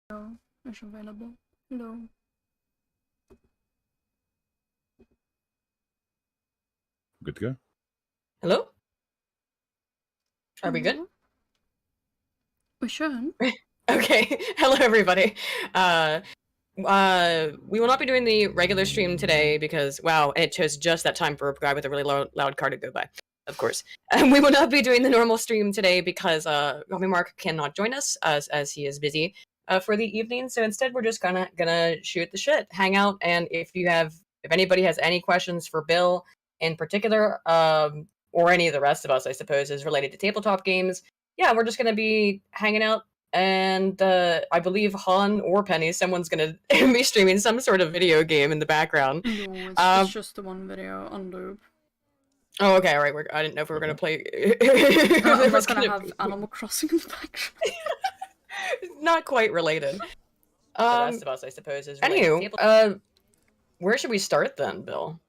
Hello, is available. Hello. Good to go. Hello? Are we good? We should. Okay. Hello, everybody. We will not be doing the regular stream today because, wow, it chose just that time for a guy with a really loud car to go by, of course. We will not be doing the normal stream today because Homie Mark cannot join us as he is busy for the evening. So instead, we're just gonna shoot the shit, hang out, and if anybody has any questions for Bill in particular, or any of the rest of us, I suppose, is related to tabletop games, yeah, we're just gonna be hanging out. And I believe Han or Penny, someone's gonna be streaming some sort of video game in the background. No, it's just the one video on loop. Oh, okay, alright. I didn't know if we were gonna play. I'm not gonna have Animal Crossing in the background. Not quite related. The rest of us, I suppose, is related. Anywho, where should we start then, Bill?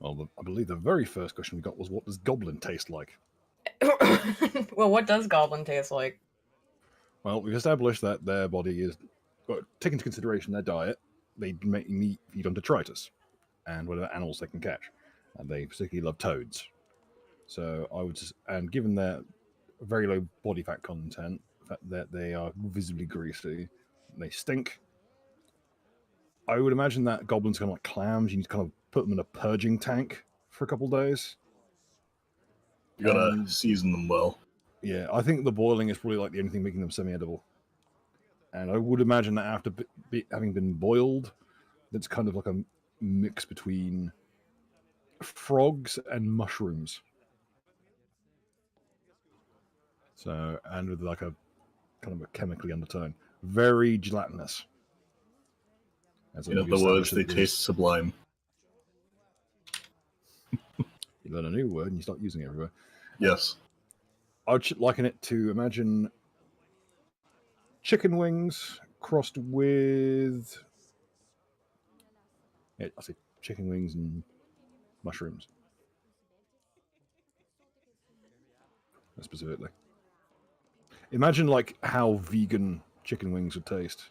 Well, I believe the very first question we got was, what does goblin taste like? Well, what does goblin taste like? Well, we've established that their body is, well, take into consideration their diet, they mainly feed on detritus and whatever animals they can catch. And they particularly love toads. So I would just, and given their very low body fat content, the fact that they are visibly greasy, they stink. I would imagine that goblins are kind of like clams. You need to kind of put them in a purging tank for a couple days. You gotta season them well. Yeah, I think the boiling is probably like the only thing making them semi-edible. And I would imagine that after having been boiled, that's kind of like a mix between frogs and mushrooms. So, and with like a kind of a chemically undertone. Very gelatinous. In other words, they taste sublime. You learn a new word and you start using it everywhere. Yes. I would liken it to, imagine chicken wings crossed with, yeah, I say chicken wings and mushrooms. Specifically. Imagine like how vegan chicken wings would taste.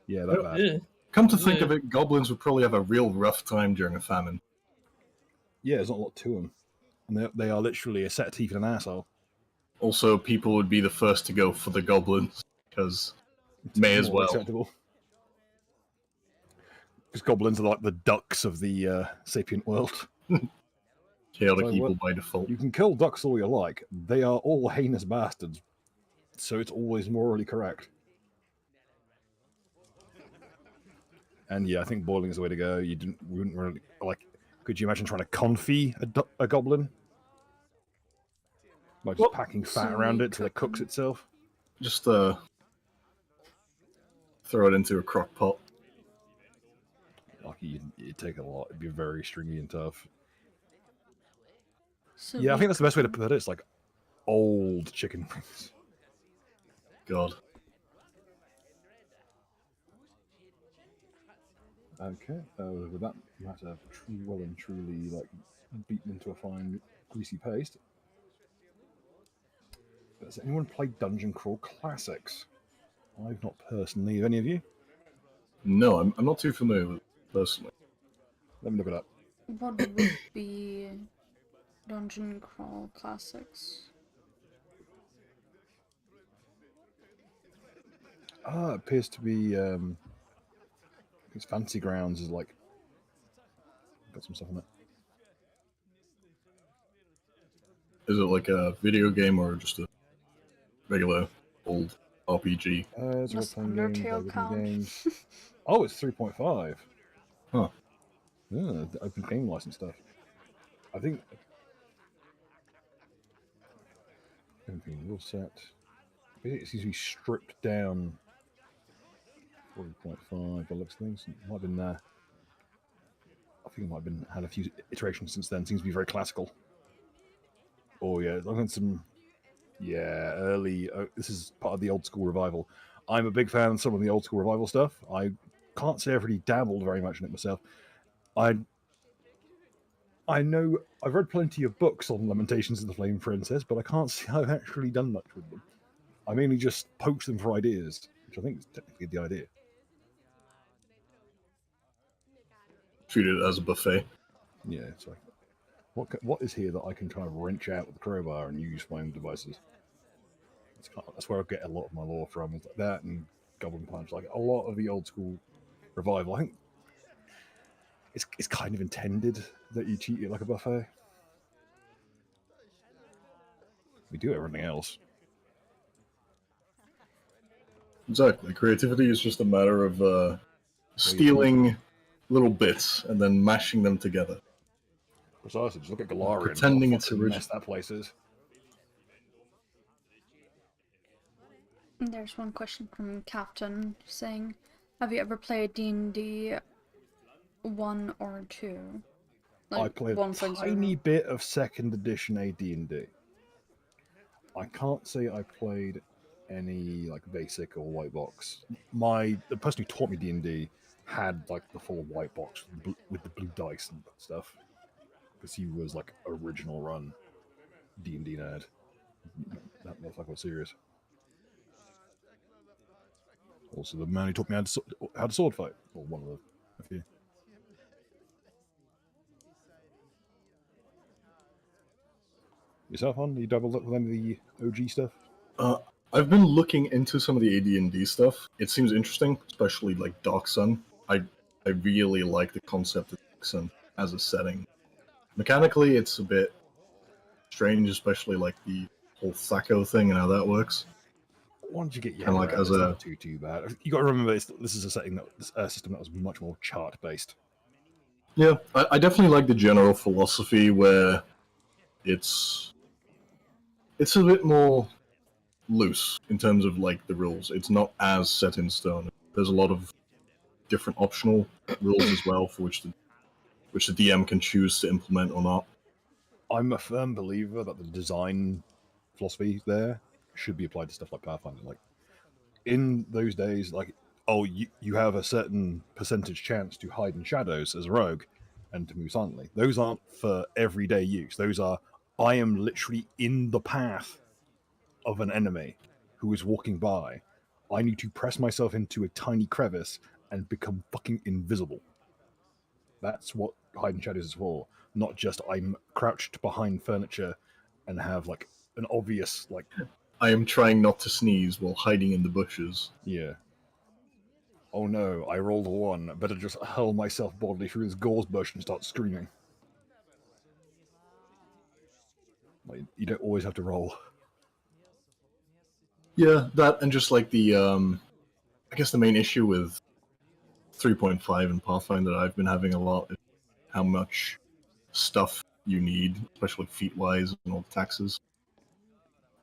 Yeah, that bad. Come to think of it, goblins would probably have a real rough time during a famine. Yeah, there's not a lot to them. And they are literally a set of teeth and an asshole. Also, people would be the first to go for the goblins, because may as well. Acceptable. Because goblins are like the ducks of the sapient world. Chaotic evil by default. You can kill ducks all you like. They are all heinous bastards. So it's always morally correct. And yeah, I think boiling is the way to go. You wouldn't really, like, could you imagine trying to confit a goblin? Like just packing fat around it till it cooks itself? Just throw it into a crock pot. Like, it'd take a lot. It'd be very stringy and tough. So yeah, I think that's the best way to put it. It's like old chicken wings. God. Okay, with that matter well and truly like beaten into a fine greasy paste. Has anyone played Dungeon Crawl Classics? I've not personally. Have any of you? No, I'm not too familiar with it personally. Let me look it up. What would be Dungeon Crawl Classics? It appears to be it's Fantasy Grounds is like got some stuff on it. Is it like a video game or just a regular old RPG? It's Does Roleplaying Undertale games. count? Oh, it's 3.5. Huh. Yeah, the open game license stuff. I think everything rule set. It seems to be stripped down. 4.5 by looks of things. It might have been there. I think it might have been had a few iterations since then. Seems to be very classical. Oh yeah, I've had some. Yeah, early. This is part of the old school revival. I'm a big fan of some of the old school revival stuff. I can't say I've really dabbled very much in it myself. I know I've read plenty of books on Lamentations of the Flame Princess, but I can't say I've actually done much with them. I mainly just poach them for ideas, which I think is technically the idea. Treat it as a buffet. Yeah, it's like, what is here that I can kind of wrench out with the crowbar and use my own devices? That's where I get a lot of my lore from, is like that and Goblin Punch. Like a lot of the old school revival, I think it's kind of intended that you treat it like a buffet. We do everything else. Exactly. Creativity is just a matter of stealing little bits and then mashing them together. Precisely. Just look at Galarian. Pretending What a it's fucking original. mess that place is. There's one question from Captain saying, have you ever played D&D 1 or 2? I played a 1.0. tiny bit of 2nd edition AD&D. I can't say I played any like basic or white box. The person who taught me D&D had like the full white box with the blue dice and stuff, because he was like original run D&D nerd. That motherfucker was serious. Also, the man who taught me how to sword fight, or one of a few. Yourself, on? You doubled up with any of the OG stuff? I've been looking into some of the AD&D stuff. It seems interesting, especially like Dark Sun. I really like the concept of Dark Sun as a setting. Mechanically, it's a bit strange, especially like the whole Thaco thing and how that works. Once you get your And head like around it, as it's a not too bad. You got to remember, this is a setting system that was much more chart based. yeah, I definitely like the general philosophy where it's a bit more loose in terms of like the rules. It's not as set in stone. There's a lot of different optional rules as well for which the DM can choose to implement or not. I'm a firm believer that the design philosophy there should be applied to stuff like Pathfinder. Like in those days, like, oh, you have a certain percentage chance to hide in shadows as a rogue and to move silently. Those aren't for everyday use. Those are, I am literally in the path of an enemy who is walking by. I need to press myself into a tiny crevice and become fucking invisible. That's what hide in shadows is for. Not just I'm crouched behind furniture and have like an obvious like, I am trying not to sneeze while hiding in the bushes. yeah. Oh no, I rolled a 1. I better just hurl myself bodily through this gauze bush and start screaming. Like, you don't always have to roll. Yeah, that and just like the I guess the main issue with 3.5 and Pathfinder that I've been having a lot is how much stuff you need, especially feat wise and all the taxes.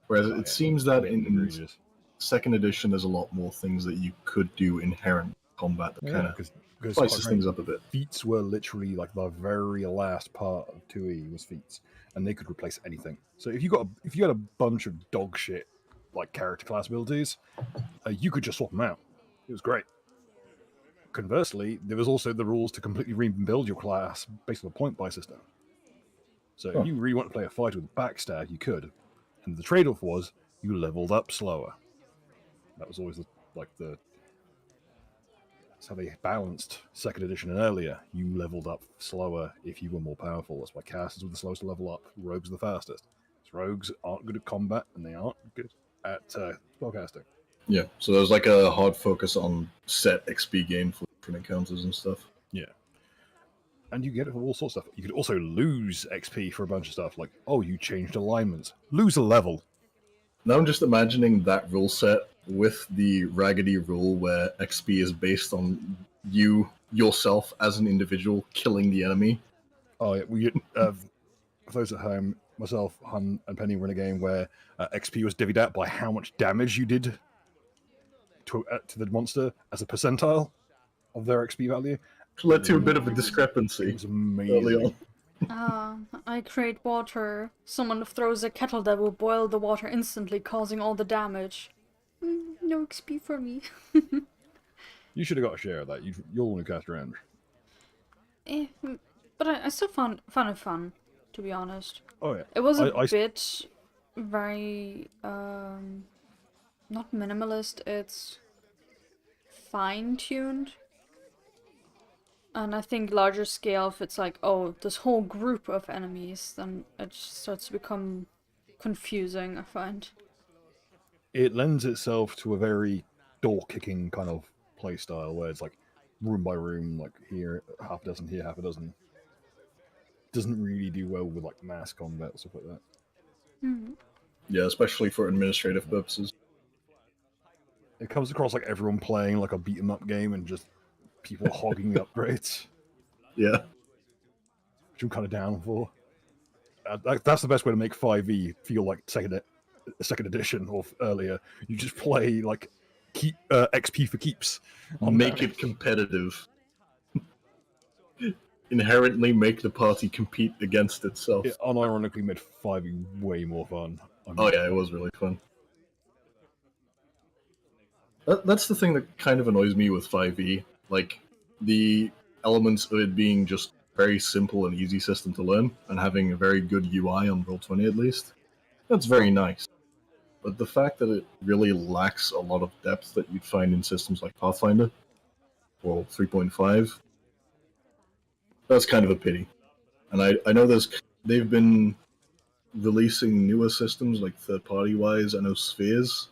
Whereas it seems that in egregious. 2nd edition there's a lot more things that you could do inherent combat that kind of because spices things up a bit. Feats were literally like the very last part of 2E was feats, and they could replace anything. So if you had a bunch of dog shit like character class abilities, you could just swap them out. It was great. Conversely, there was also the rules to completely rebuild your class based on a point buy system. So if you really want to play a fighter with backstab, you could, and the trade-off was you leveled up slower. That was always that's how they balanced 2nd edition and earlier. You leveled up slower if you were more powerful. That's why casters were the slowest to level up. Rogues are the fastest. So rogues aren't good at combat, and they aren't good at spellcasting. Yeah, so there's like a hard focus on set XP gain for different encounters and stuff. Yeah. And you get it for all sorts of stuff. You could also lose XP for a bunch of stuff, like, oh, you changed alignments. Lose a level. Now I'm just imagining that rule set with the raggedy rule where XP is based on you yourself as an individual killing the enemy. Oh, yeah. For those at home, myself, Hun, and Penny were in a game where XP was divvied out by how much damage you did to the monster as a percentile of their XP value. Led to a bit of a discrepancy. It was amazing. Early on. I create water. Someone throws a kettle that will boil the water instantly, causing all the damage. No XP for me. You should have got a share of that. You're the one who cast range. But I still found it fun, to be honest. Oh yeah. It was a bit very not minimalist, it's fine-tuned. And I think larger scale, if it's like, oh, this whole group of enemies, then it just starts to become confusing, I find. It lends itself to a very door-kicking kind of play style where it's like room by room, like here half a dozen, here half a dozen. Doesn't really do well with like mass combat, stuff like that. Hmm. Yeah, especially for administrative purposes. It comes across like everyone playing like a beat 'em up game and just people hogging the upgrades, Yeah. which I'm kind of down for. That's the best way to make 5e feel like second edition or earlier. You just play like keep XP for keeps. Make it competitive. Inherently make the party compete against itself. It unironically made 5e way more fun. Oh yeah, it was really fun. That's the thing that kind of annoys me with 5e. Like, the elements of it being just very simple and easy system to learn, and having a very good UI on Roll20 at least. That's very nice. But the fact that it really lacks a lot of depth that you'd find in systems like Pathfinder, or 3.5, that's kind of a pity. And I know they've been releasing newer systems, like third-party wise. I know Spheres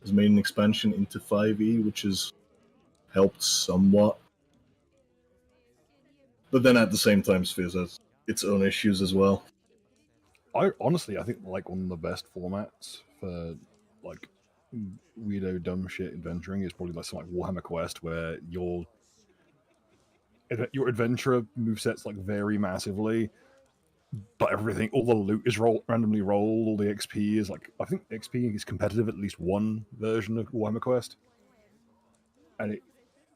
has made an expansion into 5e, which has helped somewhat. But then at the same time, Spheres has its own issues as well. I think like one of the best formats for like weirdo dumb shit adventuring is probably like something like Warhammer Quest, where your adventurer movesets like vary massively, but everything, all the loot is randomly rolled, all the XP is like, I think XP is competitive at least one version of Warhammer Quest, and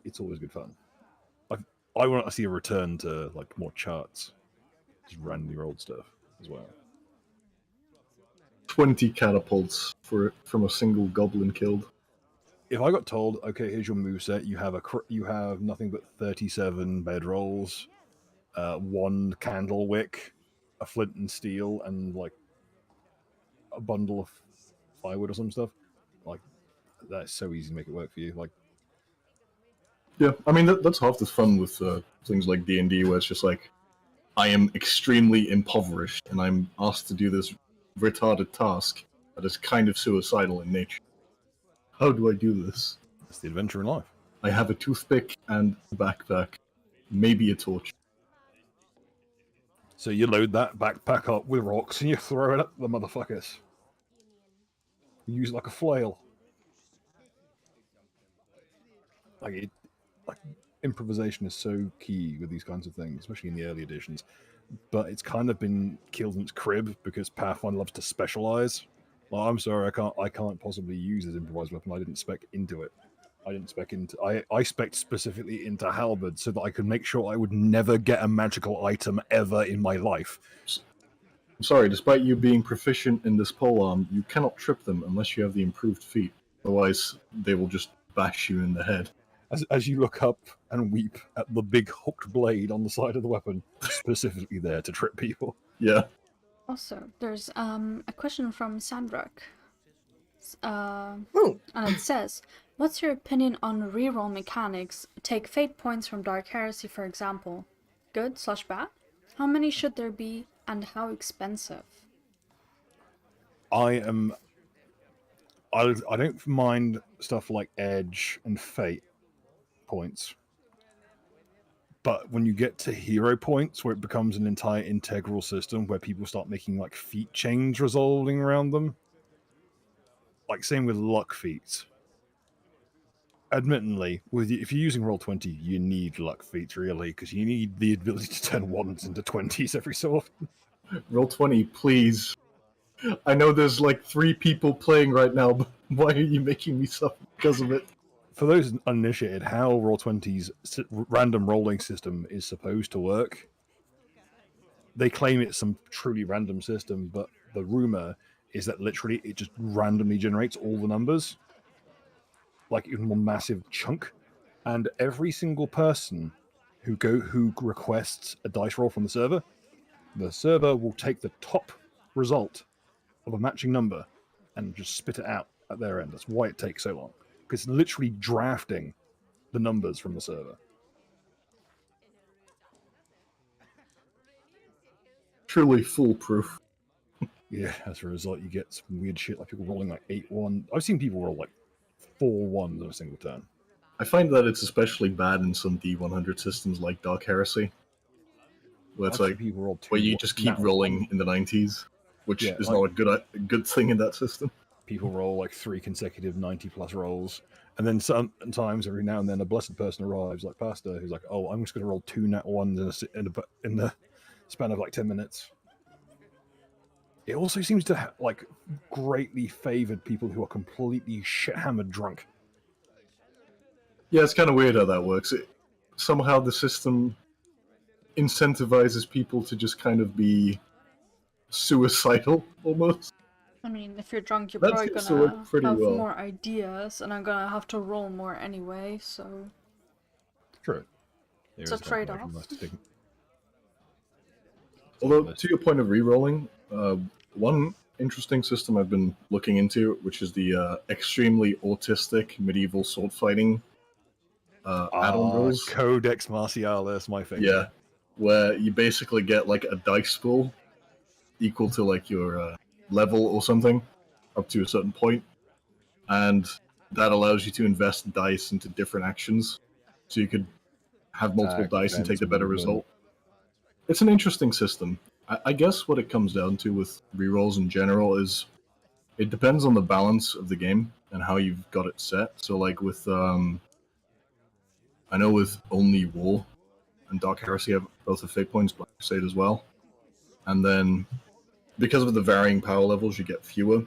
it's always good fun. I want to see a return to like more charts, just randomly rolled stuff as well. 20 catapults from a single goblin killed. If I got told, okay, here's your moveset, you have nothing but 37 bedrolls, one candle wick, a flint and steel, and like a bundle of firewood or some stuff, like that's so easy to make it work for you. Like, Yeah, I mean that's half the fun with things like D&D, where it's just like, I am extremely impoverished and I'm asked to do this retarded task that is kind of suicidal in nature. How do I do this? that's the adventure in life. I have a toothpick and a backpack, maybe a torch. So you load that backpack up with rocks and you throw it at the motherfuckers. You use it like a flail. Like improvisation is so key with these kinds of things, especially in the early editions. But it's kind of been killed in its crib because Pathfinder loves to specialize. Well, I'm sorry, I can't possibly use this improvised weapon. I didn't spec into it. I spec'd specifically into halberd so that I could make sure I would never get a magical item ever in my life. I'm sorry, despite you being proficient in this polearm, you cannot trip them unless you have the improved feat. Otherwise, they will just bash you in the head. As you look up and weep at the big hooked blade on the side of the weapon, specifically there to trip people. Yeah. Also, there's a question from Sandrak. Ooh. And it says, what's your opinion on reroll mechanics? Take fate points from Dark Heresy, for example. Good/bad? How many should there be, and how expensive? I don't mind stuff like Edge and Fate points. But when you get to hero points, where it becomes an entire integral system, where people start making like feat chains resolving around them, like same with luck feats. Admittedly, if you're using Roll20, you need luck feats really, because you need the ability to turn ones into 20s every so often. Roll20, please. I know there's like 3 people playing right now, but why are you making me suffer because of it? For those uninitiated, how Roll20's random rolling system is supposed to work, they claim it's some truly random system, but the rumor is that literally it just randomly generates all the numbers, like in one massive chunk, and every single person who requests a dice roll from the server will take the top result of a matching number and just spit it out at their end. That's why it takes so long. Because it's literally drafting the numbers from the server. Truly foolproof. Yeah, as a result, you get some weird shit like people rolling like 8-1. I've seen people roll like 4-1s in a single turn. I find that it's especially bad in some D100 systems like Dark Heresy, where it's I've seen like people roll where you 2 just keep nat rolling one. in the 90s, which Yeah, is like- not a good thing in that system. People roll like 3 consecutive 90+ rolls, and then sometimes every now and then a blessed person arrives, like Pastor, who's like, "Oh, I'm just going to roll 2 nat 1s in the span of like 10 minutes." It also seems to like greatly favored people who are completely shit hammered drunk. Yeah, it's kind of weird how that works. Somehow the system incentivizes people to just kind of be suicidal, almost. I mean, if you're drunk, you're That probably seems to work gonna pretty have well. more ideas, and I'm gonna have to roll more anyway, so True. it's a trade-off. Although, to your point of re-rolling, one interesting system I've been looking into, which is the extremely autistic medieval sword fighting add-on rules. Codex Martial, that's my favorite. Yeah, where you basically get like a dice pool equal to like your level or something up to a certain point, and that allows you to invest dice into different actions, so you could have multiple dice and take the better result. It's an interesting system. I guess what it comes down to with rerolls in general is it depends on the balance of the game and how you've got it set. So like with I know with Only War and Dark Heresy have both have fate points, Black Crusade as well. And then because of the varying power levels, you get fewer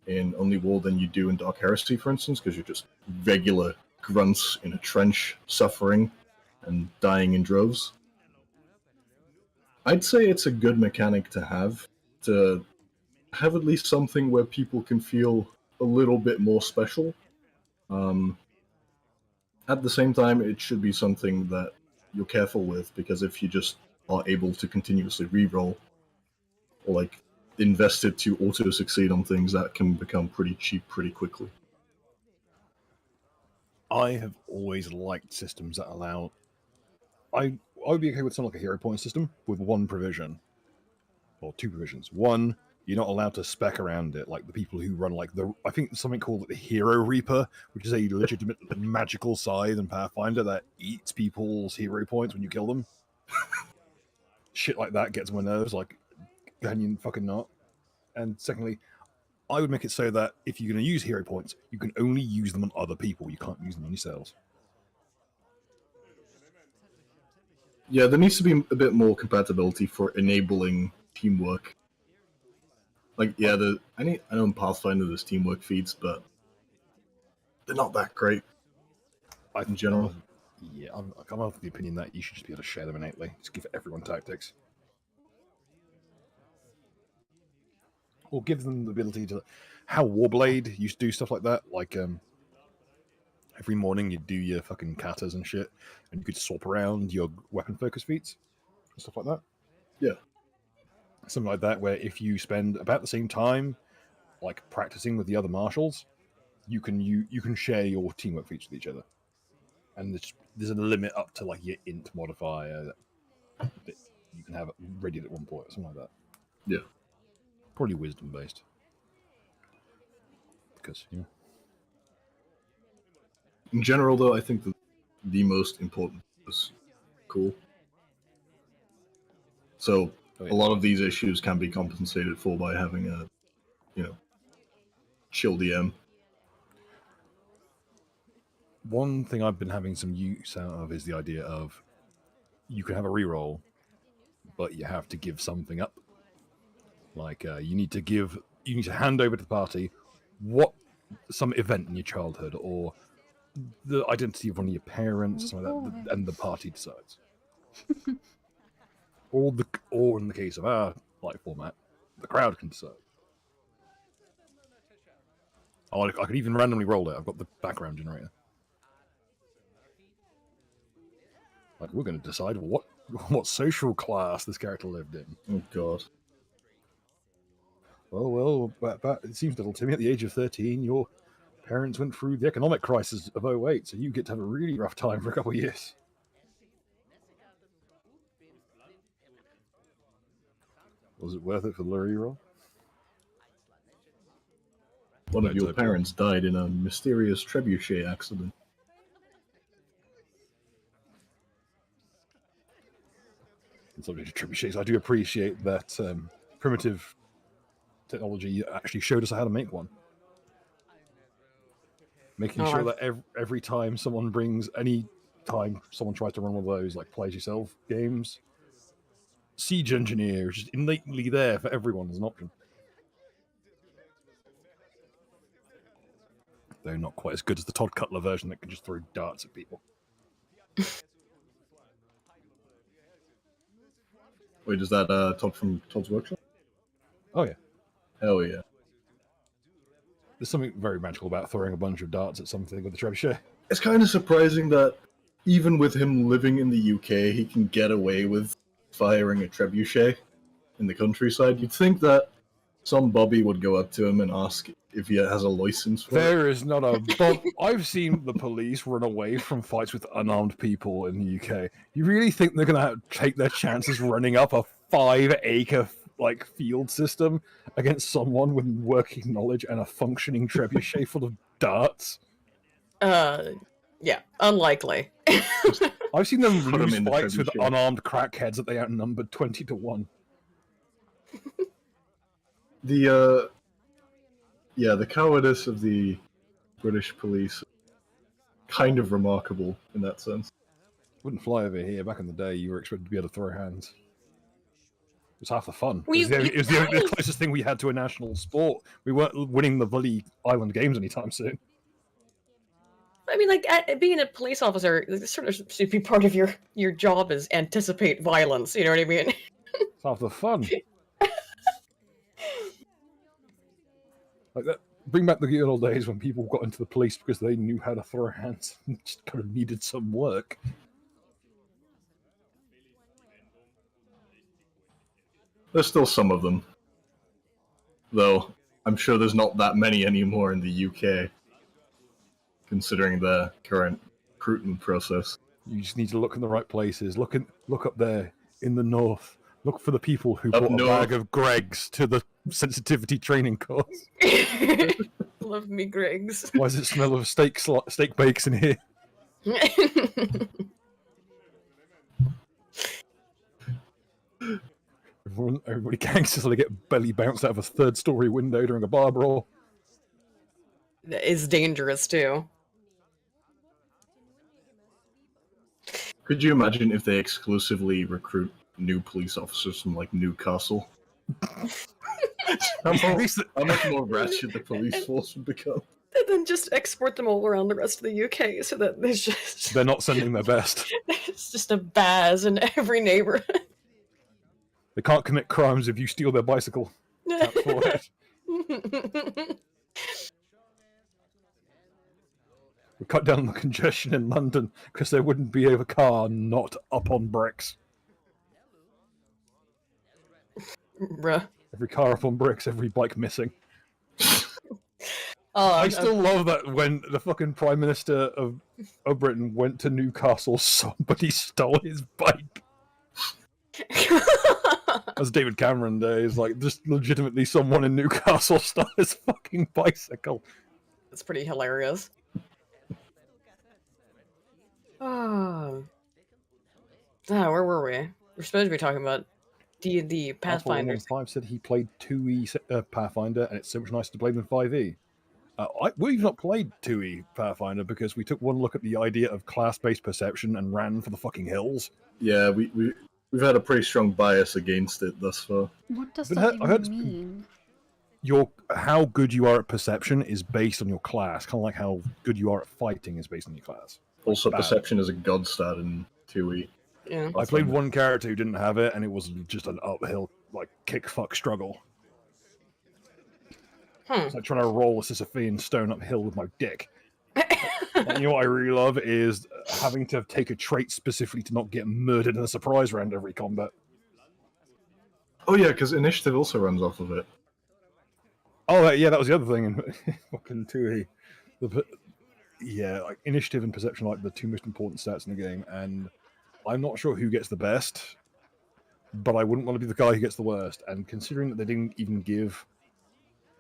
in Only War than you do in Dark Heresy, for instance, because you're just regular grunts in a trench suffering and dying in droves. I'd say it's a good mechanic to have at least something where people can feel a little bit more special. At the same time, it should be something that you're careful with, because if you just are able to continuously reroll or like invest it to auto succeed on things, that can become pretty cheap pretty quickly. I have always liked systems that allow. I would be okay with something like a hero point system with one provision, or 2 provisions. One, you're not allowed to spec around it, like the people who run like I think something called the Hero Reaper, which is a legitimate magical scythe in Pathfinder that eats people's hero points when you kill them. Shit like that gets on my nerves, like, can you fucking not? And secondly, I would make it so that if you're going to use hero points, you can only use them on other people. You can't use them on yourselves. Yeah, there needs to be a bit more compatibility for enabling teamwork. Like, yeah, I know in Pathfinder there's teamwork feats, but they're not that great in general. I'm of the opinion that you should just be able to share them innately. Just give everyone tactics. Or give them the ability to... How Warblade used to do stuff like that. Like, every morning you'd do your fucking katas and shit, and you could swap around your weapon focus feats and stuff like that. Yeah. Something like that, where if you spend about the same time like practicing with the other marshals, you can share your teamwork feats with each other. And there's a limit up to like your int modifier that you can have ready at one point or something like that. Yeah. Probably wisdom based. Because, In general, though, I think the most important is cool. So a lot of these issues can be compensated for by having a, chill DM. One thing I've been having some use out of is the idea of you can have a reroll, but you have to give something up. Like you need to hand over to the party some event in your childhood or the identity of one of your parents, or something like that, and the party decides. or in the case of our format, the crowd can decide. I could even randomly roll it. I've got the background generator. Like, we're going to decide what social class this character lived in. Oh god. But it seems, little Timmy, at the age of 13, your parents went through the economic crisis of '08, so you get to have a really rough time for a couple of years. Was it worth it for the reroll? One of your parents died in a mysterious trebuchet accident. And subject to trebuchets, I do appreciate that primitive technology actually showed us how to make one. Making sure that every time someone tries to run one of those like Play Yourself games, Siege Engineer is just innately there for everyone as an option. Though not quite as good as the Todd Cutler version that can just throw darts at people. Wait, is that Todd from Todd's Workshop? Oh yeah. Hell yeah. There's something very magical about throwing a bunch of darts at something with a trebuchet. It's kind of surprising that even with him living in the UK, he can get away with firing a trebuchet in the countryside. You'd think that some Bobby would go up to him and ask if he has a license for There is not a... Bob, I've seen the police run away from fights with unarmed people in the UK. You really think they're going to take their chances running up a 5-acre field system against someone with working knowledge and a functioning trebuchet full of darts? Yeah, unlikely. I've seen them Put 'em lose in the fights with trebuchet. unarmed crackheads that they outnumbered 20-1. The cowardice of the British police, kind of remarkable in that sense. Wouldn't fly over here. Back in the day, you were expected to be able to throw hands. It was half the fun. It was the closest thing we had to a national sport. We weren't winning the bloody island games anytime soon. I mean, being a police officer, this sort of should be part of your job is anticipate violence. You know what I mean? It's half the fun. Like that. Bring back the good old days when people got into the police because they knew how to throw hands and just kind of needed some work. There's still some of them, though I'm sure there's not that many anymore in the UK, considering the current recruitment process. You just need to look in the right places. Look up there in the north. Look for the people who Up brought north. a bag of Greggs to the sensitivity training course. Love me, Griggs. Why does it smell of steak bakes in here? Everybody gangsters so they get belly bounced out of a third-story window during a bar brawl. That is dangerous too. Could you imagine if they exclusively recruit new police officers from Newcastle? How much more ratchet the police force would become? And then just export them all around the rest of the UK so that there's just They're not sending their best. it's just a Baz in every neighborhood. They can't commit crimes if you steal their bicycle. Tap for it. We cut down the congestion in London because there wouldn't be a car not up on bricks. Bruh. Every car up on bricks, every bike missing. Oh, I still love that when the fucking Prime Minister of Britain went to Newcastle, somebody stole his bike. As David Cameron days, just legitimately someone in Newcastle stole his fucking bicycle. It's pretty hilarious. Oh. Where were we? We're supposed to be talking about D&D Pathfinder. 5 said he played 2E Pathfinder, and it's so much nicer to play than 5E. We've not played 2E Pathfinder because we took one look at the idea of class-based perception and ran for the fucking hills. Yeah, we've had a pretty strong bias against it thus far. What does But that I heard even mean? How good you are at perception is based on your class, kind of like how good you are at fighting is based on your class. Also, perception is a god stat in 2E. Yeah. I played one character who didn't have it, and it was just an uphill, kick-fuck struggle. It's like trying to roll a Sisyphean stone uphill with my dick. And you know what I really love is having to take a trait specifically to not get murdered in a surprise round every combat. Oh yeah, because initiative also runs off of it. Oh, yeah, that was the other thing in fucking 2E. Yeah, like initiative and perception are like the two most important stats in the game, and I'm not sure who gets the best, but I wouldn't want to be the guy who gets the worst. And considering that they didn't even give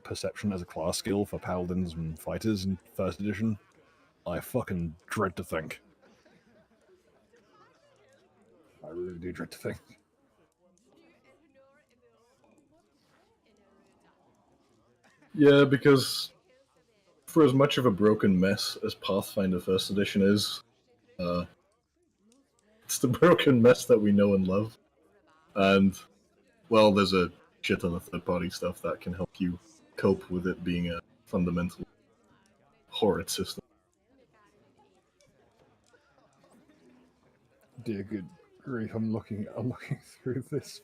perception as a class skill for paladins and fighters in first edition, I fucking dread to think. I really do dread to think. Yeah, because for as much of a broken mess as Pathfinder First Edition is, it's the broken mess that we know and love. And, well, there's a shit ton of third-party stuff that can help you cope with it being a fundamental horrid system. Dear good grief, I'm looking through this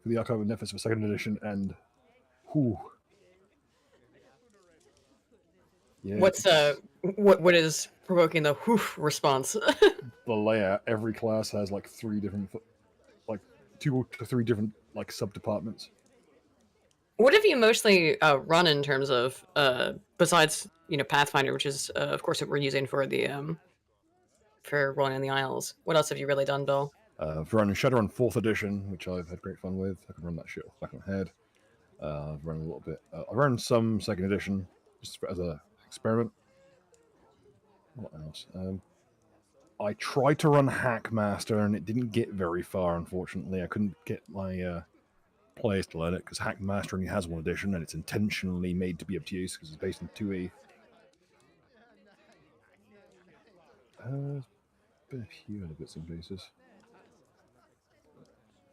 for the Archive of Nephis for second edition, and whew. Yeah, what is provoking the whew response? the layout. Every class has like 2 to 3 different like sub departments. What have you mostly run in terms of besides Pathfinder, which is of course what we're using for the for Rolling in the Isles? What else have you really done, Bill? I've run Shadowrun 4th edition, which I've had great fun with. I can run that shit off the back of my head. I've run a little bit. I've run some 2nd edition just as a experiment. What else? I tried to run Hackmaster and it didn't get very far, unfortunately. I couldn't get my players to learn it because Hackmaster only has 1 edition and it's intentionally made to be obtuse because it's based in 2E. Been a few other bits and pieces.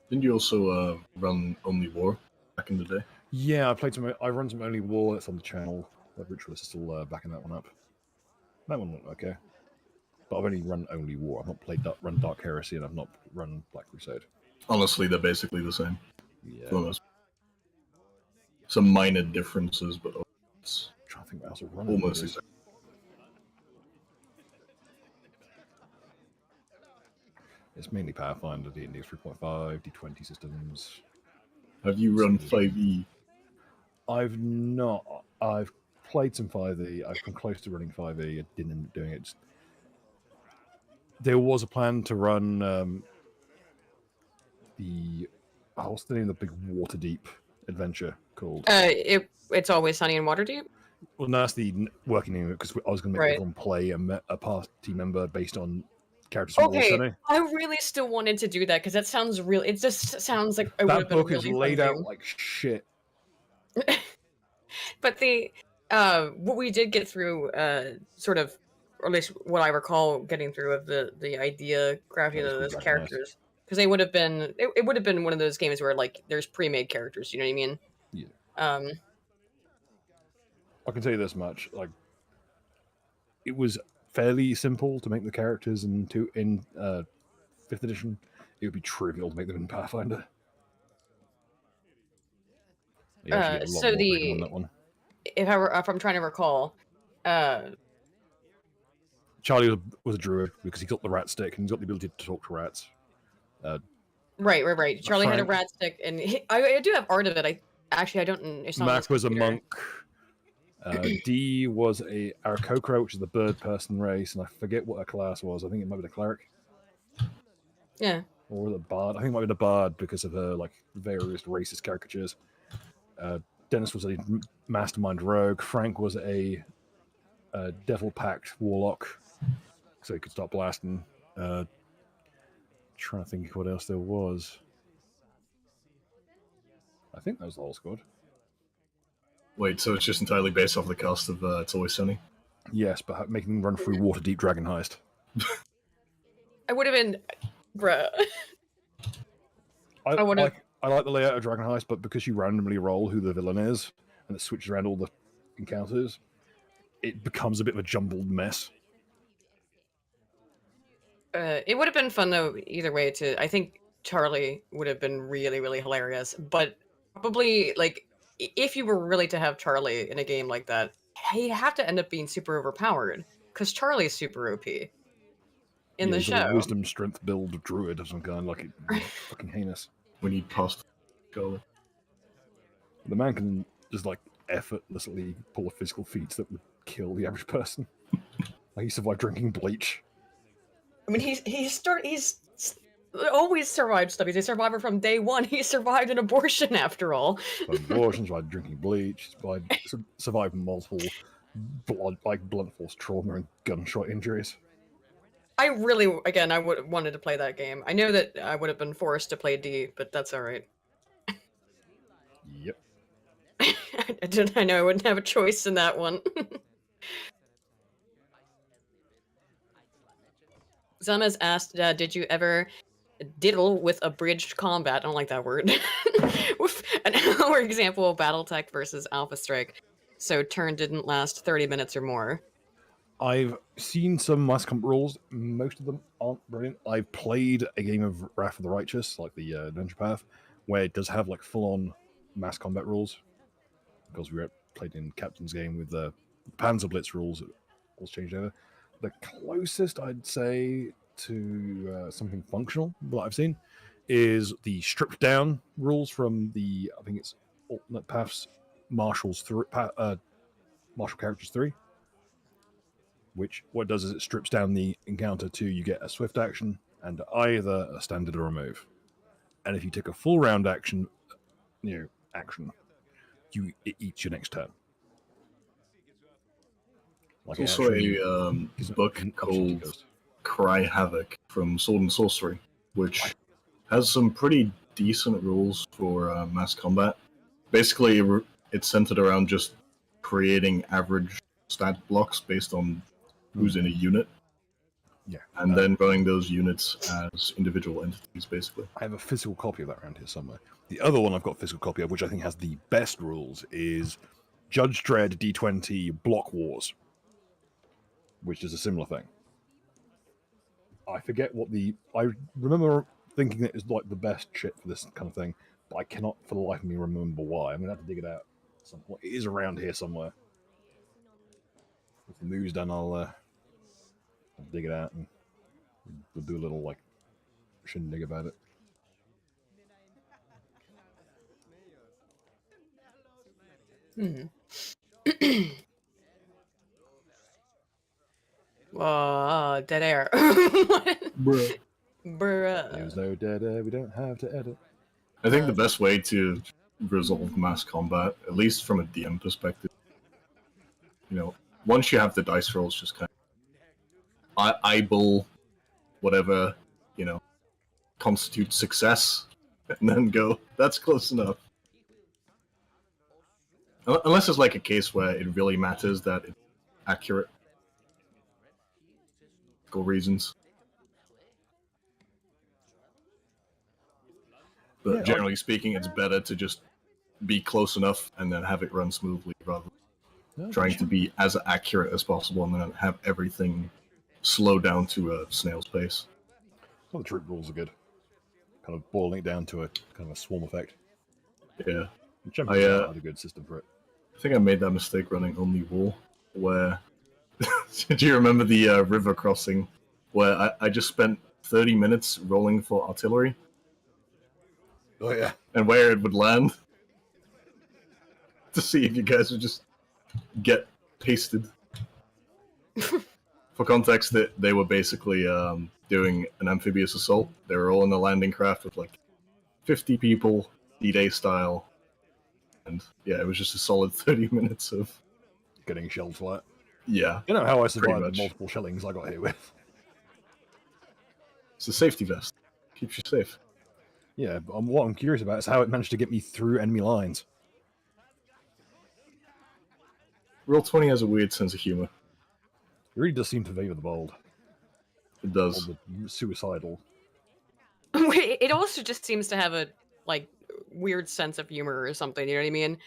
Didn't you also run Only War back in the day? Yeah, I run some Only War that's on the channel. Ritualist is still backing that one up. That one went okay. But I've only run Only War. I've not run Dark Heresy, and I've not run Black Crusade. Honestly, they're basically the same. Yeah. Almost. Some minor differences, but it's I'm trying to think what else I've run. almost exactly. It's mainly Pathfinder, D&D 3.5, D20 systems. Have you run 5e? I've not. I've played some 5e. I've come close to running 5e. I didn't end up doing it. There was a plan to run what's the name of the big Waterdeep adventure called? It's Always Sunny in Waterdeep. Well, no, that's the working name because I was going to make Right. everyone play a party member based on characters from Always Sunny. I really still wanted to do that because that sounds real. It just sounds like it That book been is really laid fun out thing. like shit. But the what we did get through, sort of, or at least what I recall getting through of the idea crafting of those characters, because they would have been it would have been one of those games where like there's pre-made characters. You know what I mean? Yeah. I can tell you this much: like, it was fairly simple to make the characters in 5th edition. It would be trivial to make them in Pathfinder. You actually get a lot more freedom on that one. If I'm trying to recall, Charlie was a druid because he got the rat stick and he's got the ability to talk to rats. Right. Charlie had a rat stick, and I do have art of it. I don't. It's not Mac was a monk. D was a Aarakocra, which is the bird person race, and I forget what her class was. I think it might be the cleric. Yeah. Or the bard. I think it might be the bard because of her like various racist caricatures. Dennis was a mastermind rogue. Frank was a devil pact warlock, so he could start blasting. Trying to think what else there was. I think that was the whole squad. Wait, so it's just entirely based off the cast of It's Always Sunny? Yes, but making them run through Waterdeep Dragon Heist. I would have been, bruh. I like the layout of Dragon Heist, but because you randomly roll who the villain is, and it switches around all the encounters, it becomes a bit of a jumbled mess. It would have been fun though either way. I think Charlie would have been really, really hilarious, but probably like if you were really to have Charlie in a game like that, he'd have to end up being super overpowered because Charlie's super OP in the show. A wisdom strength build druid of some kind, like it fucking heinous. We need past go. The man can just like effortlessly pull a physical feat that would kill the average person. Like he survived drinking bleach. I mean, he's always survived stuff. He's a survivor from day one. He survived an abortion, after all. Survived abortion, survived drinking bleach, survived multiple blunt force trauma and gunshot injuries. I really, again, I wanted to play that game. I know that I would have been forced to play D, but that's all right. Yep. I know I wouldn't have a choice in that one. Zama's asked, did you ever diddle with abridged combat? I don't like that word. With an hour example of Battletech versus Alpha Strike. So turn didn't last 30 minutes or more. I've seen some mass combat rules. Most of them aren't brilliant. I've played a game of Wrath of the Righteous, like the Adventure Path, where it does have like full-on mass combat rules. Because we played in Captain's game with the Panzer Blitz rules, it was changed over. The closest I'd say to something functional that I've seen is the stripped down rules from the, I think it's Alternate Paths Martial Characters 3. Which what it does is it strips down the encounter to you get a swift action and either a standard or a move. And if you take a full round action, it eats your next turn. Like There's also a book called Cry Havoc from Sword and Sorcery, which has some pretty decent rules for mass combat. Basically, it's centered around just creating average stat blocks based on who's in a unit. Yeah. And then running those units as individual entities, basically. I have a physical copy of that around here somewhere. The other one I've got a physical copy of, which I think has the best rules, is Judge Dredd D20 Block Wars, which is a similar thing. I forget I remember thinking that it was like the best shit for this kind of thing, but I cannot for the life of me remember why. I'm going to have to dig it out. It is around here somewhere. If the move's done, I'll dig it out and we'll do a little shindig about it. Whoa, dead air. Bruh. Bruh. There's no dead air, we don't have to edit. I think the best way to resolve mass combat, at least from a DM perspective, once you have the dice rolls, just kind of eyeball whatever, constitutes success, and then go, that's close enough. Unless it's like a case where it really matters that it's accurate. For reasons. But generally speaking, it's better to just be close enough and then have it run smoothly rather than trying to be as accurate as possible and then have everything slow down to a snail's pace. Well, the troop rules are good. Kind of boiling it down to a kind of a swarm effect. Yeah. I had a good system for it. I think I made that mistake running Only War, where... Do you remember the river crossing, where I just spent 30 minutes rolling for artillery? Oh, yeah. And where it would land? To see if you guys would just get pasted. For context, they were basically doing an amphibious assault. They were all in a landing craft with 50 people, D-Day style. And yeah, it was just a solid 30 minutes of... getting shelled flat. Yeah. You know how I survived the multiple shellings I got hit with? It's a safety vest. Keeps you safe. Yeah, but what I'm curious about is how it managed to get me through enemy lines. Roll20 has a weird sense of humor. It really does seem to favor the bold. It does. Or the suicidal. It also just seems to have a weird sense of humor or something. You know what I mean?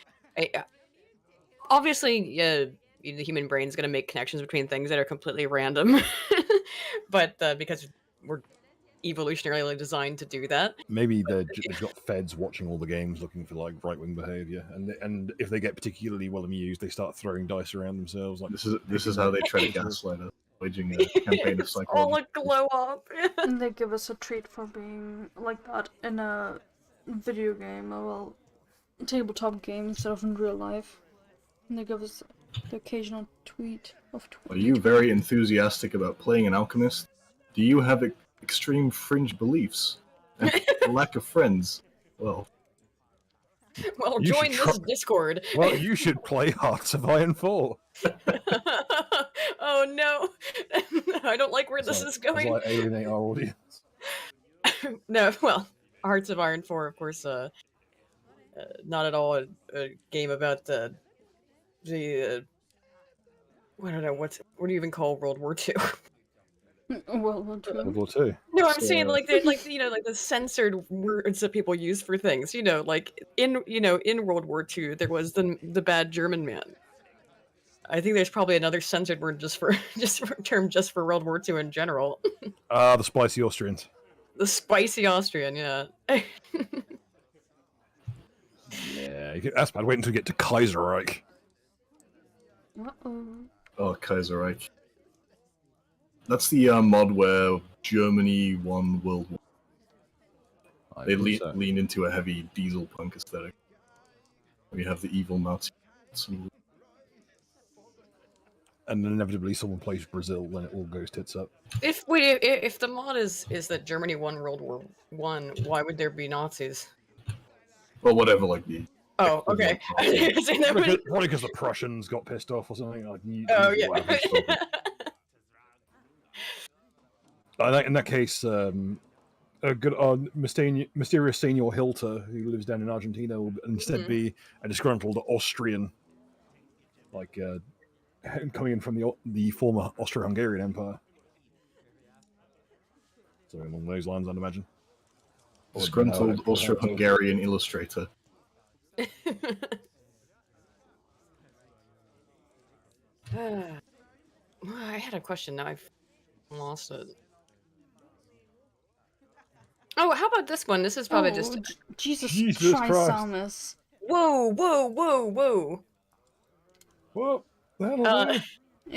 Obviously, the human brain's going to make connections between things that are completely random, but because we're evolutionarily designed to do that. Maybe they've got feds watching all the games looking for right-wing behavior, and if they get particularly well amused, they start throwing dice around themselves. This is how they try to gaslight us, waging a campaign of psychology. All a glow up. And they give us a treat for being like that in a video game, tabletop game instead of in real life. And they give us the occasional tweet of Are you very enthusiastic about playing an alchemist? Do you have extreme fringe beliefs and a lack of friends? Well, Well, You should join try- this Discord. Well, you should play Hearts of Iron 4. Oh no, I don't like where this is going. Like alienate our audience. No, well, Hearts of Iron 4, of course, not at all a game about the I don't know what do you even call World War II? World War World II. War II. No, I'm saying like like the censored words that people use for things. Like in World War II there was the bad German man. I think there's probably another censored word just for World War II in general. The spicy Austrians. The spicy Austrian, yeah. Yeah, that's bad. Wait until you get to Kaiserreich. Uh-oh. oh, Kaiserreich. That's the mod where Germany won World War. They lean into a heavy diesel punk aesthetic. We have the evil Nazi. And then inevitably someone plays Brazil when it all goes tits up. If the mod is that Germany won World War I, why would there be Nazis? Well, whatever, like the. Oh, okay. Probably because the Prussians got pissed off or something. Like, Oh yeah. In that case, a good mysterious Senor Hilter, who lives down in Argentina, will instead be a disgruntled Austrian, like coming in from the former Austro-Hungarian Empire. So along those lines, I'd imagine. Disgruntled Austro-Hungarian illustrator. I had a question, now I've lost it. Oh, how about this one? This is probably just... Jesus Jesus Christ. Samus. Whoa, whoa, whoa, whoa. Well, that'll do.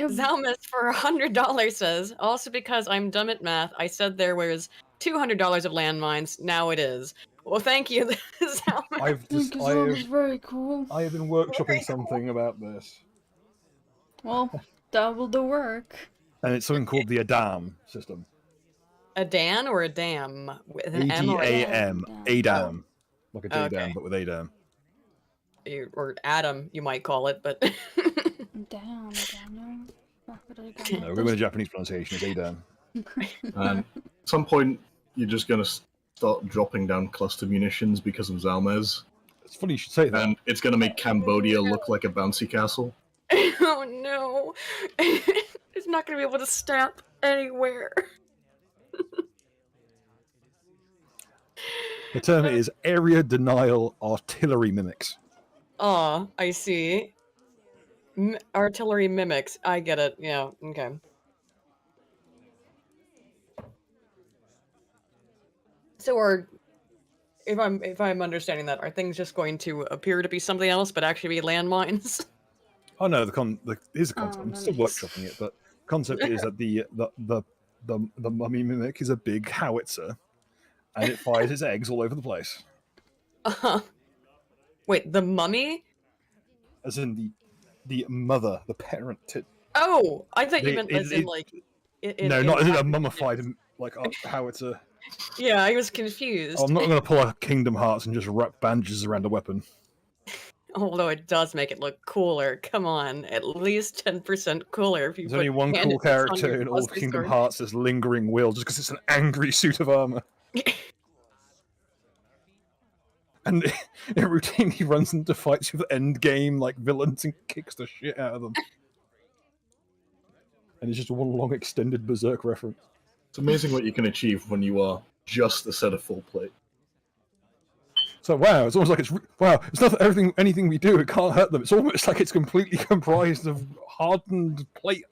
Zalmus for $100 says, also because I'm dumb at math, I said there was $200 of landmines. Now it is. Well, thank you, Zalmus. That was very cool. I have been workshopping something about this. Well, double the work. And it's something called the Adam system. A Dan or a dam? With an M or A-D-A-M. Adam. Like a Okay. J-Dam, but with Adam. or Adam, you might call it, but... Damn, Daniel. No, we're going to Japanese pronunciation. It's Adam. And at some point, you're just going to start dropping down cluster munitions because of Zalmez. It's funny you should say that. And it's going to make Cambodia look like a bouncy castle. Oh no! It's not gonna be able to stamp anywhere. The term is area denial artillery mimics. Oh, I see. Artillery mimics. I get it. Yeah. Okay. So if I'm understanding that, are things just going to appear to be something else, but actually be landmines? Oh no, here's the concept. I'm still nice. workshopping it, but the concept is that the mummy mimic is a big howitzer, and it fires its eggs all over the place. Wait, the mummy? As in the mother, the parent. Oh, I thought you meant as in like. No, not as in a mummified like a howitzer. Yeah, I was confused. I'm not going to pull out Kingdom Hearts and just wrap bandages around a weapon. Although it does make it look cooler. Come on, at least 10% cooler. If you There's only one cool character in all of Kingdom Hearts as Lingering Will, just because it's an angry suit of armor. And it routinely runs into fights with endgame like villains and kicks the shit out of them. And it's just one long extended Berserk reference. It's amazing what you can achieve when you are just a set of full plate. So wow, it's almost like it's not anything we do, it can't hurt them. It's almost like it's completely comprised of hardened plate.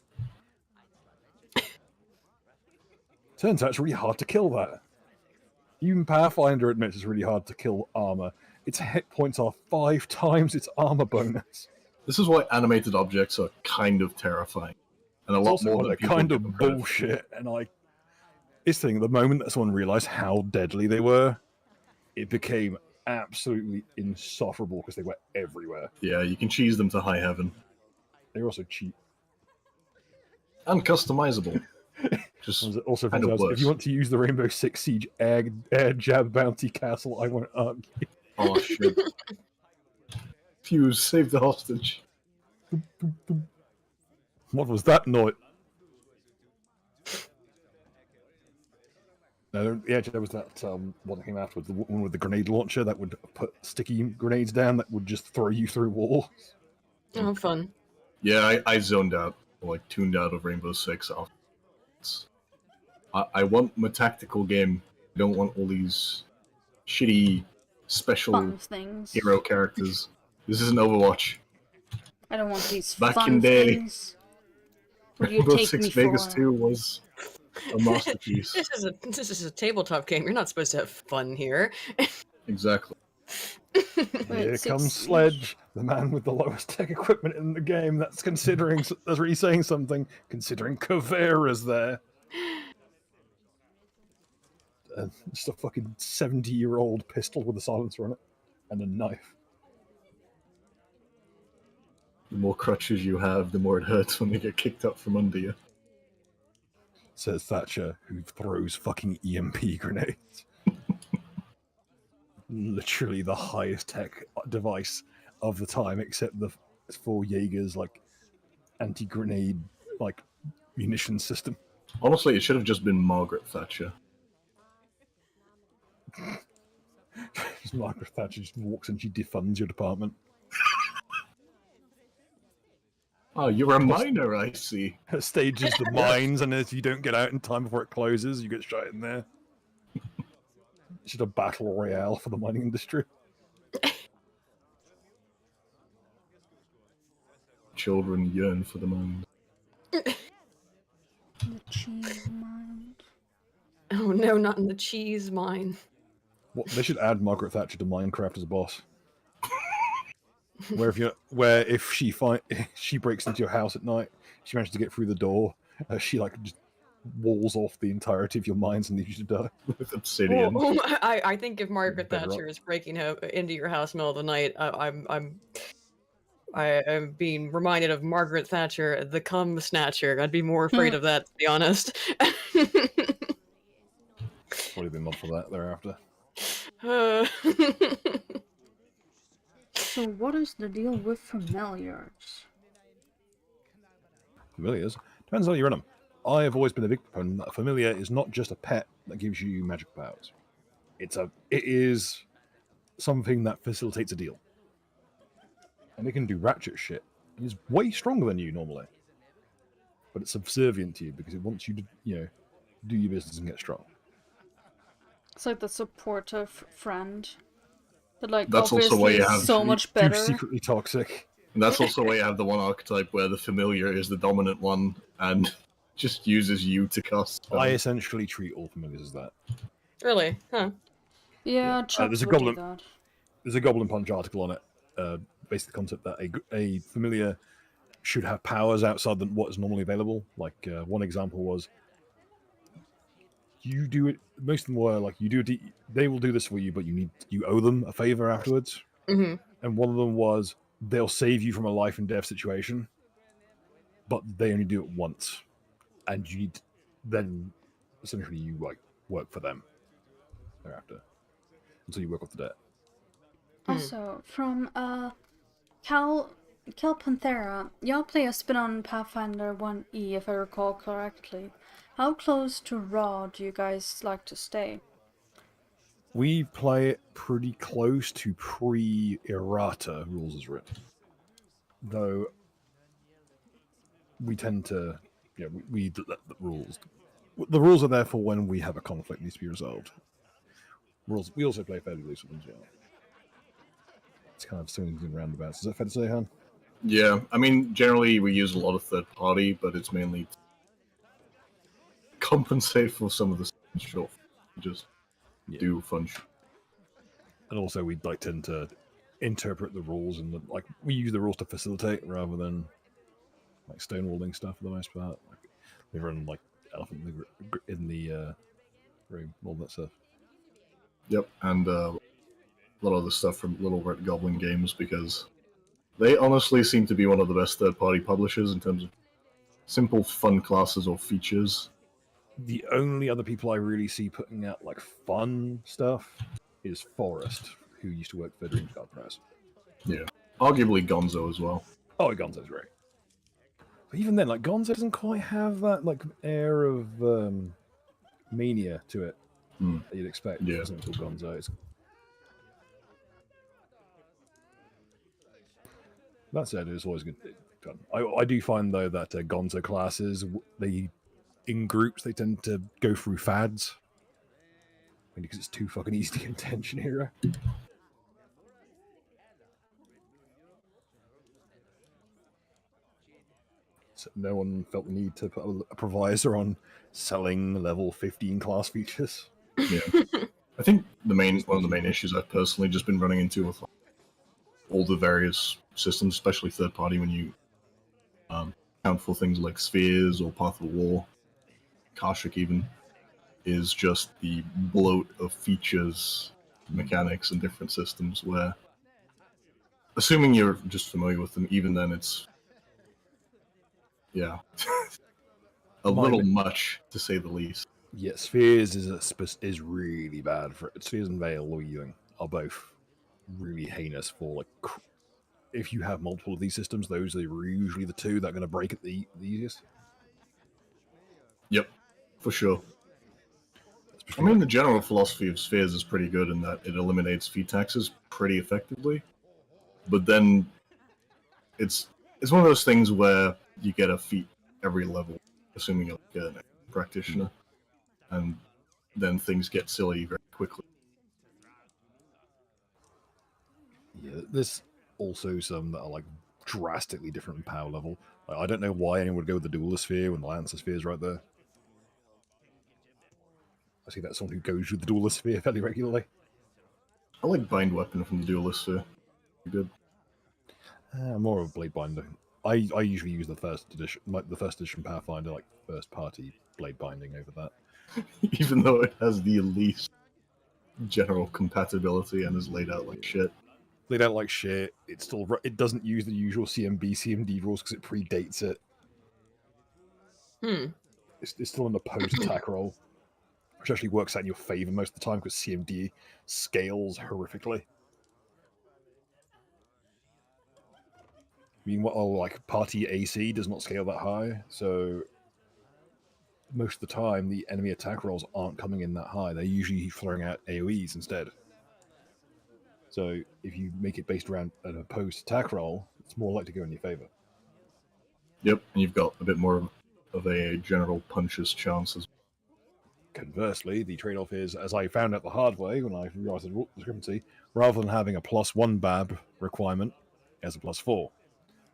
Turns out it's really hard to kill that. Even Pathfinder admits it's really hard to kill armor. Its hit points are 5 times its armor bonus. This is why animated objects are kind of terrifying. And a lot more than they're people kind give of them credit for. bullshit. And this thing, the moment that someone realized how deadly they were, it became absolutely insufferable because they were everywhere. Yeah, you can cheese them to high heaven. They're also cheap. And customizable. Just Also, kind of if worse. you want to use the Rainbow Six Siege air jab bounty castle, I won't argue. Oh shit. Fuse, save the hostage. What was that noise? No, yeah, there was that one that came afterwards, the one with the grenade launcher that would put sticky grenades down that would just throw you through walls. Oh, fun. Yeah, I zoned out, like tuned out of Rainbow Six. I want my tactical game. I don't want all these shitty special Fun things. hero characters. This isn't Overwatch. I don't want these Back fun in day, things. What do you Rainbow take Six me Vegas for? 2 was a masterpiece. This is a tabletop game. You're not supposed to have fun here. Exactly. Wait, Here Six comes Siege. Sledge, the man with the lowest tech equipment in the game. That's really saying something, considering Kavera's there. Just a fucking 70-year-old pistol with a silencer on it and a knife. The more crutches you have, the more it hurts when they get kicked up from under you. Says Thatcher, who throws fucking EMP grenades. Literally the highest tech device of the time, except the for Jaeger's like anti-grenade like munition system. Honestly, it should have just been Margaret Thatcher. Margaret Thatcher just walks and she defunds your department. Oh, you're a miner, I see. Her stage is the mines, and if you don't get out in time before it closes, you get shot in there. It's just a battle royale for the mining industry. Children yearn for the mines. The cheese mine. Oh no, not in the cheese mine. What, they should add Margaret Thatcher to Minecraft as a boss. Where if she breaks into your house at night, she manages to get through the door, she like just walls off the entirety of your mines and leaves you to die. With obsidian. Well, I think if Margaret Bedrock. Thatcher is breaking into your house in the middle of the night, I am being reminded of Margaret Thatcher, the cum snatcher. I'd be more afraid of that, to be honest. Probably been mod for that thereafter. So what is the deal with familiars? Familiars depends on how you run them. I have always been a big proponent that a familiar is not just a pet that gives you magical powers. It is something that facilitates a deal, and it can do ratchet shit. It's way stronger than you normally, but it's subservient to you because it wants you to, do your business and get strong. It's like the supportive friend. That like That's also obviously why you is have so much Too better. secretly toxic. And that's also why you have the one archetype where the familiar is the dominant one and just uses you to cast. I essentially treat all familiars as that. Really? Huh. Yeah, Chuck there's a would goblin- do that. There's a Goblin Punch article on it. Basically, the concept that a familiar should have powers outside than what is normally available. Like one example was, you do it. Most of them were like you do. They will do this for you, but you owe them a favor afterwards. Mm-hmm. And one of them was they'll save you from a life and death situation, but they only do it once, and you need then essentially you like work for them thereafter until you work off the debt. Also, from Cal Panthera, y'all play a spin on Pathfinder OneE, if I recall correctly. How close to Raw do you guys like to stay? We play it pretty close to pre-errata rules as written, though we tend to, we let the rules. The rules are there for when we have a conflict needs to be resolved. Rules. We also play fairly loose with them as well. It's kind of swings and roundabouts. Is that fair to say, Han? Yeah, I mean, generally we use a lot of third party, but it's mainly to compensate for some of the short. Just do fun shit. And also, we tend to interpret the rules and we use the rules to facilitate rather than like stonewalling stuff for the most part. Like, we run like elephant in the room, all that stuff. Yep, and lot of the stuff from Little Red Goblin Games because they honestly seem to be one of the best third-party publishers in terms of simple, fun classes or features. The only other people I really see putting out like fun stuff is Forrest, who used to work for Dreams Guard Press. Yeah. Arguably Gonzo as well. Oh, Gonzo's great. But even then, like Gonzo doesn't quite have that like air of mania to it that you'd expect. Yeah. From something called Gonzo. That said, it's always good. I do find though that Gonzo classes, in groups they tend to go through fads. Maybe because it's too fucking easy to get attention here. So no one felt the need to put a provisor on selling level 15 class features. Yeah. I think one of the main issues I've personally just been running into with all the various systems, especially third party, when you account for things like spheres or Path of War, Kashik even, is just the bloat of features, mechanics, and different systems where, assuming you're just familiar with them, even then it's, yeah, little much, to say the least. Yeah, spheres is really bad for it. Spheres and Veil weaving are both really heinous for like. If you have multiple of these systems, those are usually the two that are going to break it the easiest. Yep, for sure. I mean, the general philosophy of spheres is pretty good in that it eliminates feat taxes pretty effectively. But then it's one of those things where you get a feat every level, assuming you're like a practitioner, and then things get silly very quickly. Yeah, there's also some that are like drastically different in power level. Like, I don't know why anyone would go with the Duelist Sphere when the Lancer Sphere is right there. I see that's someone who goes with the Duelist Sphere fairly regularly. I like Bind Weapon from the Duelist Sphere. Good. I'm more of a Blade Binder. I usually use the first edition Pathfinder, like first party Blade Binding over that. Even though it has the least general compatibility and is laid out like shit. They don't like shit. It doesn't use the usual CMD rules because it predates it. It's still in the post-attack roll, which actually works out in your favor most of the time because CMD scales horrifically. Meanwhile, like party AC does not scale that high, so most of the time the enemy attack rolls aren't coming in that high. They're usually throwing out AoEs instead. So if you make it based around an opposed attack roll, it's more likely to go in your favor. Yep, and you've got a bit more of a general puncher's chances. Conversely, the trade-off is, as I found out the hard way when I realized the discrepancy, rather than having a +1 BAB requirement, it has a +4.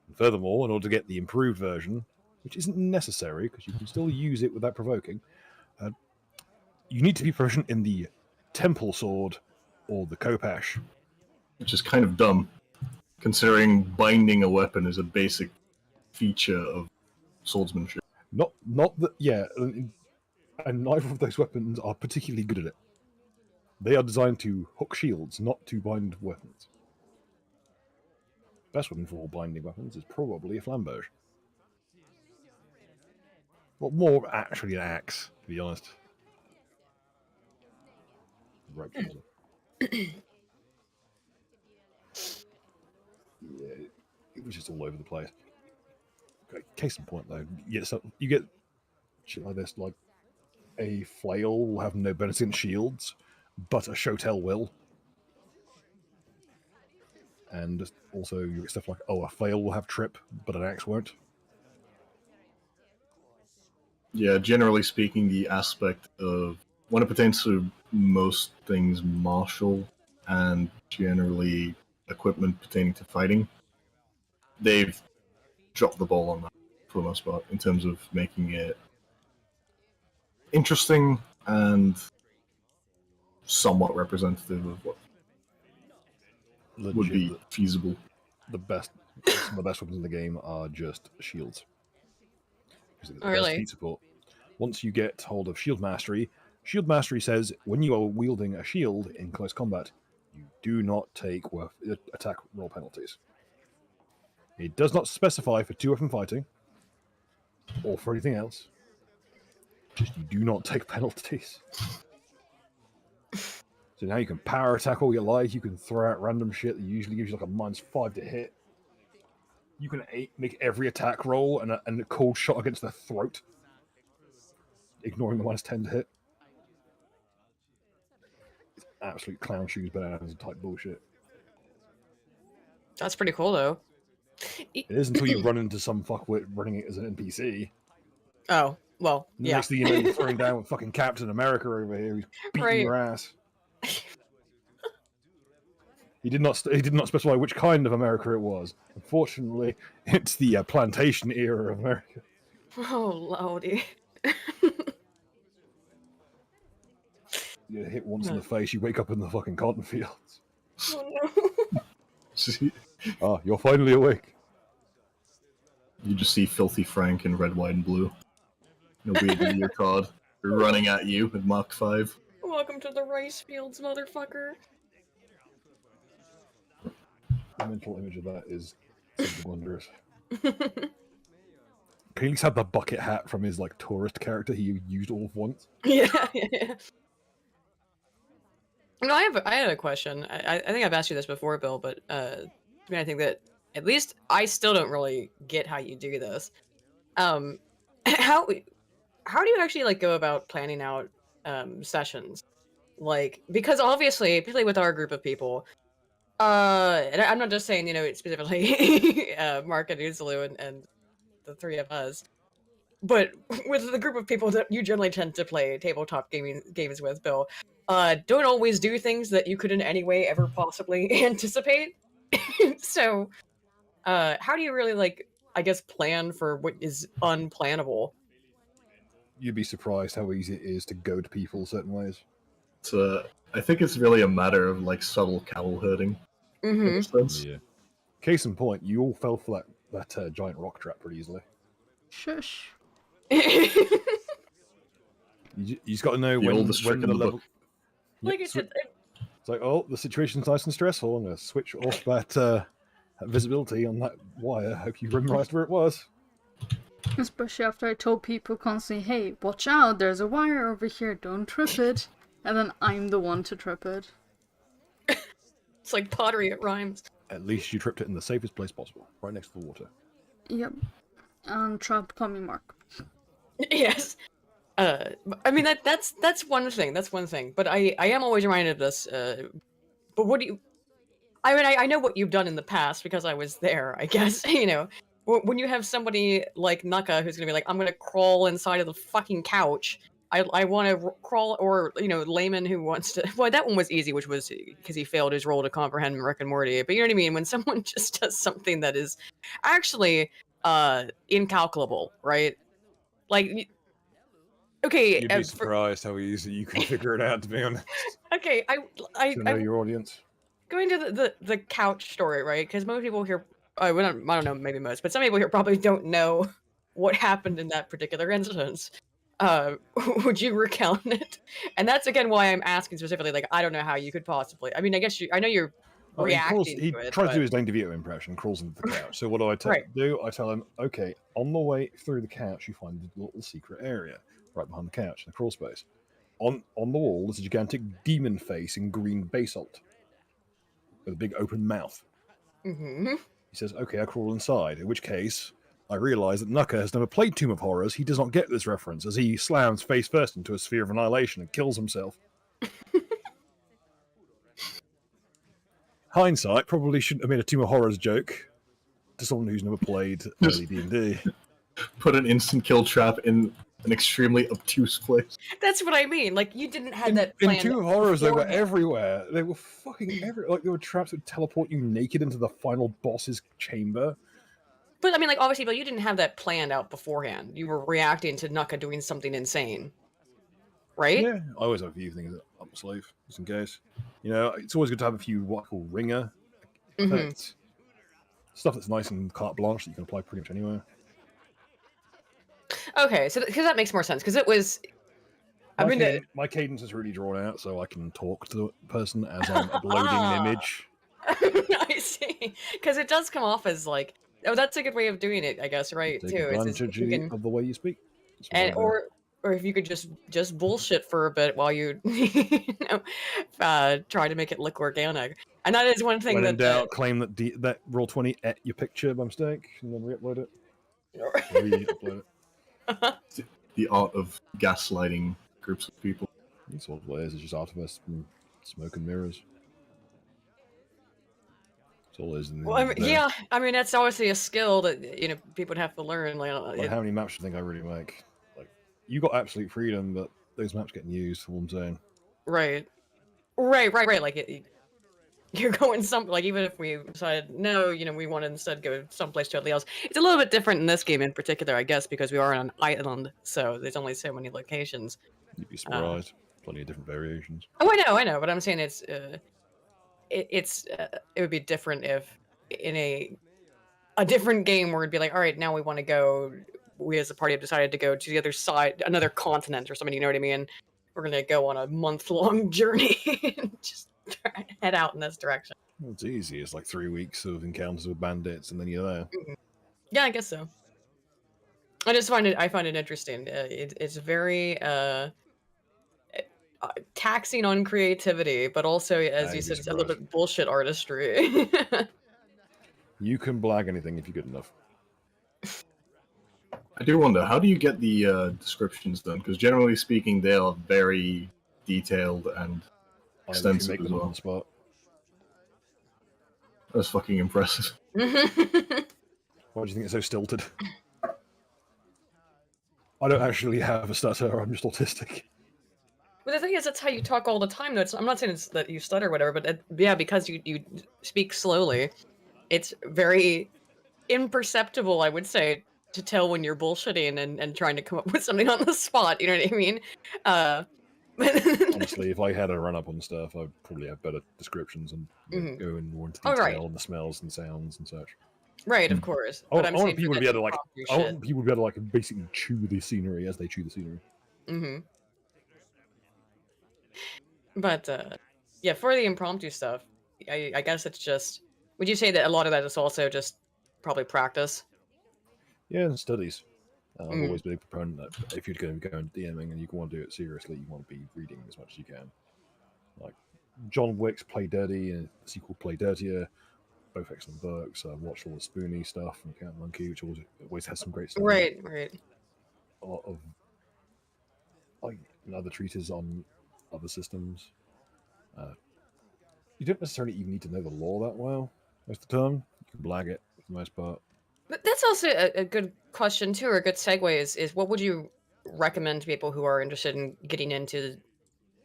And furthermore, in order to get the improved version, which isn't necessary because you can still use it without provoking, you need to be proficient in the Temple Sword or the Kopash. Which is kind of dumb, considering binding a weapon is a basic feature of swordsmanship. Not that, yeah, and neither of those weapons are particularly good at it. They are designed to hook shields, not to bind weapons. Best weapon for all binding weapons is probably a flamberge. Well, more actually an axe, to be honest. Right. Yeah, it was just all over the place. Okay, case in point, though, you get shit like this, like a flail will have no bonus against shields, but a shotel will. And also you get stuff like, a flail will have trip, but an axe won't. Yeah, generally speaking, the aspect of, when it pertains to most things martial and generally equipment pertaining to fighting, they've dropped the ball on that for the most part in terms of making it interesting and somewhat representative of what would be feasible. Some of the best weapons in the game are just shields. Really? Feat support. Once you get hold of Shield Mastery says when you are wielding a shield in close combat, you do not take attack roll penalties. It does not specify for 2-weapon fighting or for anything else. Just you do not take penalties. So now you can power attack all your life. You can throw out random shit that usually gives you like a -5 to hit. You can make every attack roll and a cold shot against the throat, ignoring the -10 to hit. It's absolute clown shoes bananas type bullshit. That's pretty cool, though. It is until you run into some fuckwit running it as an NPC. Oh, well, And the yeah. next thing you know, you're throwing down with fucking Captain America over here who's beating Right. your ass. He did not specify which kind of America it was. Unfortunately, it's the plantation era of America. Oh, lordy. You get hit once in the face, you wake up in the fucking cotton fields. Oh, no. Ah, you're finally awake. You just see Filthy Frank in red, white, and blue. A weird video card running at you with Mark 5. Welcome to the rice fields, motherfucker. The mental image of that is something wondrous. Felix had the bucket hat from his like tourist character he used all of once. Yeah. No, I had a question. I think I've asked you this before, Bill, but I think that at least I still don't really get how you do this. How do you actually like go about planning out sessions? Like, because obviously, particularly with our group of people, and I'm not just saying, specifically Mark and Uzulu and the three of us, but with the group of people that you generally tend to play tabletop games with, Bill, don't always do things that you could in any way ever possibly anticipate. So, how do you really, like, I guess, plan for what is unplannable? You'd be surprised how easy it is to goad people certain ways. I think it's really a matter of like subtle cattle herding. Mm-hmm. In a sense. Yeah. Case in point, you all fell for that giant rock trap pretty easily. Shush. You just got to know The when oldest trick the in the level. book. Like Yep, I said, it's like, oh, the situation's nice and stressful. I'm going to switch off that visibility on that wire. Hope you memorized where it was. Especially after I told people constantly, hey, watch out, there's a wire over here, don't trip it. And then I'm the one to trip it. it's like pottery, it rhymes. At least you tripped it in the safest place possible, right next to the water. Yep. And trapped coming Mark. Yes. I mean that's one thing. That's one thing. But I am always reminded of this. But what do you? I mean, I know what you've done in the past because I was there. I guess when you have somebody like Nuka who's gonna be like, I'm gonna crawl inside of the fucking couch. I want to crawl, or Layman who wants to. Well, that one was easy, which was because he failed his role to comprehend Rick and Morty. But you know what I mean? When someone just does something that is actually incalculable, right? Like, okay, You'd be surprised how easy you can figure it out, to be honest. okay, I To know your audience. going to the couch story, right? Because most people here, I don't know, maybe most, but some people here probably don't know what happened in that particular instance. Would you recount it? And that's again why I'm asking specifically. Like, I don't know how you could possibly. I mean, I guess I know you're reacting He to it. tries but... to do his Dane DeVito impression, crawls into the couch. So what do I do? I tell him, okay, on the way through the couch, you find a little secret area right behind the couch, in the crawl space. On the wall, there's a gigantic demon face in green basalt with a big open mouth. Mm-hmm. He says, okay, I crawl inside, in which case I realise that Nuka has never played Tomb of Horrors. He does not get this reference, as he slams face first into a sphere of annihilation and kills himself. Hindsight, probably shouldn't have made a Tomb of Horrors joke to someone who's never played early D&D. Put an instant kill trap in an extremely obtuse place. That's what I mean. Like, you didn't have that plan. In Tomb of Horrors, they were beforehand. everywhere. They were fucking everywhere. Like, there were traps that would teleport you naked into the final boss's chamber. But I mean, like, obviously, but you didn't have that planned out beforehand. You were reacting to Nuka doing something insane, right? Yeah, I always have a few things up my sleeve, just in case. It's always good to have a few what I call ringer effects. Stuff that's nice and carte blanche that you can apply pretty much anywhere. Okay, so because that makes more sense. Because it was, I mean, My cadence is really drawn out, so I can talk to the person as I'm uploading an image. I see. Because it does come off as like, oh, that's a good way of doing it, I guess, right? Take Too. It's just, advantage you can, of the way you speak. That's what and I do. or if you could just bullshit for a bit while you, try to make it look organic. And that is one thing When in that doubt, claim that that Roll20 ate your picture by mistake, and then re-upload it. Re-upload it. The art of gaslighting groups of people. That's what it is. It's just artifice and smoke and mirrors. That's all it is. Well, I mean, yeah, I mean that's obviously a skill that people would have to learn. Like, how many maps do you think I really make? Like, you got absolute freedom, but those maps getting used. All I'm saying. Right. Like you're going like even if we decided no, we want to instead go someplace totally else. It's a little bit different in this game in particular, I guess, because we are on an island, so there's only so many locations. You'd be surprised. Plenty of different variations. Oh, I know, but I'm saying it would be different if in a different game where it'd be like, all right, now we want to go. We as a party have decided to go to the other side, another continent or something. You know what I mean? We're gonna go on a month-long journey and just head out in this direction. Well, it's easy. It's like 3 weeks of encounters with bandits, and then you're there. Yeah, I guess so. I find it interesting. It's very taxing on creativity, but also, as you said, it's a little bit bullshit artistry. You can blag anything if you're good enough. I do wonder, how do you get the descriptions done? Because generally speaking, they are very detailed and extensive make as them well. on the spot. That's fucking impressive. Why do you think it's so stilted? I don't actually have a stutter. I'm just autistic. But the thing is, that's how you talk all the time. Though I'm not saying it's that you stutter or whatever, but yeah, because you speak slowly, it's very imperceptible, I would say, to tell when you're bullshitting and trying to come up with something on the spot. You know what I mean? Honestly, if I had a run up on stuff, I'd probably have better descriptions and go in more into detail on the smells and sounds and such. Right, of course. I want people to be able to I want people to be able to basically chew the scenery as they chew the scenery. But yeah, for the impromptu stuff, I guess it's just. Would you say that a lot of that is also just probably practice? Yeah, and studies. I've always been a proponent that if you're going to go into DMing and you want to do it seriously, you want to be reading as much as you can. Like John Wick's Play Dirty and the sequel Play Dirtier, both excellent books. I've watched all the Spoonie stuff from Cat Monkey, which always has some great stuff. Right. A lot of other treatises on other systems. You don't necessarily even need to know the lore that well most of the time. You can blag it for the most part. But that's also a good question too, or a good segue is what would you recommend to people who are interested in getting into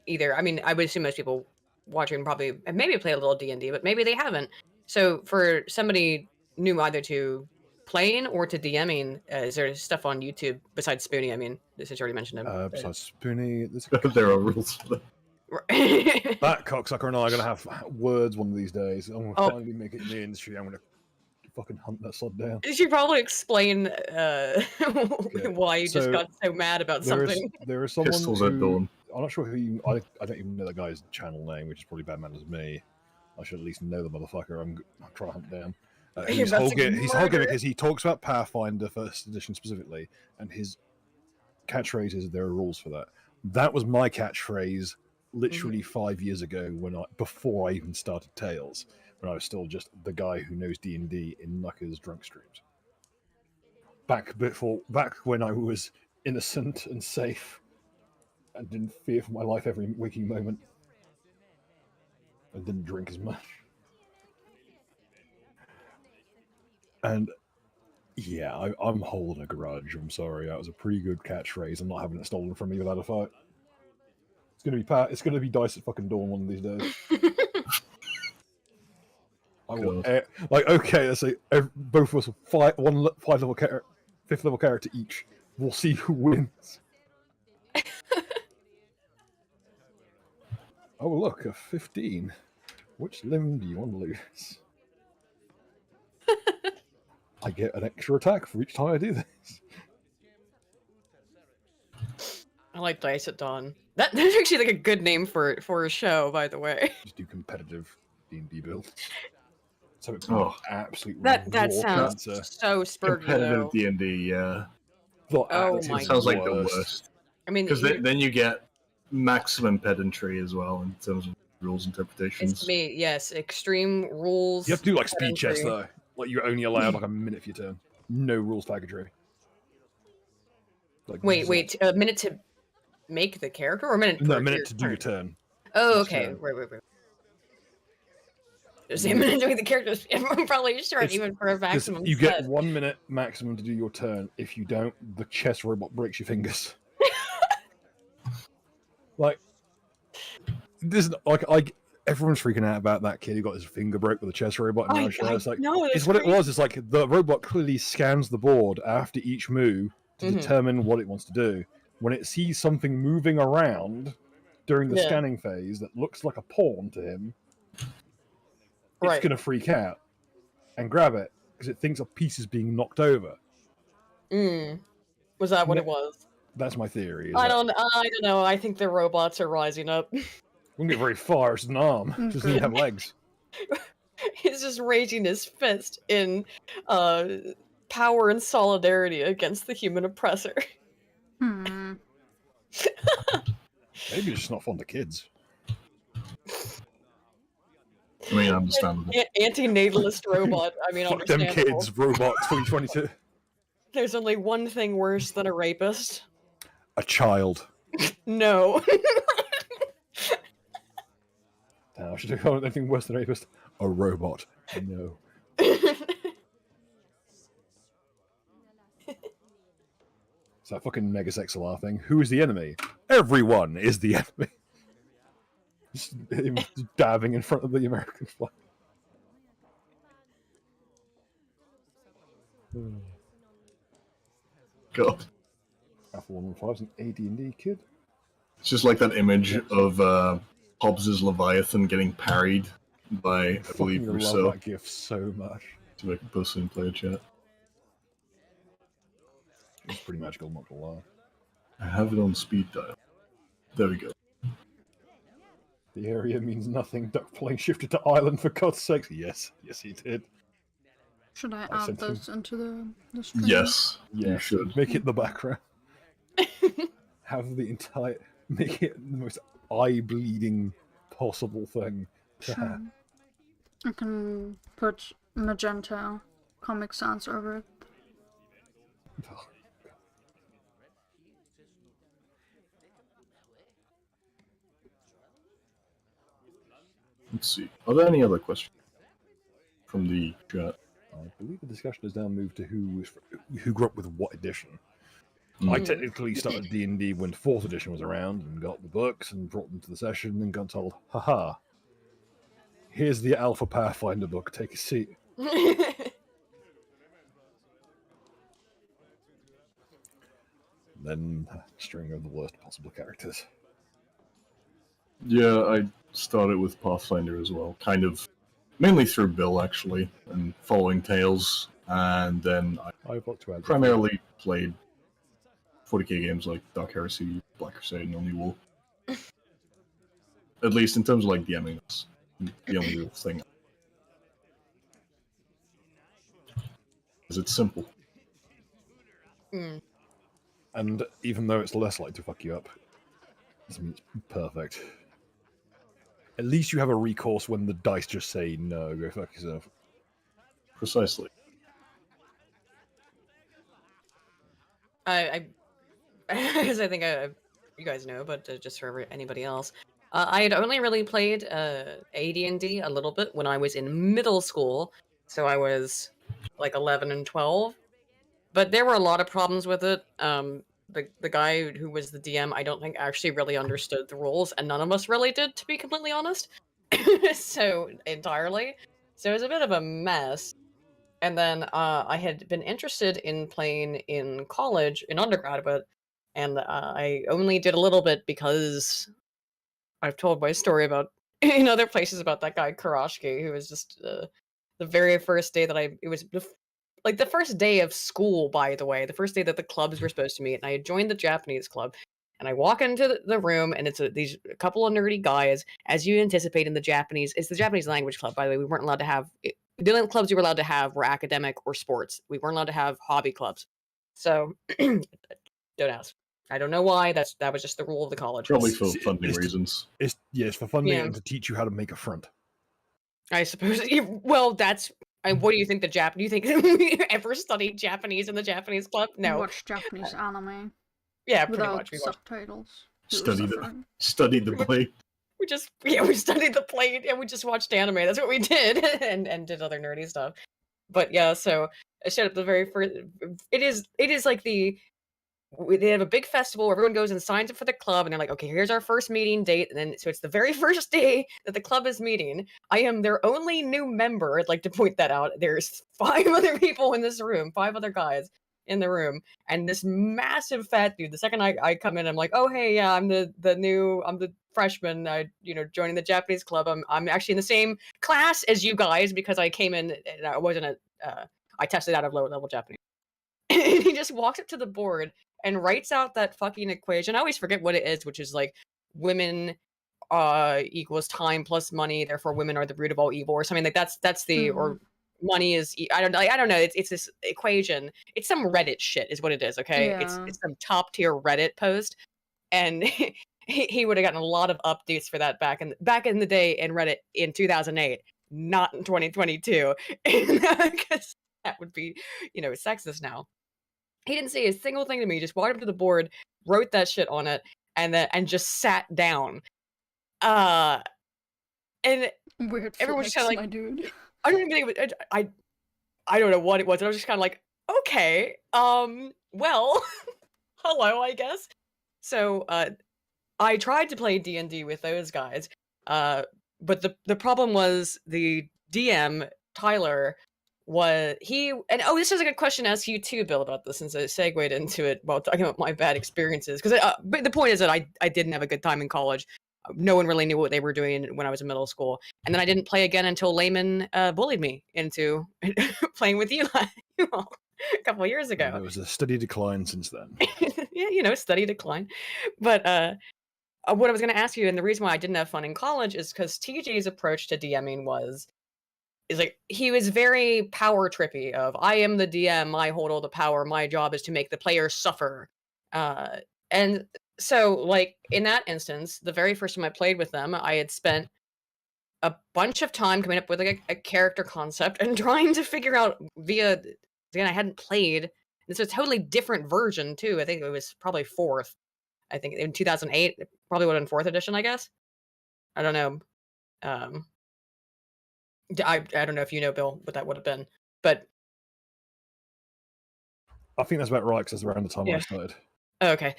either? I mean, I would assume most people watching probably maybe play a little D&D, but maybe they haven't. So for somebody new either to playing or to DMing, is there stuff on YouTube besides Spoonie? I mean, since you already mentioned him. Besides Spoonie, there are rules for that. That cocksucker and I are going to have words one of these days. I'm going to finally make it in the industry. I'm going to fucking hunt that sod down. You should probably explain why you just got so mad about something. There is someone Pistols at dawn. I'm not sure who I don't even know that guy's channel name, which is probably bad manners me. I should at least know the motherfucker. I'm trying to hunt down. He's Holger because he talks about Pathfinder First Edition specifically, and his catchphrase is there are rules for that. That was my catchphrase literally 5 years ago before I even started Tales, when I was still just the guy who knows D&D in Knuckers drunk streams. Back when I was innocent and safe and didn't fear for my life every waking moment and didn't drink as much. And yeah, I'm holding a grudge. I'm sorry. That was a pretty good catchphrase. I'm not having it stolen from me without a fight. It's gonna be Dice at fucking Dawn one of these days. I will okay, let's say both of us will fight one fifth level character each. We'll see who wins. Oh look, a 15. Which limb do you want to lose? I get an extra attack for each time I do this. I like Dice at Dawn. That's actually like a good name for a show, by the way. Just do competitive D&D builds. So it's Oh. absolute That raw sounds cancer. so spurgy Competitive though. D&D, yeah. Not Oh active my It sounds like the worst. worst. I mean, Because then you get maximum pedantry as well in terms of rules interpretations. it's me. Yes, extreme rules. You have to do like speed chess pedantry. though. Like you're only allowed like a minute for your turn. No rules packaging. Like Wait, a minute to make the character, or a minute? No, per a minute your to do your turn? turn. Oh, each okay. turn. Right. Just a minute doing the characters. I'm probably short It's- even for a maximum. You get set. 1 minute maximum to do your turn. If you don't, the chess robot breaks your fingers. Like this, like everyone's freaking out about that kid who got his finger broke with a chess robot. And it's like no, it's what it was. It's like the robot clearly scans the board after each move to determine what it wants to do. When it sees something moving around during the scanning phase that looks like a pawn to him, it's going to freak out and grab it because it thinks a piece is being knocked over. Was that what it was? That's my theory. I don't know. I think the robots are rising up. Wouldn't get very far. It's an arm. It doesn't even have legs. He's just raising his fist in power and solidarity against the human oppressor. Maybe it's just not fond of kids. I mean, understandable. Anti-natalist robot. I mean, Fuck them understandable. kids, robot 2022. There's only one thing worse than a rapist. A child. No. Now, should I call it anything worse than a rapist? A robot. No. It's that fucking Megas XLR thing. Who is the enemy? Everyone is the enemy. Just him dabbing in front of the American flag. God. Apple 115's an AD&D kid. It's just like that image of Hobbs's Leviathan getting parried by, I believe, Fucking Rousseau. love that gif so much. To make a post in player chat. It's pretty magical, not gonna lie. I have it on speed dial. There we go. The area means nothing. Duck plane shifted to island for God's sake. Yes, he did. Should I I add sent him- those into the stream? Yes, Yeah, you should. make it the background. Have the entire, make it the most eye-bleeding possible thing to have. I can put magenta Comic Sans over it. Oh, Let's see. Are there any other questions from the chat? I believe the discussion has now moved to who grew up with what edition. I technically started D&D when 4th edition was around and got the books and brought them to the session and got told, haha, here's the Alpha Pathfinder book, take a seat. Then a string of the worst possible characters. Yeah, I started with Pathfinder as well. Kind of, mainly through Bill, actually, and following Tales. And then I I've got to add primarily played 40k games like Dark Heresy, Black Crusade, and Only Wool. At least in terms of like DMing, that's the only real thing. Because it's simple. And even though it's less likely to fuck you up, doesn't mean it's perfect. At least you have a recourse when the dice just say, no, go fuck yourself. Precisely. As I think you guys know, but just for anybody else, I had only really played AD&D a little bit when I was in middle school, so I was like 11 and 12. But there were a lot of problems with it. The guy who was the DM, I don't think actually really understood the rules, and none of us really did, to be completely honest. So entirely, so it was a bit of a mess. And then I had been interested in playing in college, in undergraduate, and I only did a little bit because I've told my story about in other places about that guy Karashki, who was just the very first day that it was like the first day of school, by the way, the first day that the clubs were supposed to meet, and I had joined the Japanese club, And I walk into the room, and it's these couple of nerdy guys, as you anticipate in the Japanese. It's the Japanese language club, by the way. We weren't allowed to have the only clubs we were allowed to have were academic or sports. We weren't allowed to have hobby clubs. So don't ask. I don't know why. That was just the rule of the college. Probably for funding reasons. It's for funding and to teach you how to make a front. I suppose. Well, that's. What do you think do you think we ever studied Japanese in the Japanese club? No. Watch Japanese anime. Yeah, pretty without much. We subtitles. Studied the play. We studied the plate and we just watched anime. That's what we did, and did other nerdy stuff. But yeah, so I showed up the very first. It is like they have a big festival where everyone goes and signs up for the club, and they're like, okay, here's our first meeting date, and then so it's the very first day that the club is meeting. I am their only new member. I'd like to point that out. There's 5 other people in this room, 5 other guys in the room, and this massive fat dude. The second I come in, I'm like, oh hey, yeah, I'm the freshman, joining the Japanese club. I'm actually in the same class as you guys because I came in and I wasn't I tested out of lower level Japanese. And he just walks up to the board and writes out that fucking equation. I always forget what it is, which is like women equals time plus money, therefore women are the root of all evil, or something like that's the or money is I don't know. It's this equation. It's some Reddit shit, is what it is. Okay, Yeah. it's some top tier Reddit post, and he would have gotten a lot of updates for that back in the day in Reddit in 2008, not in 2022, because that would be sexist now. He didn't say a single thing to me. Just walked up to the board, wrote that shit on it, and just sat down. And Weird everyone's flex, kind of like, my dude. I don't even think it was, I don't know what it was. I was just kind of like, okay, well, hello, I guess. So, I tried to play D&D with those guys, but the problem was the DM, Tyler, this is a good question to ask you too, Bill, about this, since I segued into it while talking about my bad experiences. Because but the point is that I didn't have a good time in college. No one really knew what they were doing when I was in middle school. And then I didn't play again until Layman bullied me into playing with you all a couple of years ago. There was a steady decline since then. Yeah, steady decline. But what I was going to ask you, and the reason why I didn't have fun in college, is because TJ's approach to DMing is like, he was very power trippy of, I am the DM, I hold all the power, my job is to make the players suffer. And so, like, in that instance, the very first time I played with them, I had spent a bunch of time coming up with like a character concept and trying to figure out again, I hadn't played. It's a totally different version too. I think it was probably 4th. I think in 2008, it probably would have been 4th edition, I guess. I don't know. I don't know if you know, Bill, what that would have been, but I think that's about right, because that's around the time I started. Oh, okay.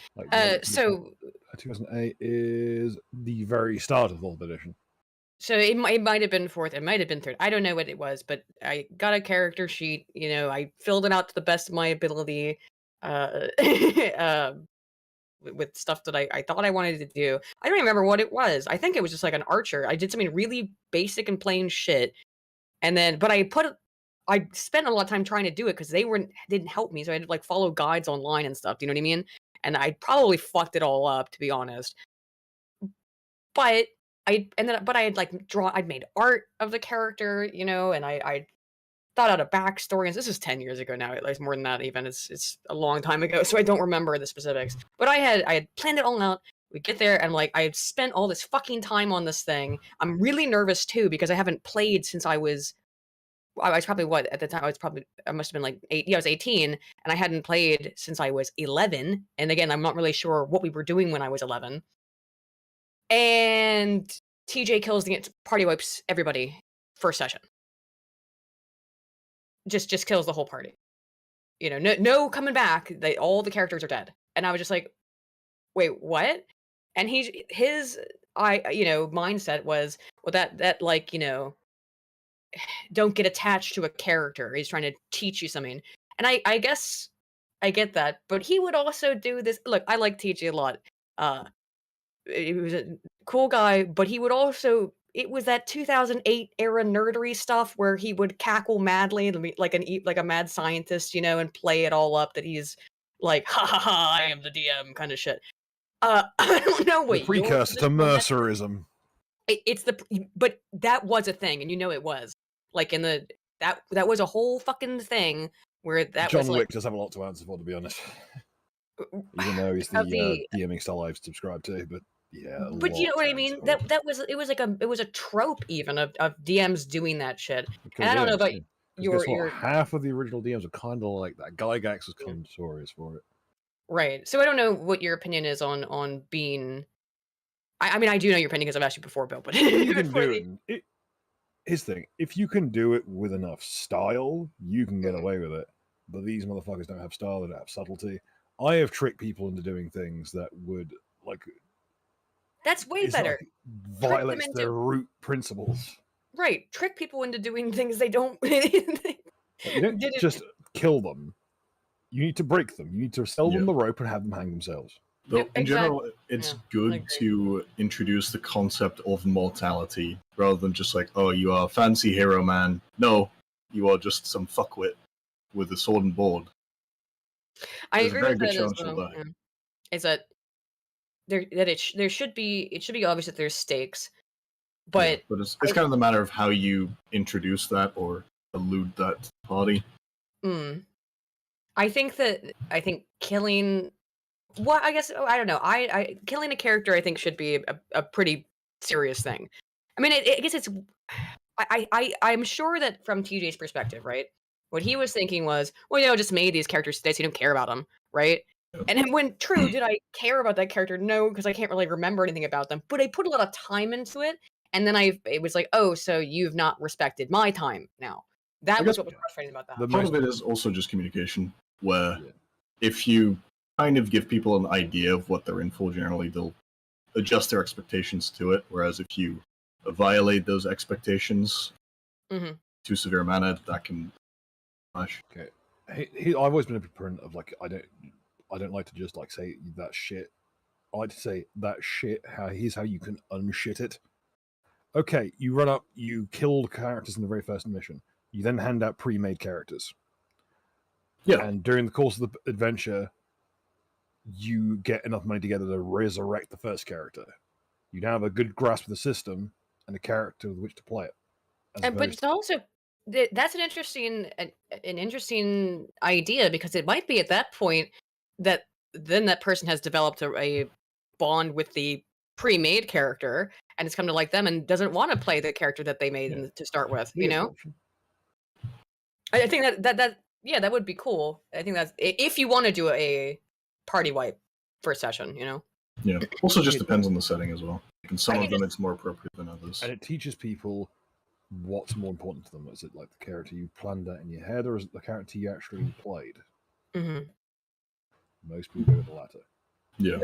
So 2008 is the very start of 4th edition. So it might have been 4th, it might have been 3rd. I don't know what it was, but I got a character sheet. I filled it out to the best of my ability, with stuff that I thought I wanted to do. I don't remember what it was. I think it was just like an archer. I did something really basic and plain shit, and then but I spent a lot of time trying to do it because they didn't help me, so I had to like follow guides online and stuff. Do you know what I mean? And I probably fucked it all up, to be honest. But I had made art of the character, and I thought out a backstory. And this is 10 years ago now. It's more than that even. It's a long time ago, so I don't remember the specifics. But I had planned it all out. We get there, and like I've spent all this fucking time on this thing. I'm really nervous too because I haven't played since I was probably at the time I must have been like 8. Yeah, I was 18, and I hadn't played since I was 11. And again, I'm not really sure what we were doing when I was 11. And TJ kills party wipes everybody first session. Just kills the whole party. No coming back. All the characters are dead. And I was just like, wait, what? And his mindset was, well, that like, don't get attached to a character. He's trying to teach you something. And I guess I get that, but he would also do this. Look, I like TJ a lot. He was a cool guy, but he would also, it was that 2008 era nerdery stuff where he would cackle madly like a mad scientist, and play it all up that he's like, ha ha ha, I am the DM kind of shit. I don't know The what precursor to mercerism. but that was a thing, and it was like in the that was a whole fucking thing where that John was like Wick does have a lot to answer for, to be honest. Even though he's of the DMing style I've subscribed to, but yeah. But you know what I mean? That was it was a trope even of DMs doing that shit. And I don't know about your half of the original DMs are kind of like that. Gygax was kind of notorious for it. Right. So I don't know what your opinion is on being. I mean, I do know your opinion because I've asked you before, Bill. But you can do it. His thing, if you can do it with enough style, you can get away with it. But these motherfuckers don't have style; they don't have subtlety. I have tricked people into doing things that would like. That's way better. Like, violates their root principles. Right. Trick people into doing things they don't. You don't just kill them. You need to break them. You need to sell them the rope and have them hang themselves. Though, in general, it's good to introduce the concept of mortality rather than just like, oh, you are a fancy hero man. No, you are just some fuckwit with a sword and board. I agree with that as well. Yeah. Is that there should be obvious that there's stakes, but it's kind of the matter of how you introduce that or allude that to the party. I think killing. Well, I guess I don't know. I killing a character I think should be a pretty serious thing. I mean, I guess it's. I'm sure that from TJ's perspective, right? What he was thinking was, well, just made these characters today, so you don't care about them, right? And then when true, did I care about that character? No, because I can't really remember anything about them. But I put a lot of time into it, and then it was like, oh, so you've not respected my time now. That was what was frustrating about that. Part of it is also just communication, where if you kind of give people an idea of what they're in for, generally they'll adjust their expectations to it. Whereas if you violate those expectations too severe a manner, that can clash. Okay, I've always been a proponent of like I don't like to just like say that shit. I like to say that shit. Here's how you can unshit it. Okay, you run up, you kill the characters in the very first mission. You then hand out pre-made characters. Yeah, and during the course of the adventure, you get enough money together to resurrect the first character. You now have a good grasp of the system and a character with which to play it. But it's also that's an interesting idea because it might be at that point that then that person has developed a bond with the pre-made character and it's come to like them and doesn't want to play the character that they made to start with. You know, I think that would be cool. I think that's if you want to do a party wipe first session, Yeah. Also, just depends on the setting as well. And some of them it's more appropriate than others. And it teaches people what's more important to them. Is it like the character you planned out in your head, or is it the character you actually played? Most people go with the latter. Yeah.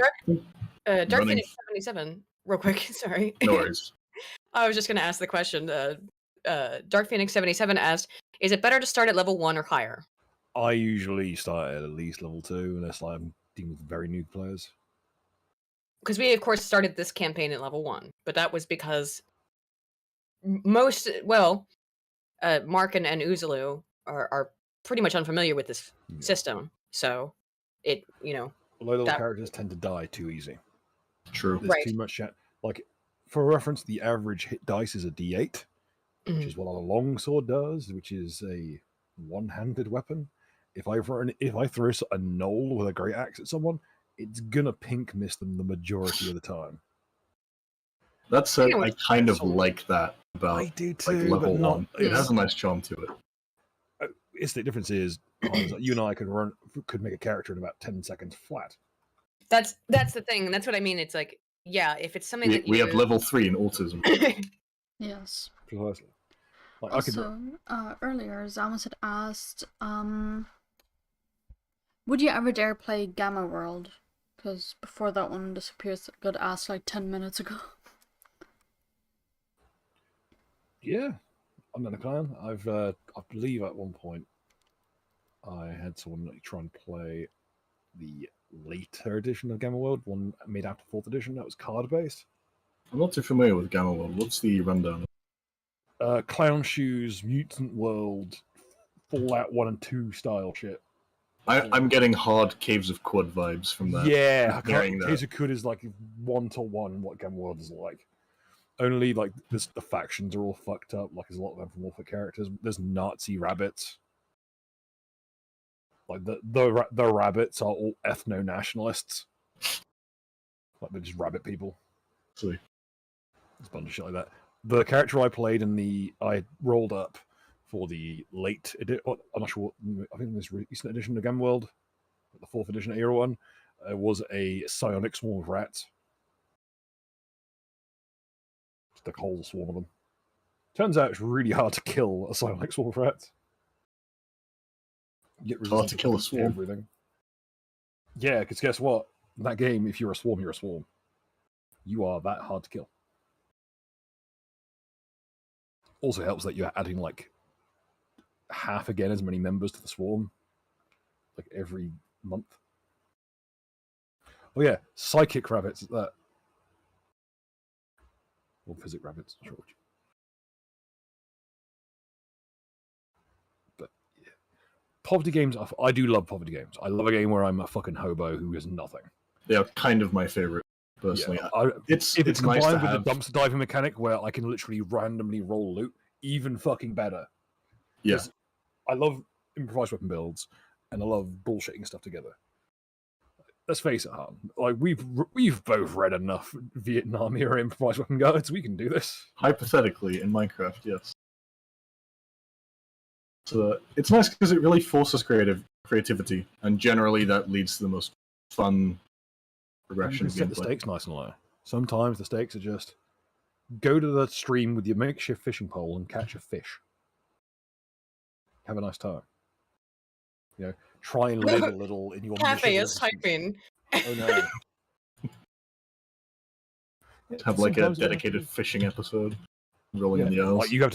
Dark Phoenix 77. Real quick, sorry. No worries. I was just going to ask the question. Dark Phoenix 77 asked, "Is it better to start at level 1 or higher?" I usually start at least level 2, unless I'm dealing with very new players. Because we, of course, started this campaign at level 1, but that was because Mark and Uzulu are pretty much unfamiliar with this system, so it, low-level characters tend to die too easy. True. There's too much like, for reference, the average hit dice is a D8, which is what a longsword does, which is a one-handed weapon. If I throw a knoll with a great axe at someone, it's gonna pink miss them the majority of the time. That said, I kind of like that about I do too, like level 1. It has a nice charm to it. It's the difference is you and I could make a character in about 10 seconds flat. That's the thing. That's what I mean. It's like, yeah, if it's something that we have level 3 in autism. Yes. Precisely. Like, also, earlier, Zamos had asked, would you ever dare play Gamma World? Because before that one disappears, got asked like 10 minutes ago. Yeah, I'm not a fan. I believe at one point I had someone try and play the later edition of Gamma World, one made after 4th edition that was card based. I'm not too familiar with Gamma World. What's the rundown? Clown Shoes, Mutant World, Fallout 1 and 2 style shit. I'm getting hard Caves of Quad vibes from that. Yeah, Hearing that. Caves of Quad is like 1-to-1 what Game World is like. Only like the factions are all fucked up. Like there's a lot of anthropomorphic characters. There's Nazi rabbits. Like the rabbits are all ethno nationalists. Like they're just rabbit people. Sweet. There's a bunch of shit like that. The character I played I rolled up for the late edition. I'm not sure. I think this recent edition of Game World, the 4th edition era one, was a psionic swarm of rats. Just a whole swarm of them. Turns out it's really hard to kill a psionic swarm of rats. You get Hard to kill a resistance to swarm. everything. Yeah, because guess what? In that game, if you're a swarm, you're a swarm. You are that hard to kill. Also helps that you're adding like half again as many members to the swarm, like every month. Oh yeah, psychic rabbits is that. Or physic rabbits, not sure which. But yeah. Poverty games, I do love poverty games. I love a game where I'm a fucking hobo who has nothing. They are kind of my favorite, personally. Yeah, It's if it's nice combined to with have. the dumpster diving mechanic where I can literally randomly roll loot, even fucking better. Yeah. I love improvised weapon builds, and I love bullshitting stuff together. Let's face it, Han. Like we've both read enough Vietnam era improvised weapon guides. We can do this. Hypothetically, in Minecraft, yes. So it's nice because it really forces creativity, and generally that leads to the most fun You progression can of set the gameplay. stakes nice and low. Sometimes the stakes are just go to the stream with your makeshift fishing pole and catch a fish. Have a nice time. You know, try and live a little in your Cafe miserable is existence. typing. Oh no. Have like a Sometimes you have to dedicated be- fishing episode, rolling in the Yeah, aisles. like you have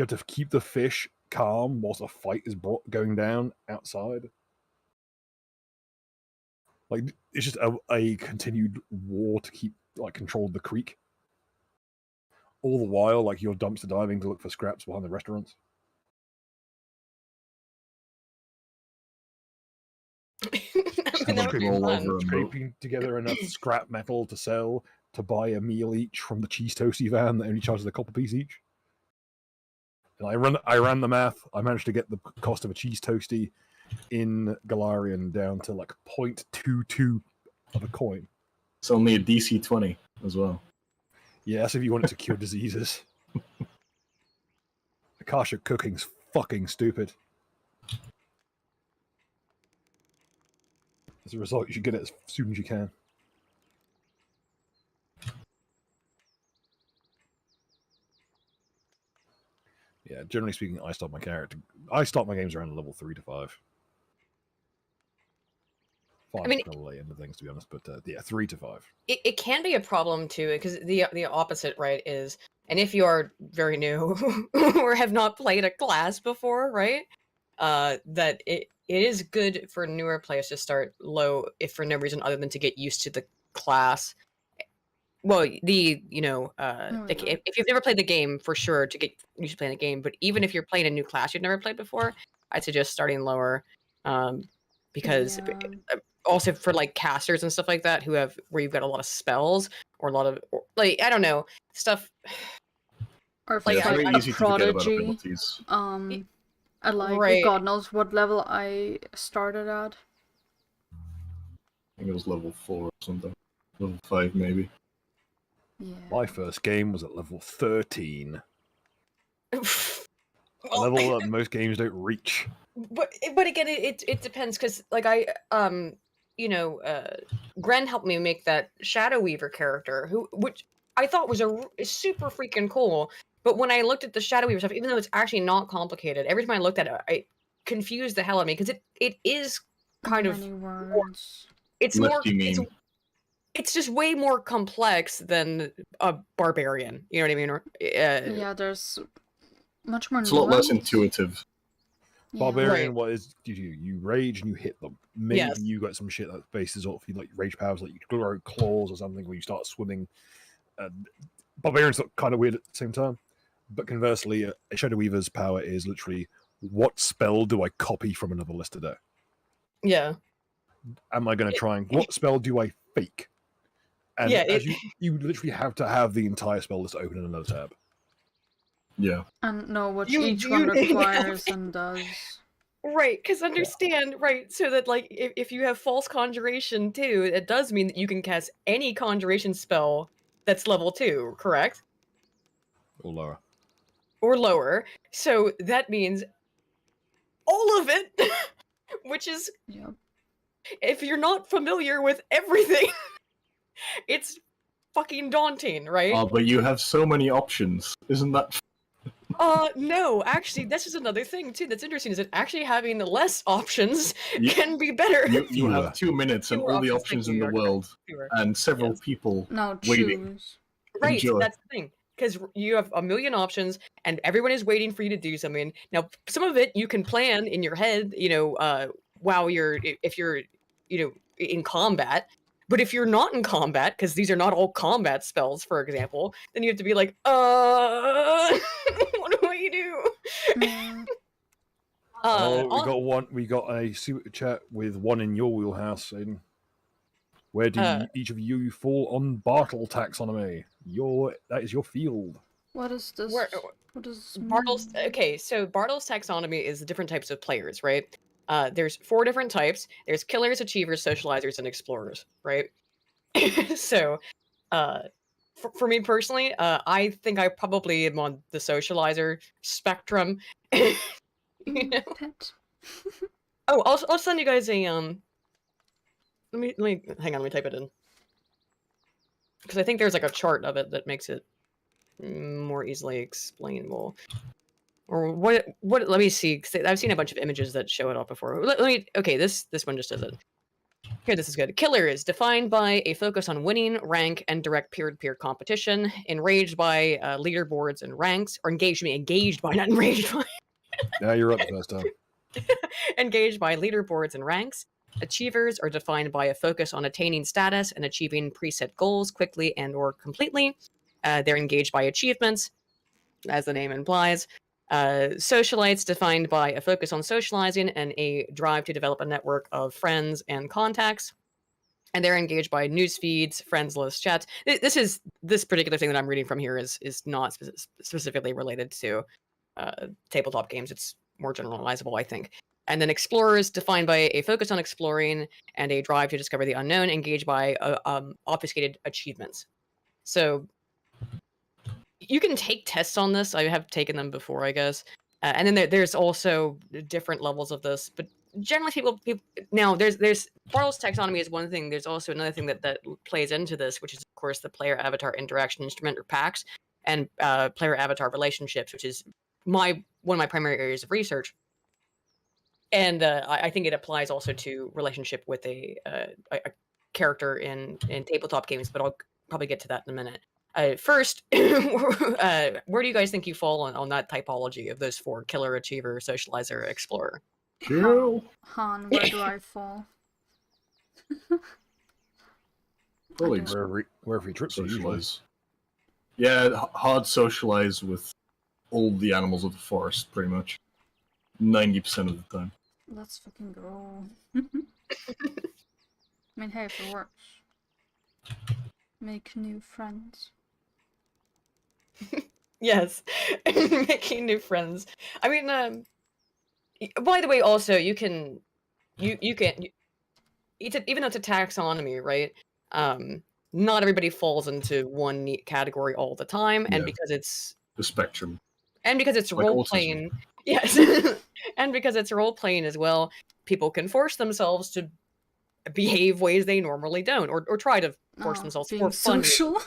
to keep the fish calm whilst a fight is going down outside. Like it's just a continued war to keep like control of the creek. All the while, like you're dumpster diving to look for scraps behind the restaurants. I mean, that would be roll fun. over a boat. Scraping together enough scrap metal to sell to buy a meal each from the cheese toasty van that only charges a copper piece each. And I ran the math. I managed to get the cost of a cheese toasty in Galarian down to like 0.22 of a coin. It's only a DC 20 as well. Yeah, that's if you want it to cure diseases. Akasha cooking's fucking stupid. As a result, you should get it as soon as you can. Yeah, generally speaking, I start my games around level 3 to 5. 5 I mean- is kind of late into things, to be honest, but yeah, 3 to 5. It can be a problem too, because the opposite, right, is, and if you are very new or have not played a class before, right, that it is good for newer players to start low, if for no reason other than to get used to the class. Well, like if you've never played the game, for sure, to get used to playing the game. But even if you're playing a new class you've never played before, I'd suggest starting lower, because Yeah. also for like casters and stuff like that where you've got a lot of spells or a lot of like, I don't know, stuff. Or if Like, it's It's I- very like a easy to forget about prodigy. abilities. I like Right. God knows what level I started at. I think it was level 4 or something. Level 5 maybe. Yeah. My first game was at level 13. A Well, level that most games don't reach. but again, it depends, because like Gren helped me make that Shadow Weaver character, which I thought was is super freaking cool. But when I looked at the Shadow Weaver stuff, even though it's actually not complicated, every time I looked at it, it confused the hell out of me, because it is kind of Many words. it's Lift, more you mean? it's just way more complex than a barbarian. You know what I mean? Or Yeah, there's much more It's a lot less nuance. intuitive. Yeah. Barbarian, Right. what is you rage and you hit them. Maybe Yes. you got some shit that bases off you like rage powers, like you grow claws or something where you start swimming. Barbarians look kind of weird at the same time, but conversely, a Shadow Weaver's power is literally what spell do I copy from another list today? Yeah. Am I going to try and what spell do I fake? And Yeah, as you literally have to have the entire spell list open in another tab. Yeah. And know what You- each you one need requires help. and does. Right, because understand, right, so that, like, if you have false conjuration, too, it does mean that you can cast any conjuration spell that's level 2, correct? Or lower. Or lower. So that means all of it, which is, Yep. if you're not familiar with everything, it's fucking daunting, right? Oh, but you have so many options. Isn't that? No, actually, this is another thing, too, that's interesting, is that actually having less options You- can be better. You have 2 minutes and Fewer all the options, options thank in you, the Arthur. world, Fewer. and several Yes. people Now waiting. choose. Right, Enjoy. that's the thing. Because you have a million options, and everyone is waiting for you to do something. Now, some of it you can plan in your head, while if you're, in combat. But if you're not in combat, because these are not all combat spells, for example, then you have to be like, what do I do? Yeah. We got a super chat with one in your wheelhouse, Aiden. Where do each of you fall on Bartle taxonomy? That is your field. What is this? Where- What does this Bartle's mean? okay, so Bartle's taxonomy is the different types of players, right? There's 4 different types. There's killers, achievers, socializers, and explorers, right? So, for me personally, I think I probably am on the socializer spectrum. You know? Pet. Oh, I'll send you guys a Let me hang on. Let me type it in because I think there's like a chart of it that makes it more easily explainable. Or what? Let me see. 'Cause I've seen a bunch of images that show it off before. Let me. Okay, this one just does it. Here, this is good. Killer is defined by a focus on winning, rank, and direct peer-to-peer competition. Enraged by leaderboards and ranks, or engaged by, not enraged by. Yeah, you're up the first time. Engaged by leaderboards and ranks. Achievers are defined by a focus on attaining status and achieving preset goals quickly and or completely. They're engaged by achievements, as the name implies. Socialites defined by a focus on socializing and a drive to develop a network of friends and contacts. And they're engaged by news feeds, friends lists, chats. This particular thing that I'm reading from here is not specifically related to tabletop games. It's more generalizable, I think. And then explorers defined by a focus on exploring and a drive to discover the unknown, engaged by obfuscated achievements. So you can take tests on this. I have taken them before, I guess. And then there's also different levels of this, but generally people now there's Bartle's taxonomy is one thing. There's also another thing that plays into this, which is of course the player avatar interaction instrument, or PAX, and player avatar relationships, which is one of my primary areas of research. And I think it applies also to relationship with a character in tabletop games, but I'll probably get to that in a minute. First, where do you guys think you fall on that typology of those 4: killer, achiever, socializer, explorer? Kill. Han, where do I fall? Probably Wherever he trips you, usually. socialize. Yeah, hard socialize with all the animals of the forest, pretty much. 90% of the time. Let's fucking go. I mean, hey, if it works. Make new friends. Yes, making new friends. I mean, by the way, also you can, even though it's a taxonomy, right? Not everybody falls into one neat category all the time, and Yeah. because it's The spectrum. role autism. playing, yes, and because it's role playing as well, people can force themselves to behave ways they normally don't, or try to force themselves being for fun. social.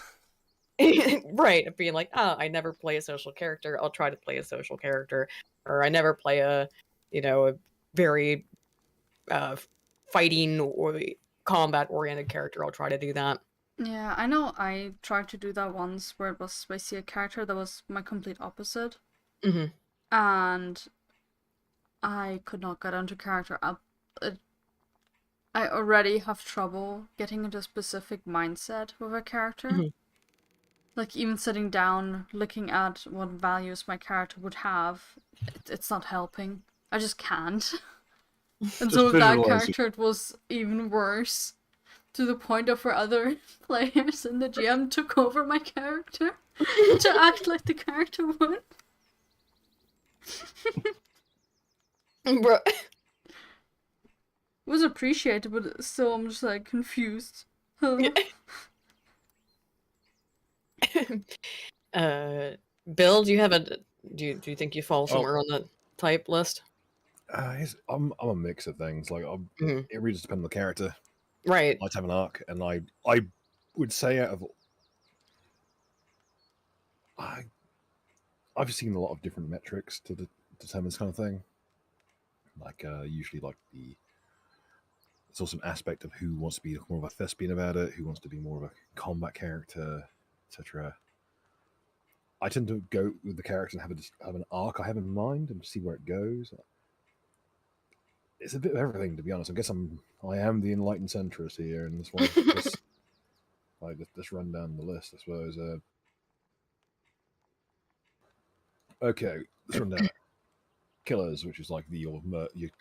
Right, being like, I never play a social character, I'll try to play a social character, or I never play a very fighting or combat oriented character, I'll try to do that. Yeah, I know I tried to do that once where it was basically a character that was my complete opposite. Mm-hmm. And I could not get into character. I already have trouble getting into a specific mindset with a character. Mhm. Like, even sitting down, looking at what values my character would have, it's not helping. I just can't. And Just so that visualize it. character it was even worse. To the point of where other players and the GM took over my character to act like the character would. Bro. It was appreciated, but still I'm just like confused. Huh? Bill, do you have a do you think you fall Oh. somewhere on the type list? I'm a mix of things. Like Mhm. it really just depends on the character. Right. I like to have an arc, and I would say out of I've seen a lot of different metrics to determine this kind of thing. Like usually like there's also an aspect of who wants to be more of a thespian about it, who wants to be more of a combat character, etc. I tend to go with the character and have an arc I have in mind and see where it goes. It's a bit of everything, to be honest. I guess I am the enlightened centrist here, and this one, let's run down the list, I suppose. Okay, let's run down it. Killers, which is like your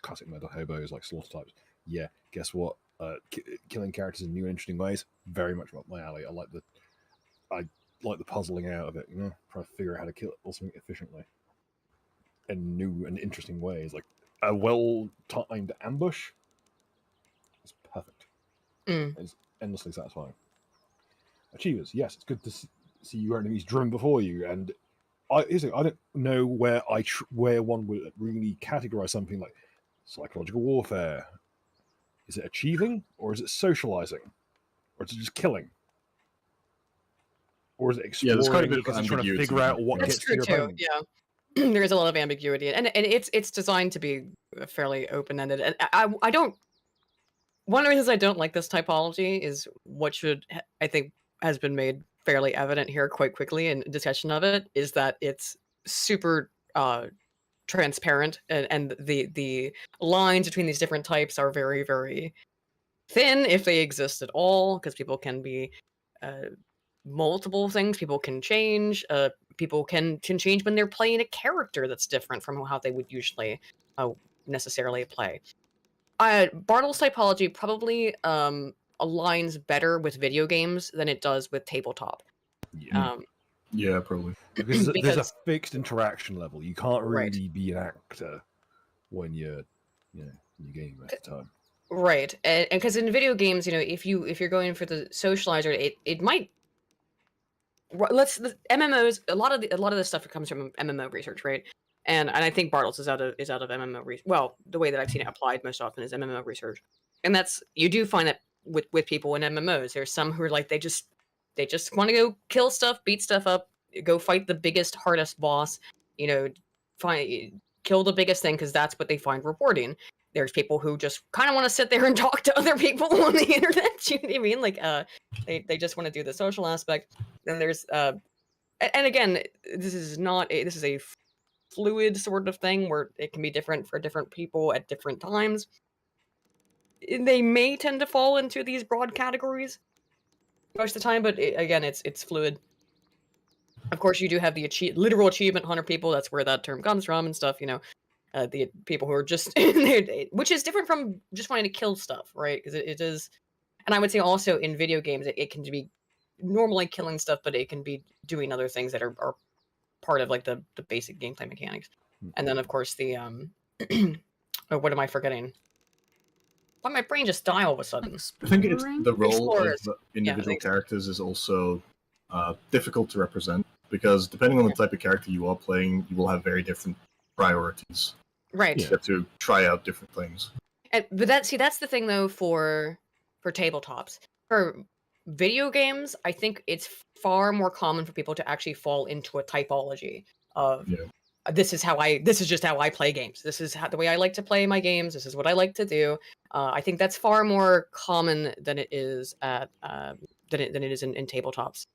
classic murder hobos, like slaughter types. Yeah, guess what? Killing characters in new and interesting ways, very much up my alley. I like the puzzling out of it, trying to figure out how to kill something efficiently in new and interesting ways. Like a well-timed ambush is perfect. It's endlessly satisfying. Achievers, yes, it's good to see your enemies driven before you, and I don't know where where one would really categorize something like psychological warfare. Is it achieving, or is it socializing, or is it just killing, or is it Yeah, there's quite a exploring bit because of it's trying to ambiguity figure out what there. That's gets to true your too. opponent? Yeah. There is a lot of ambiguity, and it's designed to be fairly open-ended. And I don't. One of the reasons I don't like this typology is what I think has been made fairly evident here quite quickly in discussion of it is that it's super transparent, and the lines between these different types are very, very thin if they exist at all, because people can be multiple things. People can change. People can change when they're playing a character that's different from how they would usually necessarily play. Bartle's typology probably aligns better with video games than it does with tabletop. Yeah. Yeah, probably. Because there's a Because- fixed interaction level. You can't Right. really be an actor when you're gaming most of the time. Right, and because in video games, if you're going for the socializer, it might. The MMOs. A lot of this stuff comes from MMO research, right? And I think Bartles is out of MMO research. Well, the way that I've seen it applied most often is MMO research, and that's you do find that with people in MMOs. There's some who are like they just want to go kill stuff, beat stuff up, go fight the biggest, hardest boss. Kill the biggest thing because that's what they find rewarding. There's people who just kind of want to sit there and talk to other people on the internet. You know what I mean? Like, they just want to do the social aspect. Then there's, and again, this is a fluid sort of thing where it can be different for different people at different times. They may tend to fall into these broad categories most of the time, but again, it's fluid. Of course, you do have the literal achievement hunter people. That's where that term comes from and stuff. The people who are just, which is different from just wanting to kill stuff, right? Because it is, and I would say also in video games, it can be normally killing stuff, but it can be doing other things that are part of like the basic gameplay mechanics. And then of course the oh, what am I forgetting? Why my brain just die all of a sudden? I think it's Exploring? the role Explorers. of individual Yeah, characters is also difficult to represent because depending on the type of character you are playing, you will have very different priorities. Right. You have to try out different things. But that's the thing though for tabletops. For video games, I think it's far more common for people to actually fall into a typology of this is just how I play games. This is the way I like to play my games. This is what I like to do. I think that's far more common than it is at than it is in tabletops.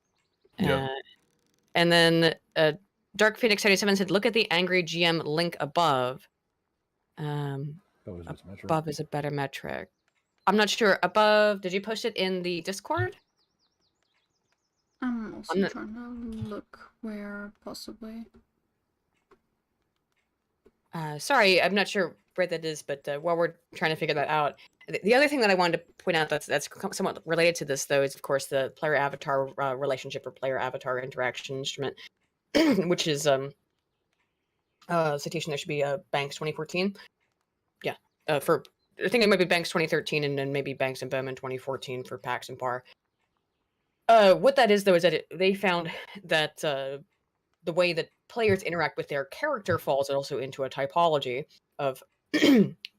Yeah. And then Dark Phoenix 77 said, "Look at the angry GM link above. Above is a better metric. I'm not sure. Above, did you post it in the Discord? I'm also trying to look where possibly. Sorry, I'm not sure bread that is, but while we're trying to figure that out, the other thing that I wanted to point out that's somewhat related to this, though, is of course the player avatar relationship or player avatar interaction instrument, which is citation there should be Banks 2014. Yeah, for I think it might be Banks 2013 and then maybe Banks and Bowman 2014 for PAX and PAR. What that is, though, is that they found that the way that players interact with their character falls also into a typology of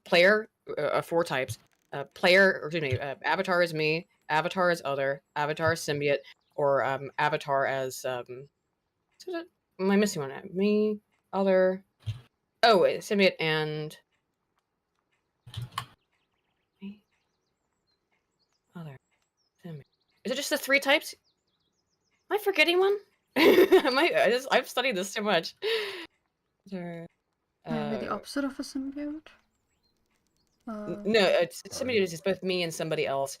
player, 4 types. Avatar is me, avatar is other, avatar is symbiote, or avatar as am I missing one? Me, other. Oh, wait, symbiote and me, other, symbiote. Is it just the 3 types? Am I forgetting one? I've studied this so much. Maybe the opposite of a symbiote? No, symbiote is both me and somebody else.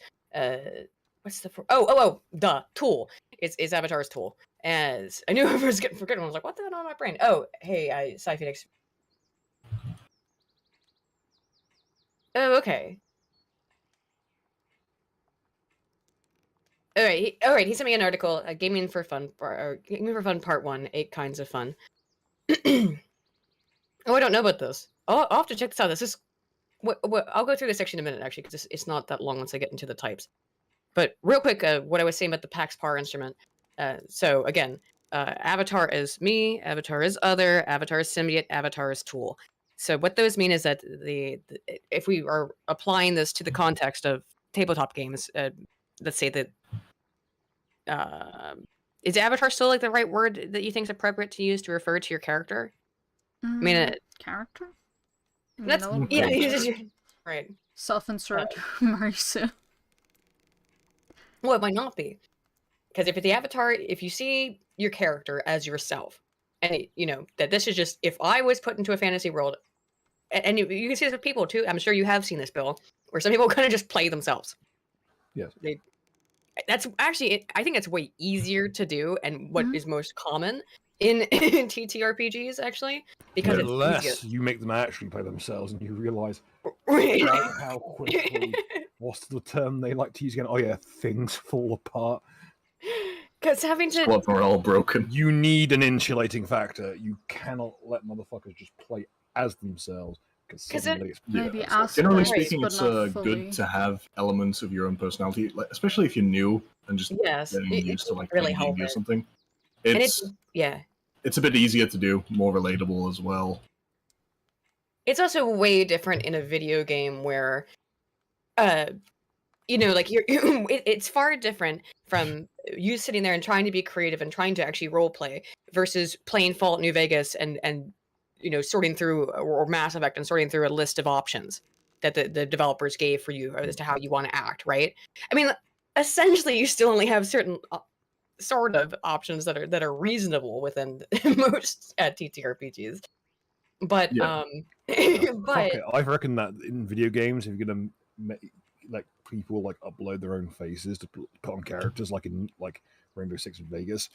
What's the tool. It's Avatar's tool. As I knew I was forgetting. I was like, what the hell on my brain? Oh, hey, Phoenix. Oh, okay. All right. He sent me an article, Gaming for Fun, Part 1, 8 Kinds of Fun. Oh, I don't know about this. I'll have to check this out. This is I'll go through this section in a minute, actually, because it's not that long once I get into the types. But real quick, what I was saying about the PAX PAR instrument. So again, avatar is me, avatar is other, avatar is symbiote, avatar is tool. So what those mean is that if we are applying this to the context of tabletop games, let's say that is avatar still like the right word that you think is appropriate to use to refer to your character? I mean, character? That's right. Self-insert Marisa. Well, it might not be, because if it's the avatar, if you see your character as yourself, and that this is just if I was put into a fantasy world, and you can see this with people too. I'm sure you have seen this, Bill, where some people kind of just play themselves. Yes. That's actually, I think it's way easier to do, and what is most common in TTRPGs actually, because unless you make them actually play themselves and you realize how quickly, what's the term they like to use again? Oh yeah, things fall apart. Because having to squad morale broken. You need an insulating factor. You cannot let motherfuckers just play as themselves. Because maybe generally speaking, it's good to have elements of your own personality, especially if you're new and just getting used to like really playing D&D or something. It's a bit easier to do, more relatable as well. It's also way different in a video game where, like it's far different from you sitting there and trying to be creative and trying to actually role play versus playing Fallout New Vegas and sorting through, or Mass Effect and sorting through a list of options that the developers gave for you as to how you want to act, right? I mean, essentially, you still only have certain sort of options that are reasonable within most TTRPGs. But Fuck it. I reckon that in video games, if you're gonna make people like upload their own faces to put on characters, like in Rainbow Six Vegas,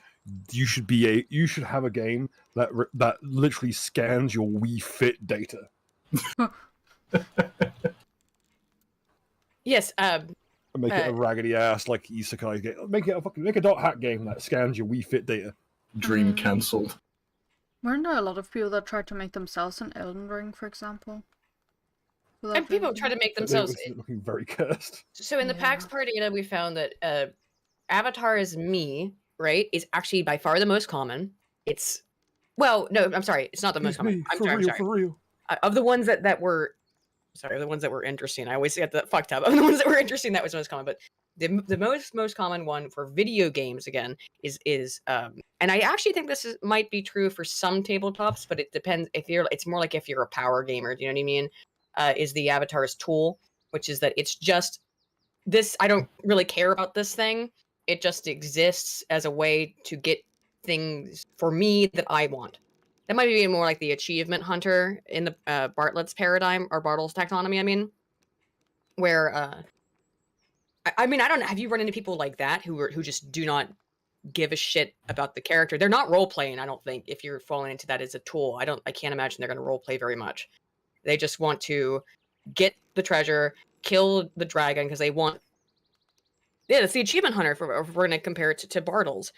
you should have a game that literally scans your Wii Fit data. Yes. Make it a raggedy ass like isekai game. Make a dot hack game that scans your Wii Fit data. Dream cancelled. Weren't there a lot of people that tried to make themselves an Elden Ring, for example? And people try to make themselves looking very cursed. So in the PAX PAR data, we found that avatar is me, right, is actually by far the most common. It's I'm sorry, it's not the most common. I'm sorry. For real. Of the ones that were the ones that were interesting. I always get the fucked up. Of the ones that were interesting, that was the most common. But the most common one for video games again is and I actually think this might be true for some tabletops, but it depends it's more like if you're a power gamer. Do you know what I mean? Is the avatar's tool, which is that it's just this. I don't really care about this thing. It just exists as a way to get things for me that I want. That might be more like the achievement hunter in the Bartlett's paradigm, or Bartle's taxonomy, I mean. Where, I mean, I don't know, have you run into people like that who just do not give a shit about the character? They're not role-playing, I don't think, if you're falling into that as a tool. I can't imagine they're going to role-play very much. They just want to get the treasure, kill the dragon, because they want... Yeah, it's the achievement hunter, if we're going to compare it to Bartles.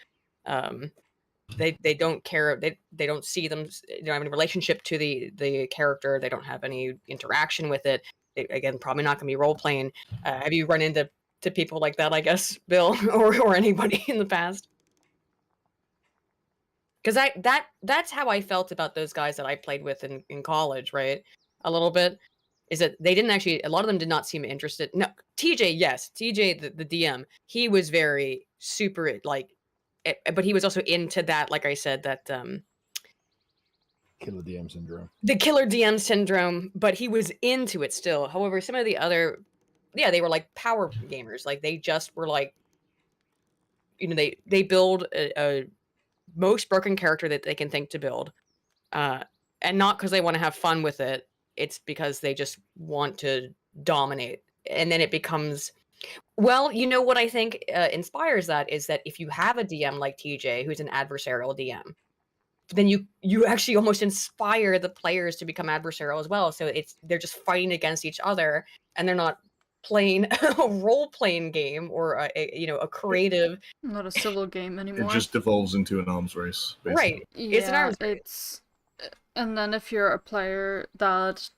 They don't care, they don't see them, they don't have any relationship to the character, they don't have any interaction with it. Again, probably not going to be role-playing. Have you run into people like that, I guess, Bill, or anybody in the past? Because that's how I felt about those guys that I played with in college, right? A little bit. Is that they didn't actually, a lot of them did not seem interested. No, TJ, yes. TJ, the DM, he was very super, like, but he was also into that, like I said, that Killer DM syndrome. the killer DM syndrome, but he was into it still. However, some of the other, yeah, they were like power gamers. Like they just were like, you know, they build a most broken character that they can think to build, and not because they want to have fun with it. It's because they just want to dominate, and then it becomes... Well, you know what I think inspires that is that if you have a DM like TJ, who's an adversarial DM, then you actually almost inspire the players to become adversarial as well. So they're just fighting against each other, and they're not playing a role-playing game or a creative... Not a civil game anymore. It just devolves into an arms race, basically. Right. It's an arms race. It's... And then if you're a player that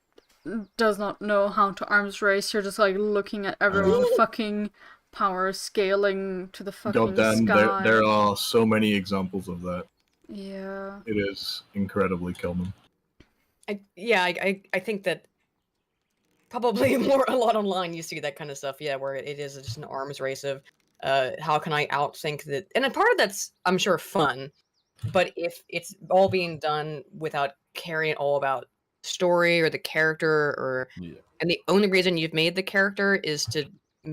does not know how to arms race, you're just like looking at everyone fucking power scaling to the fucking Goddamn, sky. there are so many examples of that. Yeah. It is incredibly common. I think that probably a lot online you see that kind of stuff, yeah, where it is just an arms race of how can I outthink that, and a part of that's, I'm sure, fun, but if it's all being done without caring all about story or the character, or and the only reason you've made the character is to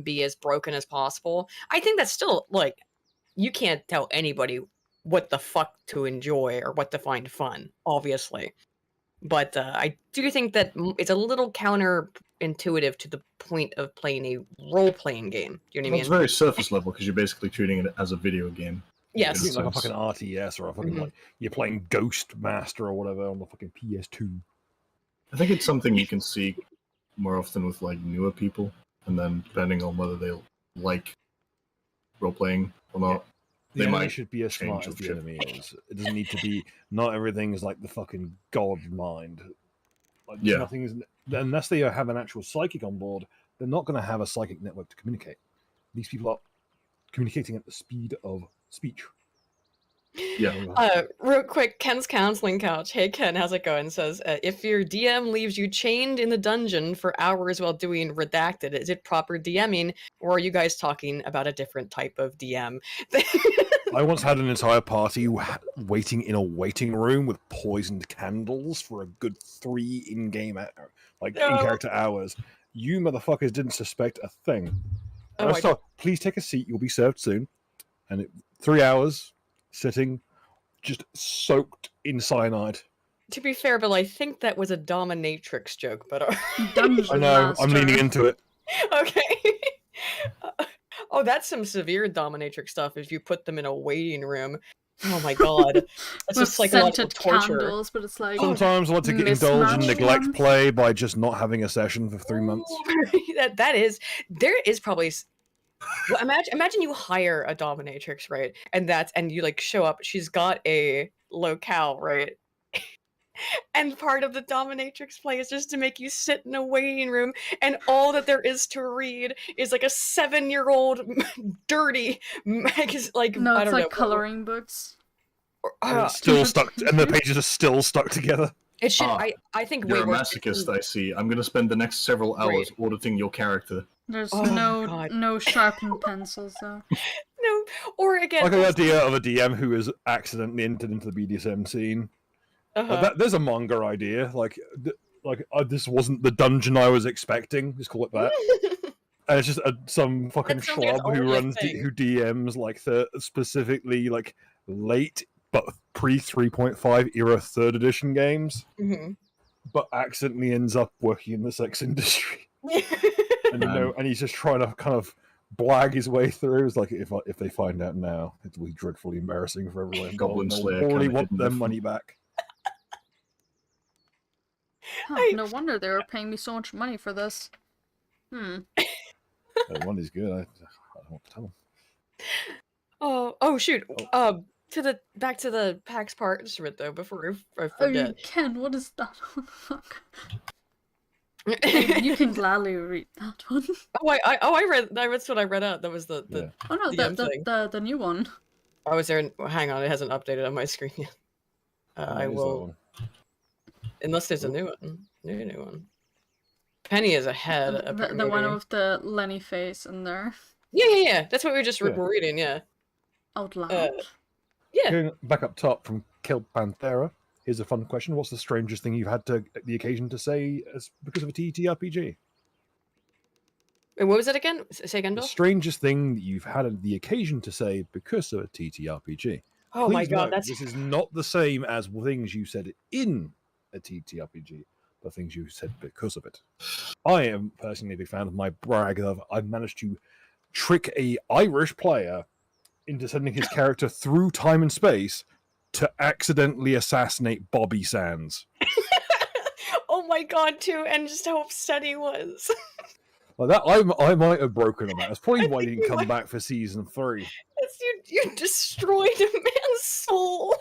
be as broken as possible, I think that's still, like, you can't tell anybody what the fuck to enjoy or what to find fun, obviously. But I do think that it's a little counterintuitive to the point of playing a role-playing game. Do you know what I mean? It's very surface level because you're basically treating it as a video game. Yes. It's like a fucking RTS or a fucking like you're playing Ghost Master or whatever on the fucking PS2. I think it's something you can see more often with like newer people, and then depending on whether they like role playing or not, The they enemy might should be as smart as change the shit. enemy is. It doesn't need to be. Not everything is like the fucking god mind. Like, Yeah. nothing is, unless they have an actual psychic on board, they're not going to have a psychic network to communicate. These people are communicating at the speed of speech. Yeah. Real quick, Ken's counseling couch. Hey Ken, how's it going? Says, if your DM leaves you chained in the dungeon for hours while doing redacted, is it proper DMing, or are you guys talking about a different type of DM? I once had an entire party waiting in a waiting room with poisoned candles for a good 3 in-game, in-character hours. You motherfuckers didn't suspect a thing. Please take a seat. You'll be served soon. And 3 hours sitting, just soaked in cyanide. To be fair, Bill, I think that was a dominatrix joke, but I know. I'm leaning into it. Okay. Oh, that's some severe dominatrix stuff. If you put them in a waiting room, oh my god, that's just psychological torture. Candles, but it's like sometimes I want to indulge in neglect play by just not having a session for 3 months. There is probably. Well, imagine you hire a dominatrix, right? And you like show up. She's got a locale, right? And part of the dominatrix play is just to make you sit in a waiting room, and all that there is to read is like a 7-year-old dirty like no, I it's don't like know, coloring books. And it's still stuck, and the pages are still stuck together. It should. I think You're way a worse masochist, I see. I'm going to spend the next several hours Right. auditing your character. There's Oh my God. no sharpened pencils though. No, or again, Like the idea of a DM who is accidentally entered into the BDSM scene. There's a manga idea. This wasn't the dungeon I was expecting. Just call it that. And it's just some fucking That sounds like it's schlub who only a runs thing. who DMs like specifically like late but pre 3.5 era 3rd edition games, but accidentally ends up working in the sex industry. And he's just trying to kind of blag his way through. It's like if they find out now, it will be dreadfully embarrassing for everyone. Goblin They'll Slayer already kinda want hidden their different. money back. No wonder they were paying me so much money for this. One is good. I don't want to tell them. Oh shoot. Back to the PAX parchment though, before I forget. Ken, what is that? What the fuck? You can gladly read that one. I read that's what I read out. That was the Oh no, the new one. I was there. Hang on, it hasn't updated on my screen yet. I will, unless there's a new one. New one. Penny is ahead. The one with the Lenny face in there. Yeah. That's what we were just reading. Yeah. Out loud. Yeah. Going back up top from Kill Panthera. Here's a fun question: what's the strangest thing you've had the occasion to say because of a TTRPG? And what was it again? Say again, Bill. The strangest thing that you've had the occasion to say because of a TTRPG. Oh Please my god, note, this is not the same as things you said in a TTRPG, but things you said because of it. I am personally a big fan of my brag of I've managed to trick a Irish player into sending his character through time and space to accidentally assassinate Bobby Sands. Oh my god, too, and just how upset he was. Like that, I might have broken on that. That's probably why he didn't come back for season 3. You destroyed a man's soul.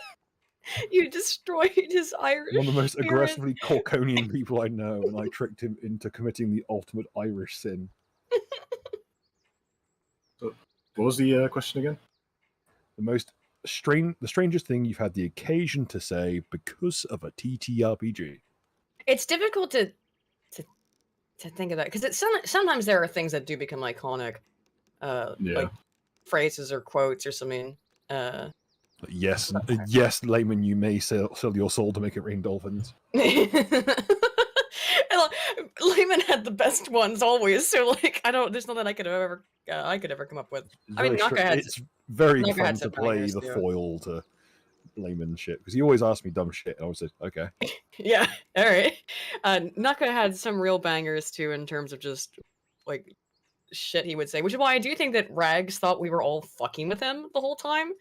You destroyed his Irish. One of the most spirit. aggressively Corkonian people I know, and I tricked him into committing the ultimate Irish sin. So, what was the question again? The strangest thing you've had the occasion to say because of a TTRPG. It's difficult to think of that because sometimes there are things that do become iconic, like phrases or quotes or something. Yes, Layman, you may sell your soul to make it rain dolphins. Layman had the best ones always, so like there's nothing I could ever come up with. It's very fun to play the foil to Layman shit because he always asks me dumb shit, and I was like, okay. Yeah, all right. Naka had some real bangers too in terms of just like shit he would say, which is why I do think that Rags thought we were all fucking with him the whole time.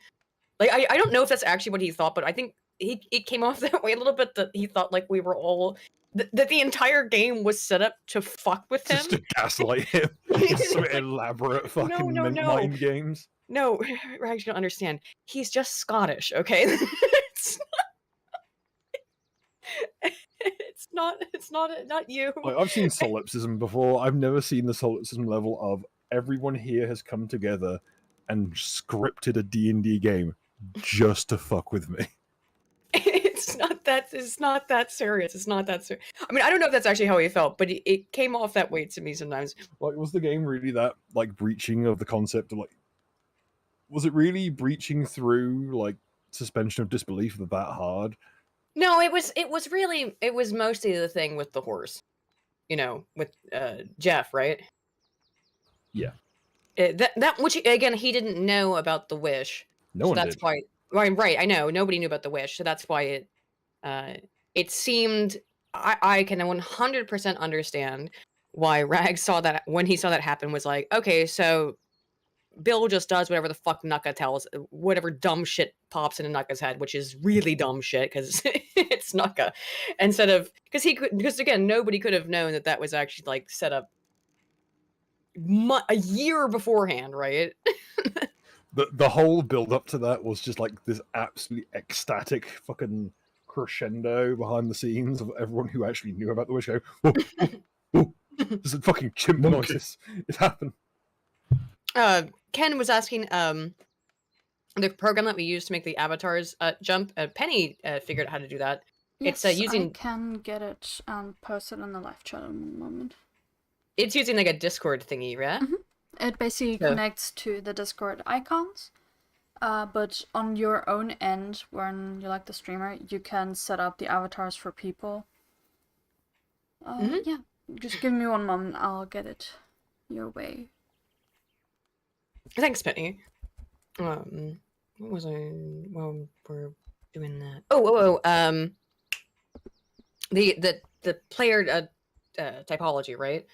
Like I don't know if that's actually what he thought, but I think it came off that way a little bit, that he thought like we were all that the entire game was set up to fuck with him, just to gaslight him. Some elaborate fucking mind games. No, Rags, you don't understand. He's just Scottish, okay? It's not you. Like, I've seen solipsism before. I've never seen the solipsism level of everyone here has come together and scripted a D&D game just to fuck with me. It's not that serious. It's not that serious. I mean, I don't know if that's actually how he felt, but it came off that way to me sometimes. Like, was the game really that like breaching of the concept of like? Was it really breaching through like suspension of disbelief that hard? No, it was mostly the thing with the horse, with Jeff, right? Yeah. That which again he didn't know about the wish. No one that's did. Why. Right, I know nobody knew about the wish, so that's why it seemed I can 100% understand why Rag saw that when he saw that happen was like, okay, so Bill just does whatever the fuck Nuka tells, whatever dumb shit pops into Nuka's head, which is really dumb shit because it's Nuka. Instead of because again, nobody could have known that was actually like set up a year beforehand, right? The whole build up to that was just like this absolutely ecstatic fucking crescendo behind the scenes of everyone who actually knew about the wish going, whoa, whoa, whoa. This is fucking chimp noises. It happened. Ken was asking the program that we use to make the avatars jump. Penny figured out how to do that. Yes, it's using. I can get it and post it in the live chat in a moment. It's using like a Discord thingy, right? Mm-hmm. It basically connects to the Discord icons, but on your own end, when you're like the streamer, you can set up the avatars for people. Yeah, just give me one moment, I'll get it your way. Thanks, Penny. What was I? Well, we're doing that. The player typology, right?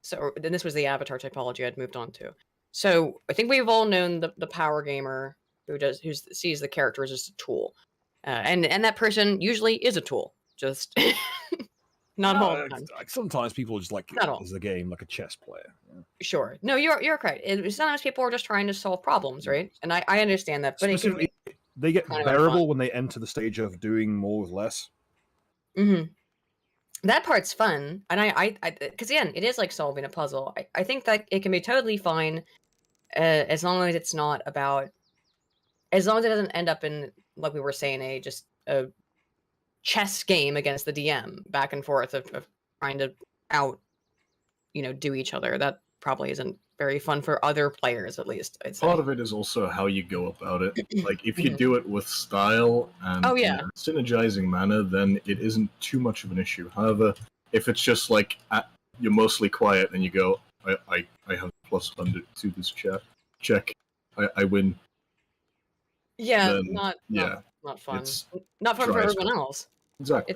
So then this was the avatar typology I'd moved on to. So I think we've all known the power gamer who sees the character as just a tool, and that person usually is a tool. Just Not all the time. Like sometimes people just like Not all. it as a game, like a chess player. Yeah. Sure. No, you're correct. Sometimes people are just trying to solve problems, right? And I understand that, but it can Specifically, they get kind of bearable when they enter the stage of doing more with less. That part's fun, and I because again, it is like solving a puzzle. I think that it can be totally fine, as long as it's not about, as long as it doesn't end up in, like we were saying, just a chess game against the DM, back and forth of trying to do each other. That probably isn't very fun for other players, at least, I'd say. Part of it is also how you go about it. Like, if you do it with style and in a synergizing manner, then it isn't too much of an issue. However, if it's just like you're mostly quiet and you go, I have +100 to this check, I win. Yeah, Then, not fun. it's Not fun for dry as everyone fuck. else. Exactly.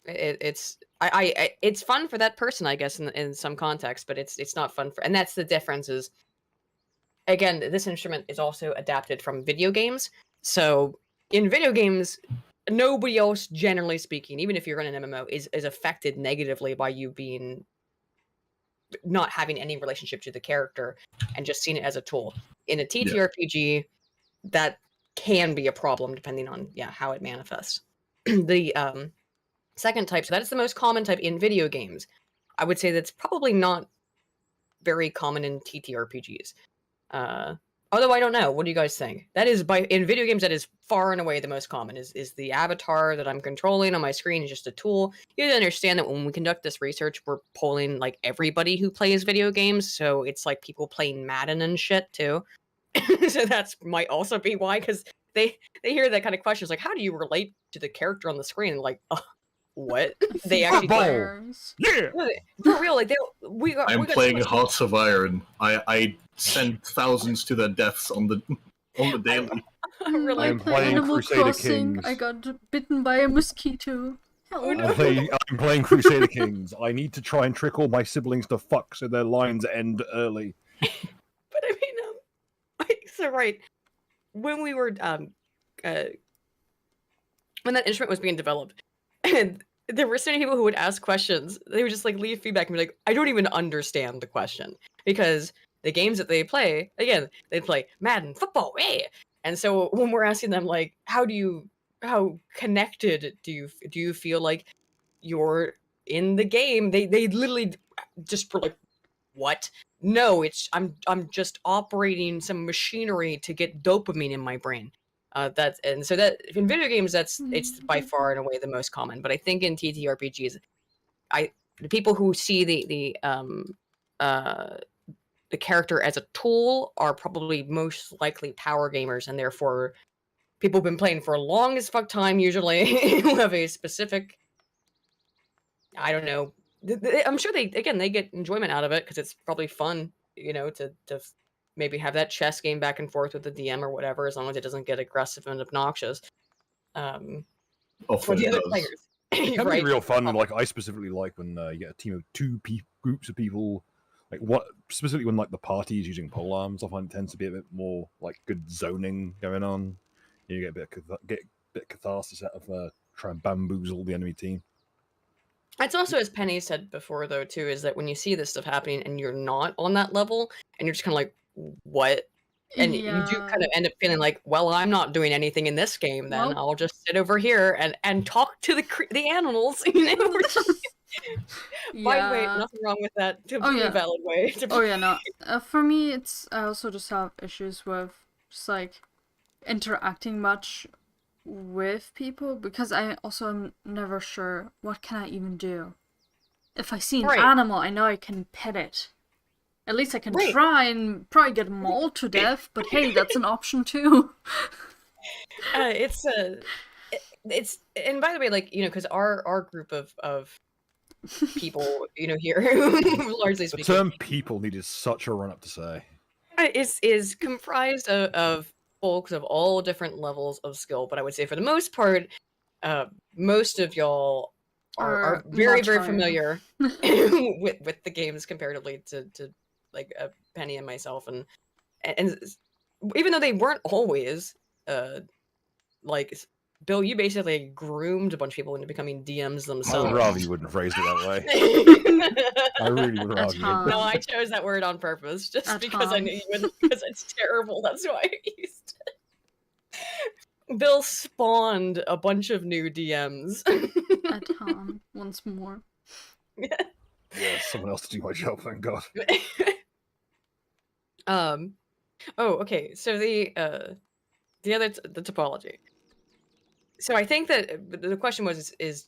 It's fun for that person, I guess, in some context, but it's not fun for, and that's the difference. Is, again, this instrument is also adapted from video games. So in video games, nobody else, generally speaking, even if you're in an MMO, is affected negatively by you being not having any relationship to the character and just seeing it as a tool. In a TTRPG, that can be a problem depending on how it manifests. The second type, so that's the most common type in video games. I would say that's probably not very common in TTRPGs. Although I don't know. What do you guys think? That is, in video games, that is far and away the most common. Is the avatar that I'm controlling on my screen is just a tool. You have to understand that when we conduct this research, we're polling like everybody who plays video games. So it's like people playing Madden and shit too. So that's might also be why, because they hear that kind of questions like, how do you relate to the character on the screen? Like, what? They actually Yeah, for real. Like I'm playing Hearts of Iron. I send thousands to their deaths on the daily. Really? I'm playing Animal Crusader Crossing. Kings. I got bitten by a mosquito. Oh, no. I'm playing Crusader Kings. I need to try and trick all my siblings to fuck so their lines end early. But I mean, so right when we were when that instrument was being developed, and there were so many people who would ask questions. They would just like leave feedback and be like, I don't even understand the question, because the games that they play, again, they play Madden, football, and so when we're asking them like, how connected do you feel like you're in the game, they literally just were like, what? No, I'm just operating some machinery to get dopamine in my brain. So that in video games, it's by far and away the most common. But I think in TTRPGs, the people who see the character as a tool are probably most likely power gamers, and therefore people who've been playing for a long as fuck time, usually who have a specific, I don't know. I'm sure they get enjoyment out of it because it's probably fun, to maybe have that chess game back and forth with the DM or whatever, as long as it doesn't get aggressive and obnoxious. For the other players, it can be real fun. Like, I specifically like when you get a team of two groups of people. Like, what specifically when like the party is using polearms, I find it tends to be a bit more like good zoning going on. You get a bit of catharsis out of try and bamboozle the enemy team. It's also, as Penny said before, though, too, is that when you see this stuff happening and you're not on that level, and you're just kind of like, what? And you do kind of end up feeling like, well, I'm not doing anything in this game, then. I'll just sit over here and talk to the animals. By the way, nothing wrong with that. Completely valid way. No. For me, I also just have issues with just like interacting much with people, because I also am never sure what can I even do. If I see an animal, I know I can pet it. At least I can try and probably get mauled to death, but hey, that's an option too. It's and by the way, like, because our group of people, here, largely speaking, the term "people" needed such a run up to say. Is comprised of folks of all different levels of skill, but I would say for the most part, most of y'all are very, very familiar with the games comparatively to like Penny and myself, and even though they weren't always like Bill, you basically groomed a bunch of people into becoming DMs I themselves. would rather you wouldn't have phrased it that way. I really would rather you wouldn't. No, I chose that word on purpose just At because I home. knew you wouldn't, because it's terrible. That's why I used it. Bill spawned a bunch of new DMs. At home once more. Yeah, someone else to do my job, thank God. Oh, okay. So the other the topology. So I think that the question was is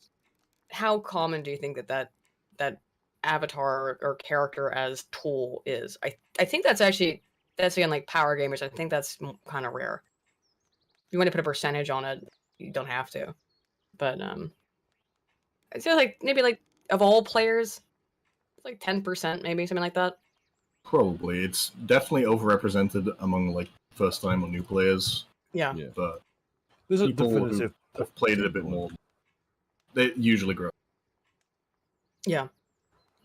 how common do you think that avatar or character as tool is? I think that's again like power gamers. I think that's kind of rare. If you want to put a percentage on it, you don't have to. But I feel like maybe like of all players, like 10%, maybe something like that. Probably. It's definitely overrepresented among like first time or new players, Yeah. Yeah. but There's a people who definitive. have played it a bit more, they usually grow. Yeah.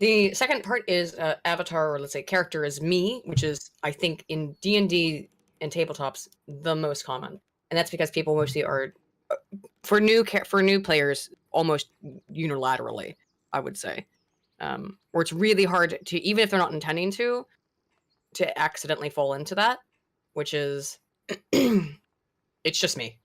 The second part is avatar, or let's say character is me, which is I think in D&D and tabletops the most common, and that's because people mostly are for new players almost unilaterally, I would say, where it's really hard to, even if they're not intending to accidentally fall into that, which is it's just me.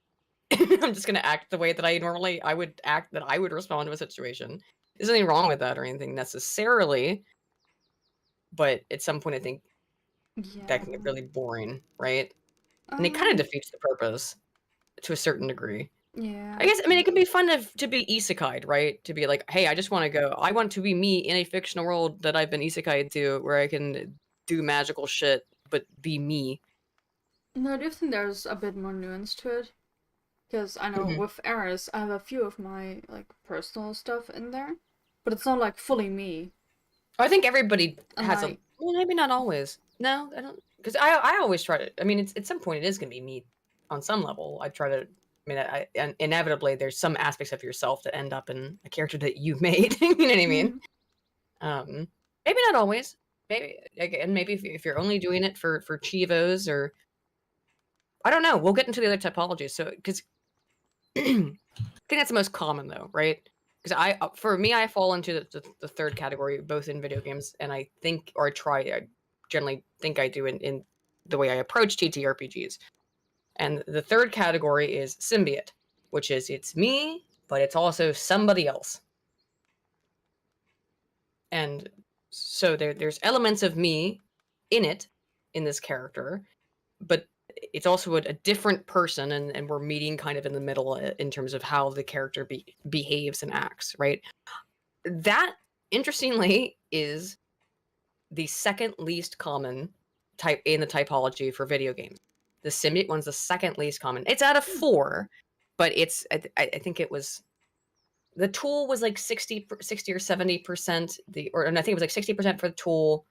I'm just gonna act the way that I would act, that I would respond to a situation. There's nothing wrong with that or anything necessarily, but at some point I think Yeah. that can get really boring, right? And it kind of defeats the purpose to a certain degree. Yeah. I guess, I mean, it can be fun to be isekai'd, right? To be like, hey, I want to be me in a fictional world that I've been isekai'd to, where I can do magical shit, but be me. No, I do think there's a bit more nuance to it. Because I know with Eris, I have a few of my like personal stuff in there, but it's not like fully me. I think everybody has Like, well, maybe not always. No, I don't, because I always try to. I mean, it's, at some point it is going to be me on some level. I try to. I mean, and inevitably there's some aspects of yourself that end up in a character that you've made. You know what I mean? Maybe not always. Maybe again, maybe if you're only doing it for chivos, or I don't know. We'll get into the other typologies. So because I think that's the most common though, right? Because for me, I fall into the third category, both in video games, and I think, or I generally think I do in the way I approach TTRPGs. And the third category is symbiote, which is it's me, but it's also somebody else. And so there's elements of me in this character, but it's also a different person, and we're meeting kind of in the middle in terms of how the character behaves and acts, right? That, interestingly, is the second least common type in the typology for video games. The symbiote one's the second least common. It's out of 4, but it's I think it was, the tool was like 60 or 70%, and I think it was like 60% for the tool.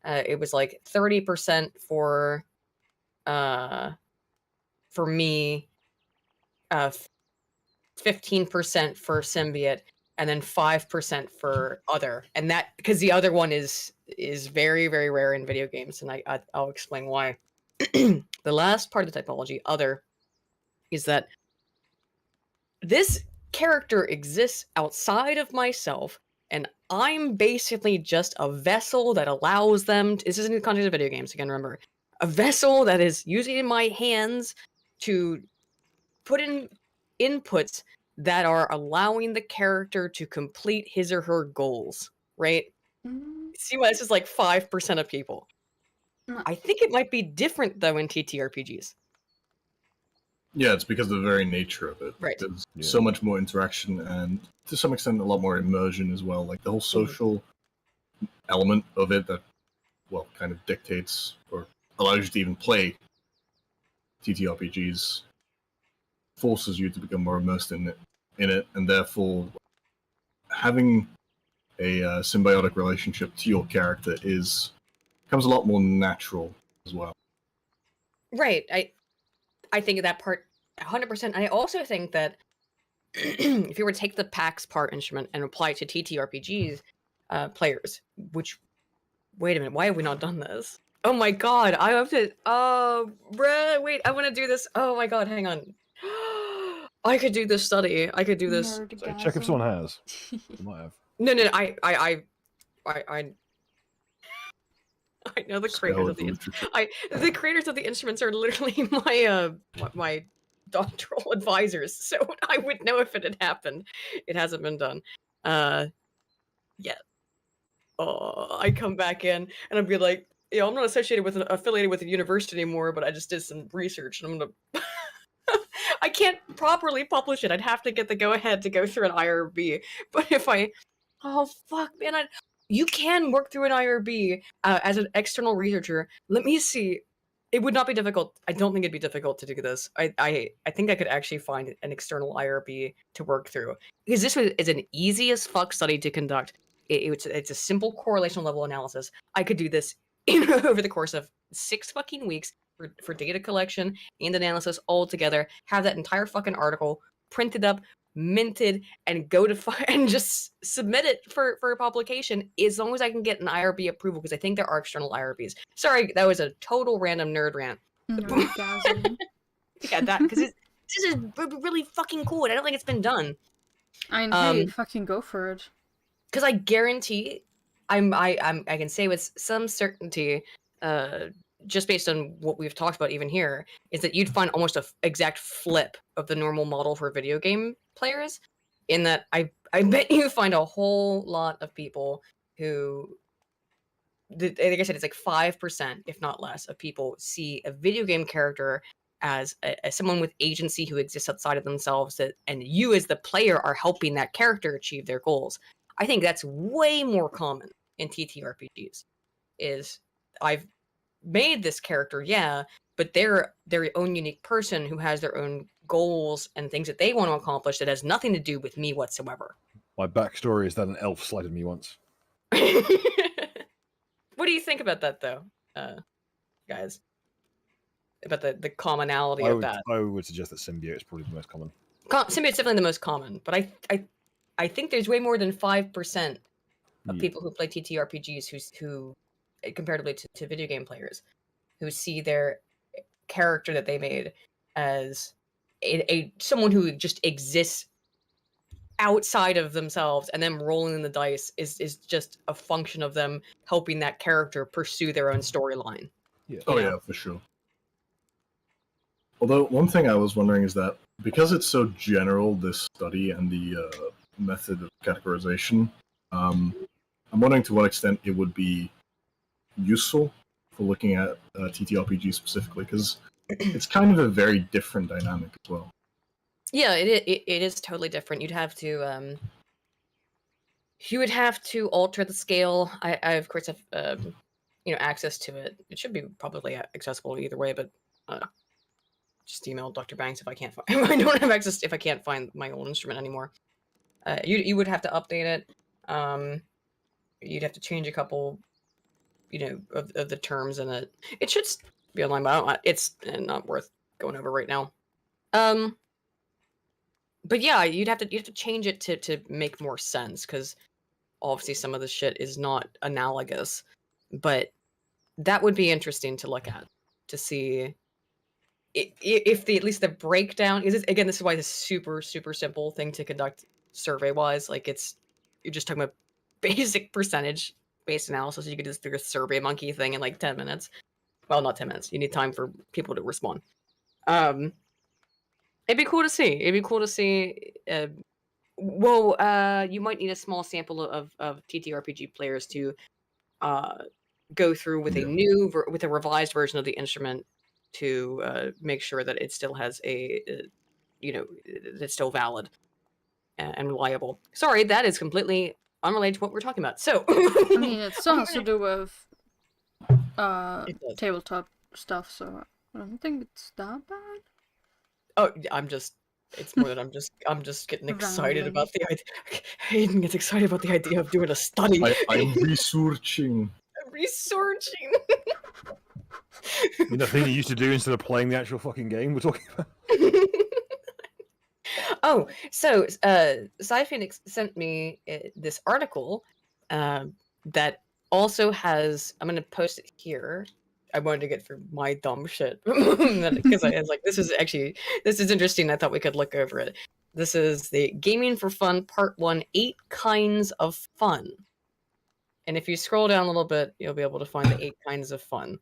It was like 30% for me, 15% for symbiote, and then 5% for other. And that, because the other one is very, very rare in video games, and I'll explain why. The last part of the typology, other, is that this character exists outside of myself, and I'm basically just a vessel that allows them to, this is in the context of video games, again, remember, a vessel that is using my hands to put in inputs that are allowing the character to complete his or her goals, right? See why this is like 5% of people. I think it might be different though in TTRPGs. Yeah, it's because of the very nature of it. Right. There's so much more interaction, and to some extent a lot more immersion as well. Like the whole social element of it that, well, kind of dictates or allows you to even play TTRPGs, forces you to become more immersed in it, and therefore having a symbiotic relationship to your character becomes a lot more natural as well. Right. I think of that part 100%. And I also think that if you were to take the PAX part instrument and apply it to TTRPGs players, which, wait a minute, why have we not done this? Oh my god, I have to, oh, bruh, wait, I want to do this. Oh my god, hang on. I could do this study. I could do this. So Nerdgasm. check if someone has. They might have. No, I know the creators of the the creators of the instruments are literally my doctoral advisors, so I would know if it had happened. It hasn't been done yet. Oh, I come back in and I'd be like, I'm not affiliated with a university anymore, but I just did some research and I'm gonna. I can't properly publish it. I'd have to get the go-ahead to go through an IRB. But if oh fuck, man, you can work through an IRB as an external researcher. Let me see. It would not be difficult. I don't think it'd be difficult to do this. I think I could actually find an external IRB to work through because this is an easy as fuck study to conduct. It's a simple correlation level analysis. I could do this over the course of 6 fucking weeks for data collection and analysis all together. Have that entire fucking article printed up, minted, and go to and just submit it for a publication as long as I can get an IRB approval because I think there are external IRBs. Sorry, that was a total random nerd rant. Nerdgasm. Yeah, that because this is really fucking cool and I don't think it's been done. I know, hey, fucking go for it. Because I guarantee, I can say with some certainty, just based on what we've talked about even here, is that you'd find almost an exact flip of the normal model for video game players. In that, I bet you find a whole lot of people who, like I said, it's like 5%, if not less, of people see a video game character as someone with agency who exists outside of themselves, and you as the player are helping that character achieve their goals. I think that's way more common in TTRPGs. Is I've made this character, yeah, but they're their own unique person who has their own goals and things that they want to accomplish that has nothing to do with me whatsoever. My backstory is that an elf slighted me once. What do you think about that, though, guys? About the commonality of that? I would suggest that symbiote is probably the most common. Symbiote's definitely the most common, but I think there's way more than 5% of people who play TTRPGs who comparatively to video game players, who see their character that they made as a someone who just exists outside of themselves, and them rolling the dice is just a function of them helping that character pursue their own storyline. Yeah. Oh yeah, for sure. Although one thing I was wondering is that because it's so general, this study and the method of categorization, I'm wondering to what extent it would be useful for looking at TTRPG specifically, because it's kind of a very different dynamic as well. Yeah, it is totally different. You'd have to you would have to alter the scale. I of course have access to it. It should be probably accessible either way, but just email Dr. Banks if I can't find. If I don't have access, if I can't find my old instrument anymore. You would have to update it. You'd have to change a couple, of the terms in it. It should be online, but it's not worth going over right now. But yeah, you have to change it to make more sense, because obviously some of the shit is not analogous. But that would be interesting to look at, to see if at least the breakdown is. Again, this is why this super simple thing to conduct survey wise. Like you're just talking about basic percentage based analysis. You could just do a survey monkey thing in like 10 minutes. Well, not 10 minutes. You need time for people to respond. It'd be cool to see. You might need a small sample of TTRPG players to go through with with a revised version of the instrument to make sure that it still has it's still valid and reliable. Sorry, that is completely unrelated to what we're talking about. So, I mean, it still has to do with tabletop stuff, so I don't think it's that bad. Oh, it's more that I'm just getting excited about the idea. Hayden gets excited about the idea of doing a study. I'm researching. Researching. The thing you used to do instead of playing the actual fucking game we're talking about. Oh, so Sci-Phoenix sent me this article that also has. I'm going to post it here. I wanted to get through my dumb shit because I was like, this is interesting. I thought we could look over it. This is the Gaming for Fun Part 1, 8 Kinds of Fun. And if you scroll down a little bit, you'll be able to find the 8 kinds of fun.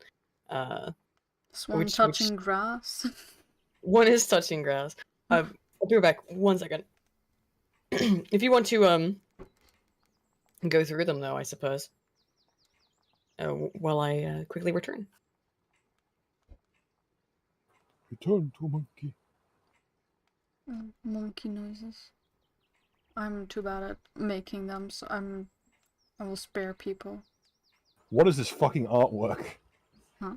Swan touching grass. One is touching grass. I'll be back 1 second. If you want to go through them, though, I suppose. While I quickly return. Return to monkey. Monkey noises. I'm too bad at making them, so I will spare people. What is this fucking artwork? Huh?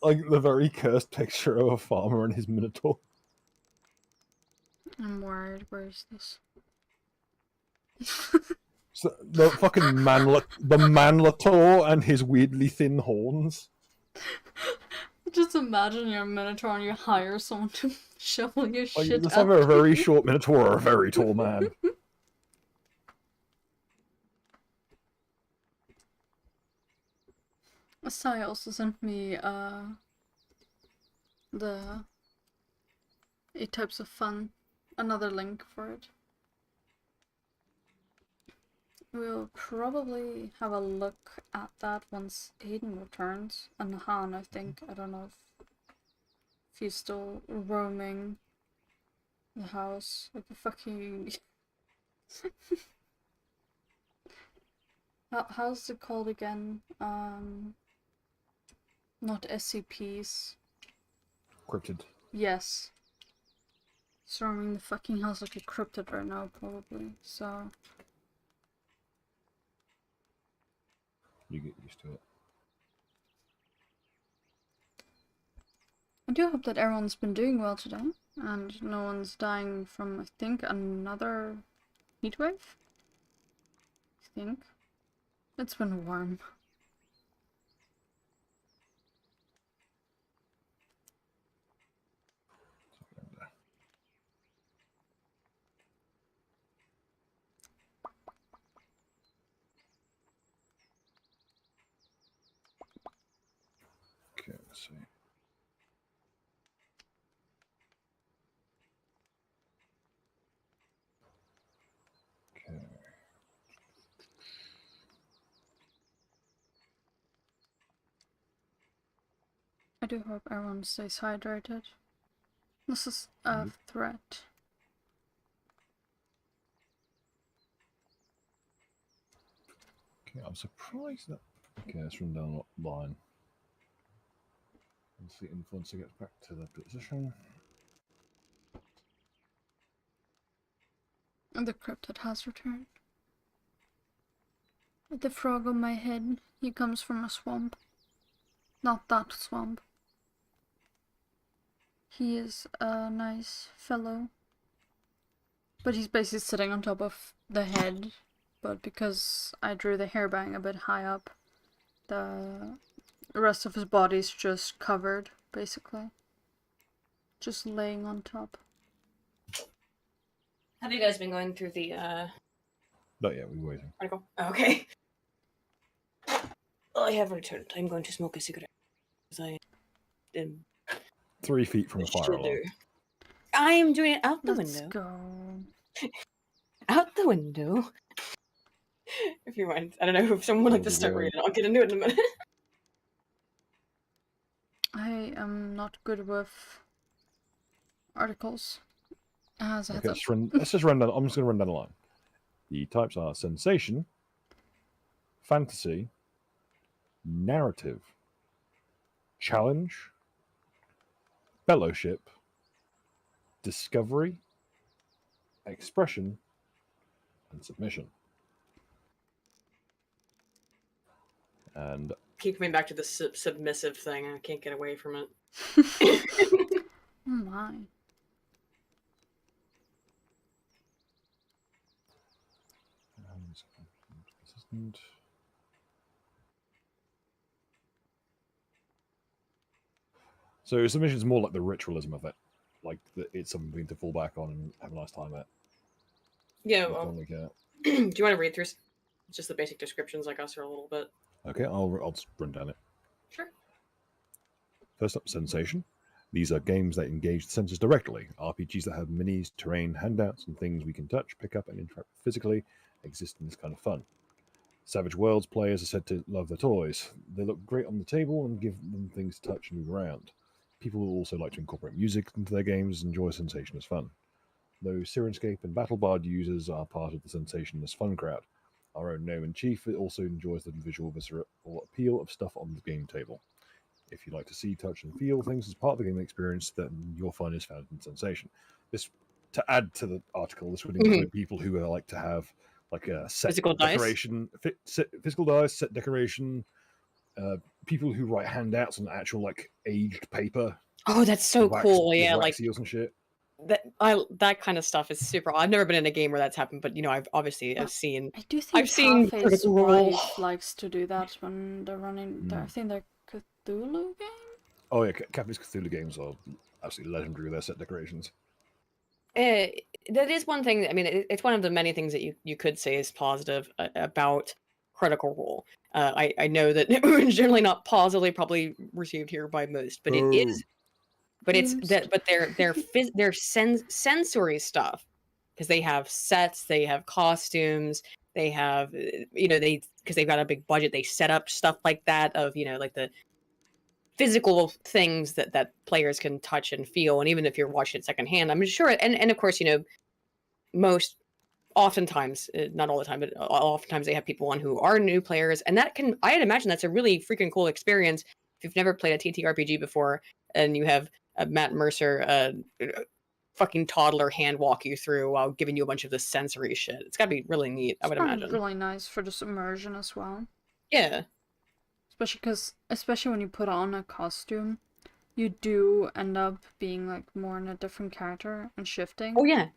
Like the very cursed picture of a farmer and his minotaur. I'm worried. Where is this? So the fucking the manlator and his weirdly thin horns. Just imagine you're a minotaur and you hire someone to shovel your Like, shit it's up. either a very short minotaur or a very tall man. Sai also sent me the 8 types of fun, another link for it. We'll probably have a look at that once Aiden returns, and Han, I think. I don't know if he's still roaming the house. Like the fucking how's it called again? Not SCPs. Cryptid. Yes. Storming the fucking house like a cryptid right now, probably. So You get used to it. I do hope that everyone's been doing well today, and no one's dying from, I think, another heatwave? I think. It's been warm. Okay, let's see. Okay. I do hope everyone stays hydrated. This is a threat. Okay, I'm surprised that. Okay, let's run down that line. Let's see once it gets back to the position. And the cryptid has returned. The frog on my head, he comes from a swamp. Not that swamp. He is a nice fellow. But he's basically sitting on top of the head. But because I drew the hairbang a bit high up, the rest of his body's just covered, basically. Just laying on top. Have you guys been going through the Not yet, we're waiting. article? Oh, okay. I have returned. I'm going to smoke a cigarette. Because I am 3 feet from a fire alarm. I am doing it out the Let's window. go. Out the window. If you mind. I don't know if someone would like to start reading. I'll get into it in a minute. I am not good with articles. As a Okay, heads let's just run down. I'm just going to run down the line. The types are sensation, fantasy, narrative, challenge, fellowship, discovery, expression, and submission. And Keep coming back to the submissive thing. I can't get away from it. Oh my. consistent. So submission is more like the ritualism of it, like it's something to fall back on and have a nice time at. Yeah, That's well, all we get. do you want to read through just the basic descriptions, I guess, or a little bit? Okay, I'll just run down it. Sure. First up, sensation. These are games that engage the senses directly. RPGs that have minis, terrain, handouts, and things we can touch, pick up, and interact with physically exist in this kind of fun. Savage Worlds players are said to love their toys. They look great on the table and give them things to touch and move around. People will also like to incorporate music into their games and enjoy sensation as fun. Though Sirenscape and BattleBard users are part of the sensation as fun crowd, our own Gnome in Chief also enjoys the visual visceral appeal of stuff on the game table. If you like to see, touch, and feel things as part of the game experience, then your fun is found in sensation. This, to add to the article, this would include people who like to have like a set Physical decoration, physical dice, set decoration. People who write handouts on actual like aged paper. Oh, that's so cool! Yeah, like seals and shit. That kind of stuff is super. I've never been in a game where that's happened, but I've seen. I do think Critical Role likes to do that when they're running. I think they're Cthulhu game. Oh yeah, Japanese Cthulhu games are absolutely legendary with their set decorations. That is one thing. I mean, it's one of the many things that you could say is positive about Critical Role. I know that it was generally not positively probably received here by most, but it is. But it's that. But their sensory stuff, because they have sets, they have costumes, they have because they've got a big budget, they set up stuff like that of like the physical things that players can touch and feel, and even if you're watching it secondhand, I'm sure, and of course, most oftentimes, not all the time, but oftentimes they have people on who are new players, and I'd imagine that's a really freaking cool experience if you've never played a TTRPG before, and you have Matt Mercer, fucking toddler hand walk you through while giving you a bunch of the sensory shit. It's gotta be really neat, I would imagine. Really nice for this immersion as well. Yeah. Especially when you put on a costume, you do end up being like more in a different character and shifting. Oh yeah.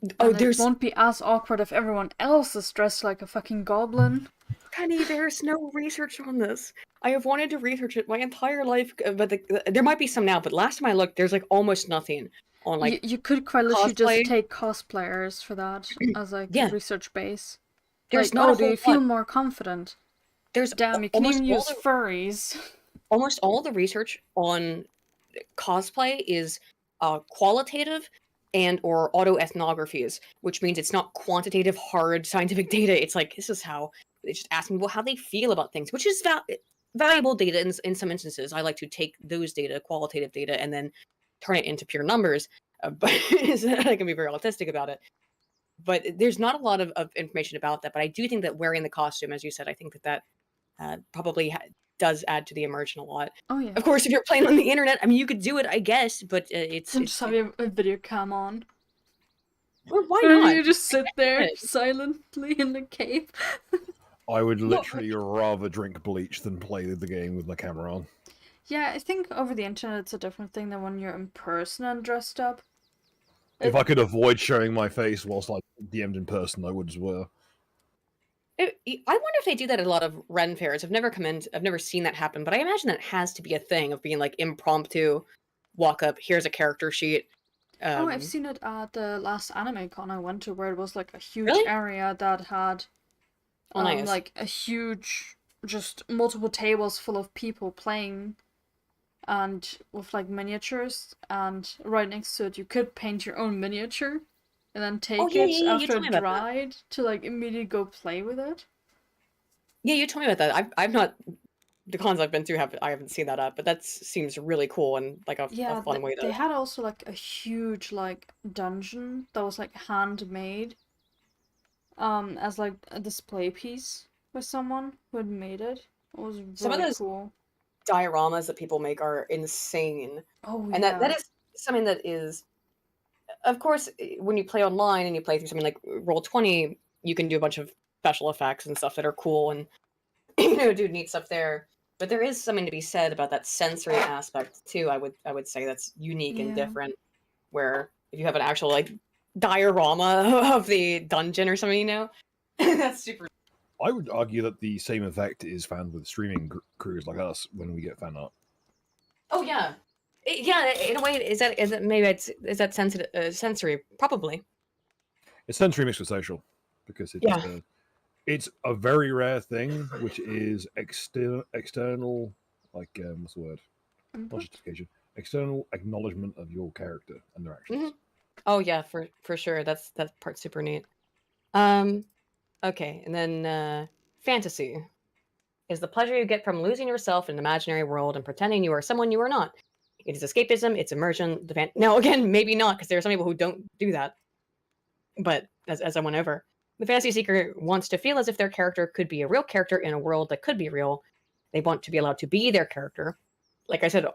It won't be as awkward if everyone else is dressed like a fucking goblin. Penny, there's no research on this. I have wanted to research it my entire life, but there might be some now. But last time I looked, there's like almost nothing on like. You could quite literally cosplay. just take cosplayers for that as like research base. There's like, do you feel more confident? There's damn, you can even use furries. Almost all the research on cosplay is qualitative and or autoethnographies, which means it's not quantitative, hard scientific data. It's like, this is how they just ask people how they feel about things, which is valuable data in some instances. I like to take those data, qualitative data, and then turn it into pure numbers. But I can be very autistic about it. But there's not a lot of information about that. But I do think that wearing the costume, as you said, I think that probably does add to the immersion a lot. Oh yeah. Of course, if you're playing on the internet, I mean, you could do it, I guess, but it's just have a video cam on. Well, why not? You just sit there silently in the cave. I would literally rather drink bleach than play the game with my camera on. Yeah, I think over the internet it's a different thing than when you're in person and dressed up. If I could avoid showing my face whilst I DM'd in person, I would as well. I wonder if they do that at a lot of Ren fairs. I've never seen that happen, but I imagine that has to be a thing of being like impromptu, walk up, here's a character sheet. I've seen it at the last anime con I went to, where it was like a huge area that had nice. like a huge, just multiple tables full of people playing, and with like miniatures, and right next to it you could paint your own miniature and then take it after it dried to like immediately go play with it. Yeah, you told me about that. I've not, the cons I've been through I haven't seen that up, but that seems really cool and like a fun way to. They had also like a huge like dungeon that was like handmade, as like a display piece by someone who had made it. It was really Some of those cool dioramas that people make are insane. Oh, and that is something that is, of course, when you play online and you play through something like Roll20, you can do a bunch of special effects and stuff that are cool and do neat stuff there. But there is something to be said about that sensory aspect too. I would say that's unique and different. Where if you have an actual like diorama of the dungeon or something, that's super. I would argue that the same effect is found with streaming crews like us when we get fan art. Oh yeah, in a way, is that sensory? Probably. It's sensory mixed with social, because It's a very rare thing, which is external, like what's the word? Not Input? justification. External acknowledgement of your character and their actions. Oh yeah, for sure. That part's super neat. Okay, and then fantasy is the pleasure you get from losing yourself in an imaginary world and pretending you are someone you are not. It is escapism, it's immersion. Now again, maybe not, because there are some people who don't do that. But as I went over, the fantasy seeker wants to feel as if their character could be a real character in a world that could be real. They want to be allowed to be their character. Like I said,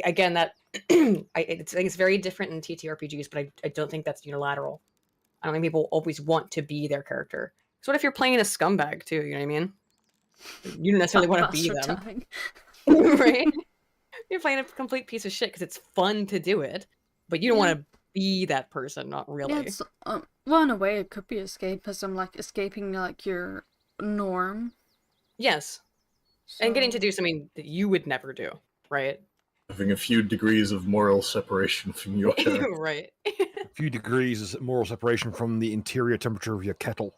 again, that I think it's very different in TTRPGs, but I don't think that's unilateral. I don't think people always want to be their character. So what if you're playing a scumbag too? You know what I mean? You don't necessarily want to be Bastard them, timing. right? You're playing a complete piece of shit because it's fun to do it, but you don't Yeah. want to be that person. Not really. Yeah, it's well, in a way, it could be escapism, like escaping like your norm. Yes, and getting to So- do something that you would never do, right? Having a few degrees of moral separation from your character. Right. A few degrees of moral separation from the interior temperature of your kettle.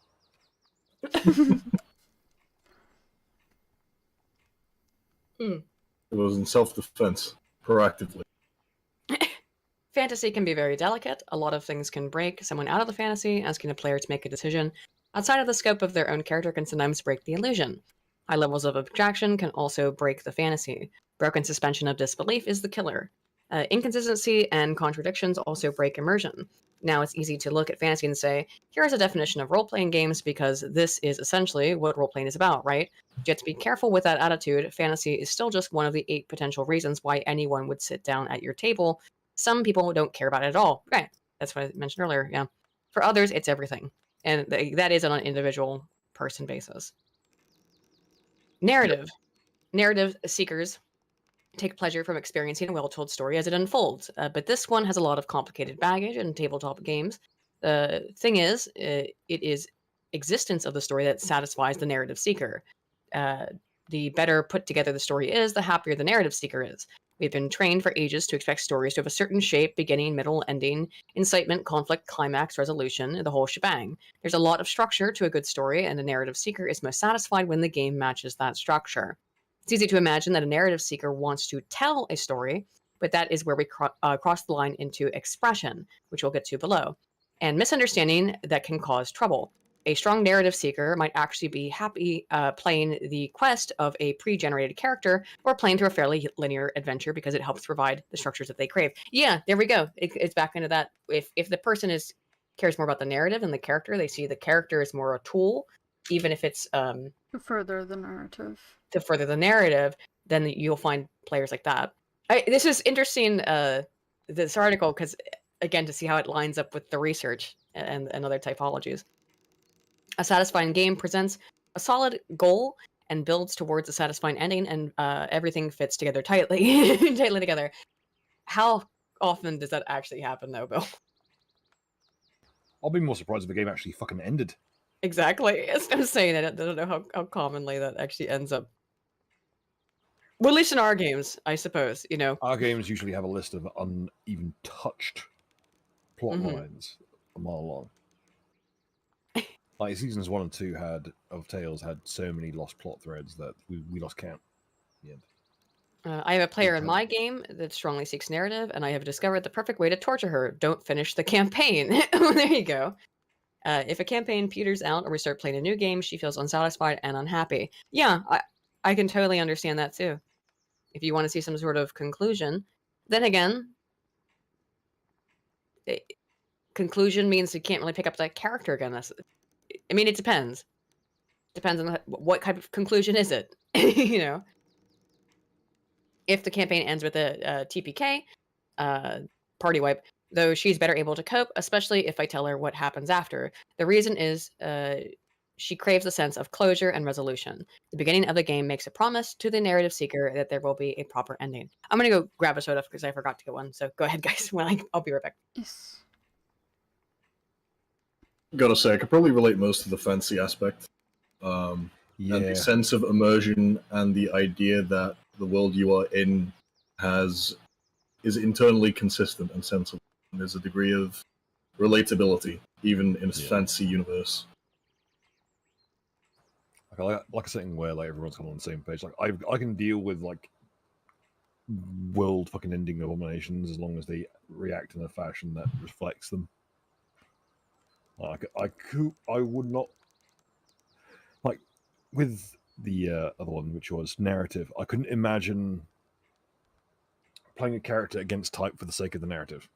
It was in self-defense, proactively. Fantasy can be very delicate. A lot of things can break someone out of the fantasy, asking a player to make a decision outside of the scope of their own character can sometimes break the illusion. High levels of abstraction can also break the fantasy. Broken suspension of disbelief is the killer. Inconsistency and contradictions also break immersion. Now it's easy to look at fantasy and say, here is a definition of role-playing games because this is essentially what role-playing is about, right? You have to be careful with that attitude. Fantasy is still just one of the 8 potential reasons why anyone would sit down at your table. Some people don't care about it at all. Right. That's what I mentioned earlier. Yeah. For others, it's everything. And that is on an individual person basis. Narrative. Narrative seekers take pleasure from experiencing a well-told story as it unfolds. But this one has a lot of complicated baggage in tabletop games. The thing is, it is existence of the story that satisfies the narrative seeker. The better put together the story is, the happier the narrative seeker is. We've been trained for ages to expect stories to have a certain shape, beginning, middle, ending, incitement, conflict, climax, resolution, the whole shebang. There's a lot of structure to a good story, and the narrative seeker is most satisfied when the game matches that structure. It's easy to imagine that a narrative seeker wants to tell a story, but that is where we cross the line into expression, which we'll get to below, and misunderstanding that can cause trouble. A strong narrative seeker might actually be happy playing the quest of a pre-generated character or playing through a fairly linear adventure because it helps provide the structures that they crave. Yeah, there we go. It's back into that. If the person cares more about the narrative than the character, they see the character as more a tool, even if it's to further the narrative. to further the narrative, then you'll find players like that. This is interesting, this article, because again, to see how it lines up with the research and other typologies. A satisfying game presents a solid goal and builds towards a satisfying ending, and everything fits together tightly together. How often does that actually happen, though, Bill? I'll be more surprised if the game actually fucking ended. Exactly. I'm saying it. I don't know how commonly that actually ends up. Well, at least in our games, I suppose, you know. Our games usually have a list of uneven touched plot Mhm. lines a mile long. Like seasons 1 and 2 of Tales had so many lost plot threads that we lost count. Yeah. I have a player in Okay. my game that strongly seeks narrative, and I have discovered the perfect way to torture her. Don't finish the campaign. There you go. If a campaign peters out or we start playing a new game, she feels unsatisfied and unhappy. Yeah, I can totally understand that too. If you want to see some sort of conclusion, then again, conclusion means you can't really pick up that character again. I mean, it depends. Depends on what type of conclusion is it. You know, if the campaign ends with a TPK, party wipe, though she's better able to cope, especially if I tell her what happens after. The reason is she craves a sense of closure and resolution. The beginning of the game makes a promise to the narrative seeker that there will be a proper ending. I'm going to go grab a soda because I forgot to get one. So go ahead, guys. I'll be right back. Yes. Gotta say, I could probably relate most to the fantasy aspect. And the sense of immersion and the idea that the world you are in is internally consistent and sensible. And there's a degree of relatability, even in a fantasy universe. like a setting where like everyone's kind of on the same page. Like I can deal with like world fucking ending abominations as long as they react in a fashion that reflects them. Like I would not like with the other one, which was narrative. I couldn't imagine playing a character against type for the sake of the narrative.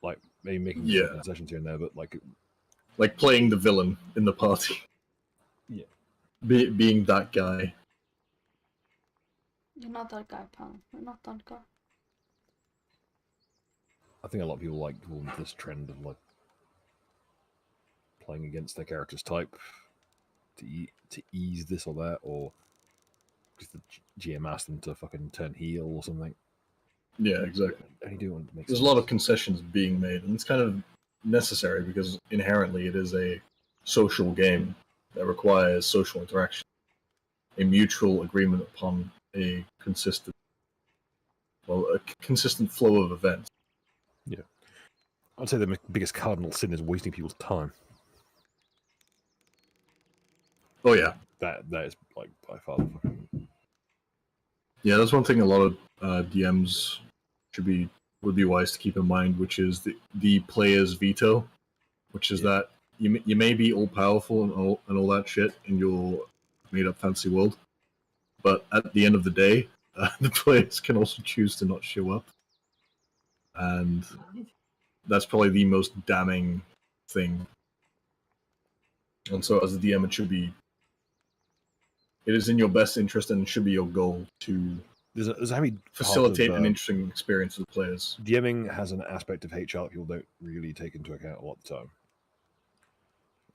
Like maybe making some concessions here and there, but like playing the villain in the party. Yeah, being that guy. You're not that guy, pal. You're not that guy. I think a lot of people like this trend of like playing against their character's type to ease this or that, or because the GM asked them to fucking turn heel or something. Yeah, exactly. Only do want to make There's a lot of concessions being made, and it's kind of necessary because inherently it is a social game that requires social interaction, a mutual agreement upon a consistent flow of events. Yeah, I'd say the biggest cardinal sin is wasting people's time. Oh yeah, that is like by far the fucking... Yeah, that's one thing a lot of DMs would be wise to keep in mind, which is the player's veto, which is that you may be all powerful and all that shit in your made up fantasy world, but at the end of the day, the players can also choose to not show up, and that's probably the most damning thing. And so, as a DM, it is in your best interest and it should be your goal to facilitate an interesting experience for the players. DMing has an aspect of HR that people don't really take into account a lot of the time.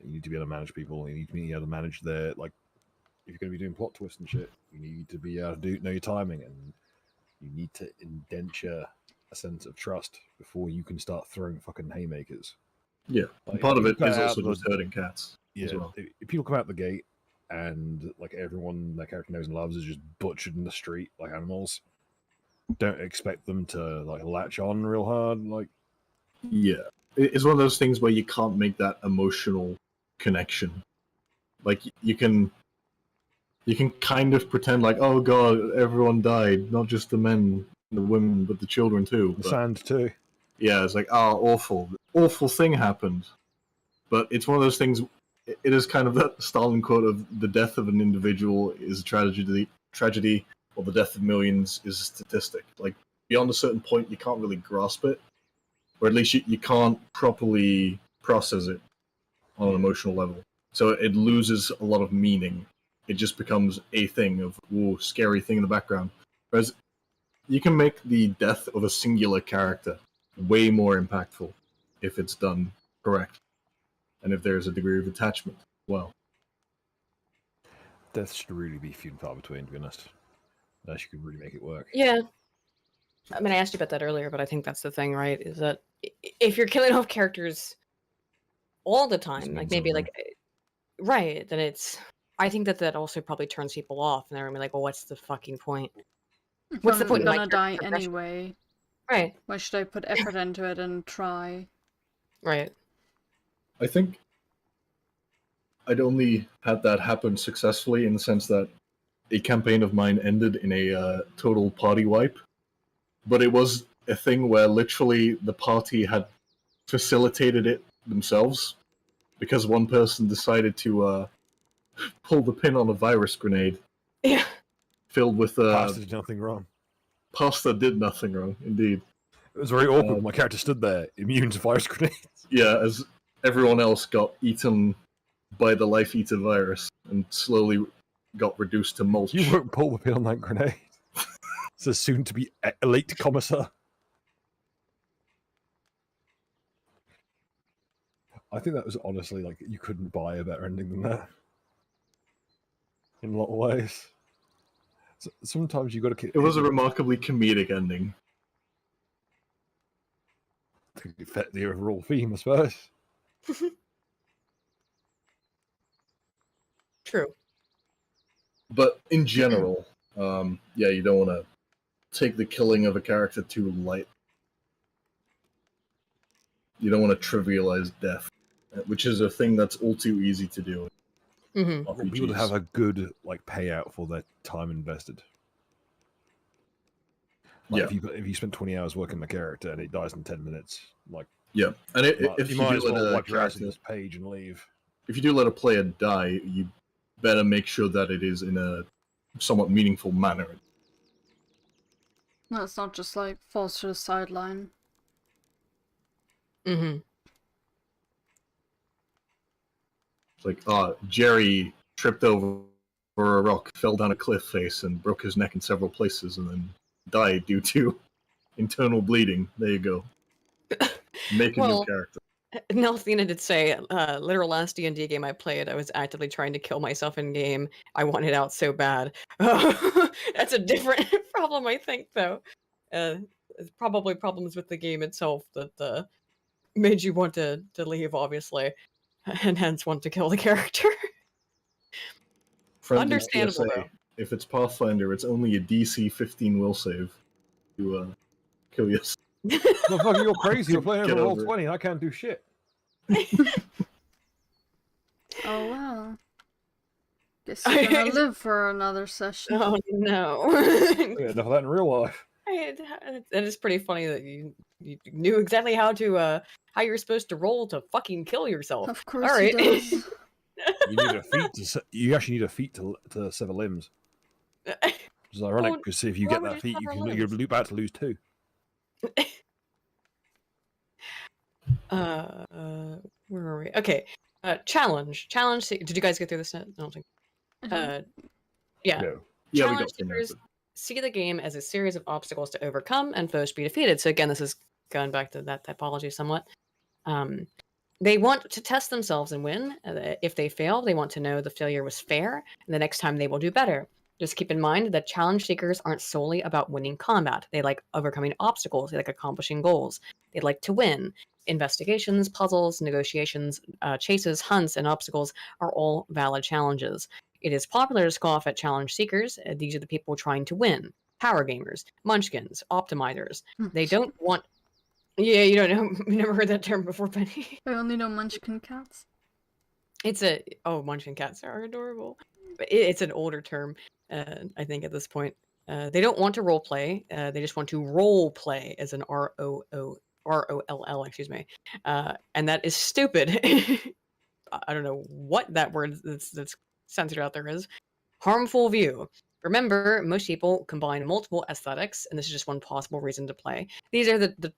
You need to be able to manage people. You need to be able to manage their, like, if you're going to be doing plot twists and shit, you need to be able to know your timing, and you need to indenture a sense of trust before you can start throwing fucking haymakers. Yeah, like, part of it is also just herding cats. Yeah, as well. If people come out the gate and like everyone their character knows and loves is just butchered in the street like animals, don't expect them to like latch on real hard. Like, yeah, it's one of those things where you can't make that emotional connection. Like you can kind of pretend like, oh god, everyone died, not just the men, the women, but the children too. The sand too. Yeah, it's like, oh, awful thing happened. But it's one of those things. It is kind of that Stalin quote of the death of an individual is a tragedy, or the death of millions is a statistic. Like, beyond a certain point, you can't really grasp it, or at least you can't properly process it on an emotional level. So it loses a lot of meaning. It just becomes a thing of, ooh, scary thing in the background. Whereas you can make the death of a singular character way more impactful if it's done correct. And if there's a degree of attachment as well. Death should really be few and far between, to be honest. Unless you can really make it work. Yeah. I mean, I asked you about that earlier, but I think that's the thing, right? Is that if you're killing off characters all the time, like maybe like, right, then it's... I think that also probably turns people off, and they're gonna be like, well, what's the fucking point? What's the point? I'm gonna die anyway. Right. Why should I put effort into it and try? Right. I think I'd only had that happen successfully in the sense that a campaign of mine ended in a total party wipe. But it was a thing where literally the party had facilitated it themselves because one person decided to pull the pin on a virus grenade. Yeah. Filled with... Pasta did nothing wrong. Pasta did nothing wrong, indeed. It was very awkward. My character stood there, immune to virus grenades. Yeah, as everyone else got eaten by the Life Eater virus and slowly got reduced to mulch. You won't pull the pin on that grenade. It's a soon-to-be elite commissar. I think that was honestly like you couldn't buy a better ending than that. In a lot of ways. So, sometimes you got to. It was a remarkably comedic ending. It fit the overall theme, I suppose. True. But in general, you don't want to take the killing of a character too light. You don't want to trivialize death. which is a thing that's all too easy to do. Hmm. Want people to have a good like payout for their time invested. Like Yeah. if you spend 20 hours working the character and it dies in 10 minutes, like Yeah, and if you you might do as let well a wipe your ass on character, this page and leave. if you do let a player die, you better make sure that it is in a somewhat meaningful manner. No, it's not just like falls to the sideline. Hmm. It's like, Jerry tripped over a rock, fell down a cliff face, and broke his neck in several places, and then died due to internal bleeding. There you go. Make a new character. Nelthina did say, literal last D&D game I played, I was actively trying to kill myself in game. I wanted out so bad. That's a different problem, I think, though. It's probably problems with the game itself that made you want to leave, obviously, and hence want to kill the character. Friendly Understandable, PSA, though. if it's Pathfinder, it's only a DC 15 will save to kill yourself. Motherfucker, you're crazy. You're playing Get over roll over it. 20 and I can't do shit. Oh wow. Guess you're gonna live for another session. Oh, no. Yeah, enough of that in real life. It is pretty funny that you knew exactly how to how you're supposed to roll to fucking kill yourself. Of course All he right. does. You need a feat to. You actually need a feat to sever limbs. Which is ironic Well, because if you why get would that you feat, sever you're limbs? about to lose 2. Where are we? Okay. Challenge. Did you guys get through this? I don't think. Yeah. No. Yeah, we Challenge got through seekers most. see the game as a series of obstacles to overcome and foes to be defeated. So again, this is going back to that typology somewhat. They want to test themselves and win. If they fail, they want to know the failure was fair, and the next time they will do better. Just keep in mind that challenge seekers aren't solely about winning combat. They like overcoming obstacles. They like accomplishing goals. They like to win. Investigations, puzzles, negotiations, chases, hunts, and obstacles are all valid challenges. It is popular to scoff at challenge seekers. These are the people trying to win. Power gamers, munchkins, optimizers. They don't want... Yeah, you don't know. You never heard that term before, Penny. I only know munchkin cats. It's a... Oh, munchkin cats are adorable. But it's an older term, I think, at this point. They don't want to role play. They just want to role play as an ROLL, excuse me. And that is stupid. I don't know what that word that's censored out there is. Harmful view. Remember, most people combine multiple aesthetics, and this is just one possible reason to play. These are the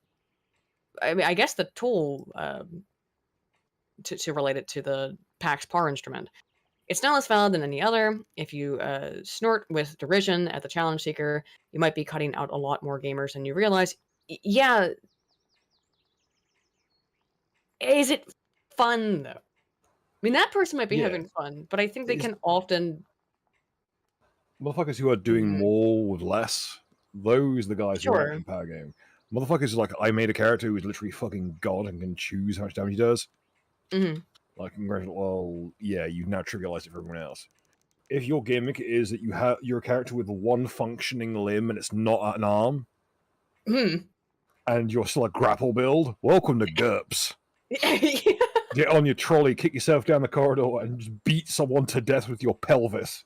I mean, I guess the tool to relate it to the PAX PAR instrument. It's not less valid than any other. If you snort with derision at the challenge seeker, you might be cutting out a lot more gamers than you realize. Yeah. Is it fun, though? I mean, that person might be having fun, but I think they can often... Motherfuckers who are doing more with less, those are the guys who are actually power game. Motherfuckers like, I made a character who is literally fucking god and can choose how much damage he does. Like, well, yeah, you've now trivialized it for everyone else. If your gimmick is that you have your character with one functioning limb and it's not an arm, and you're still a grapple build, welcome to GURPS. Get on your trolley, kick yourself down the corridor, and just beat someone to death with your pelvis.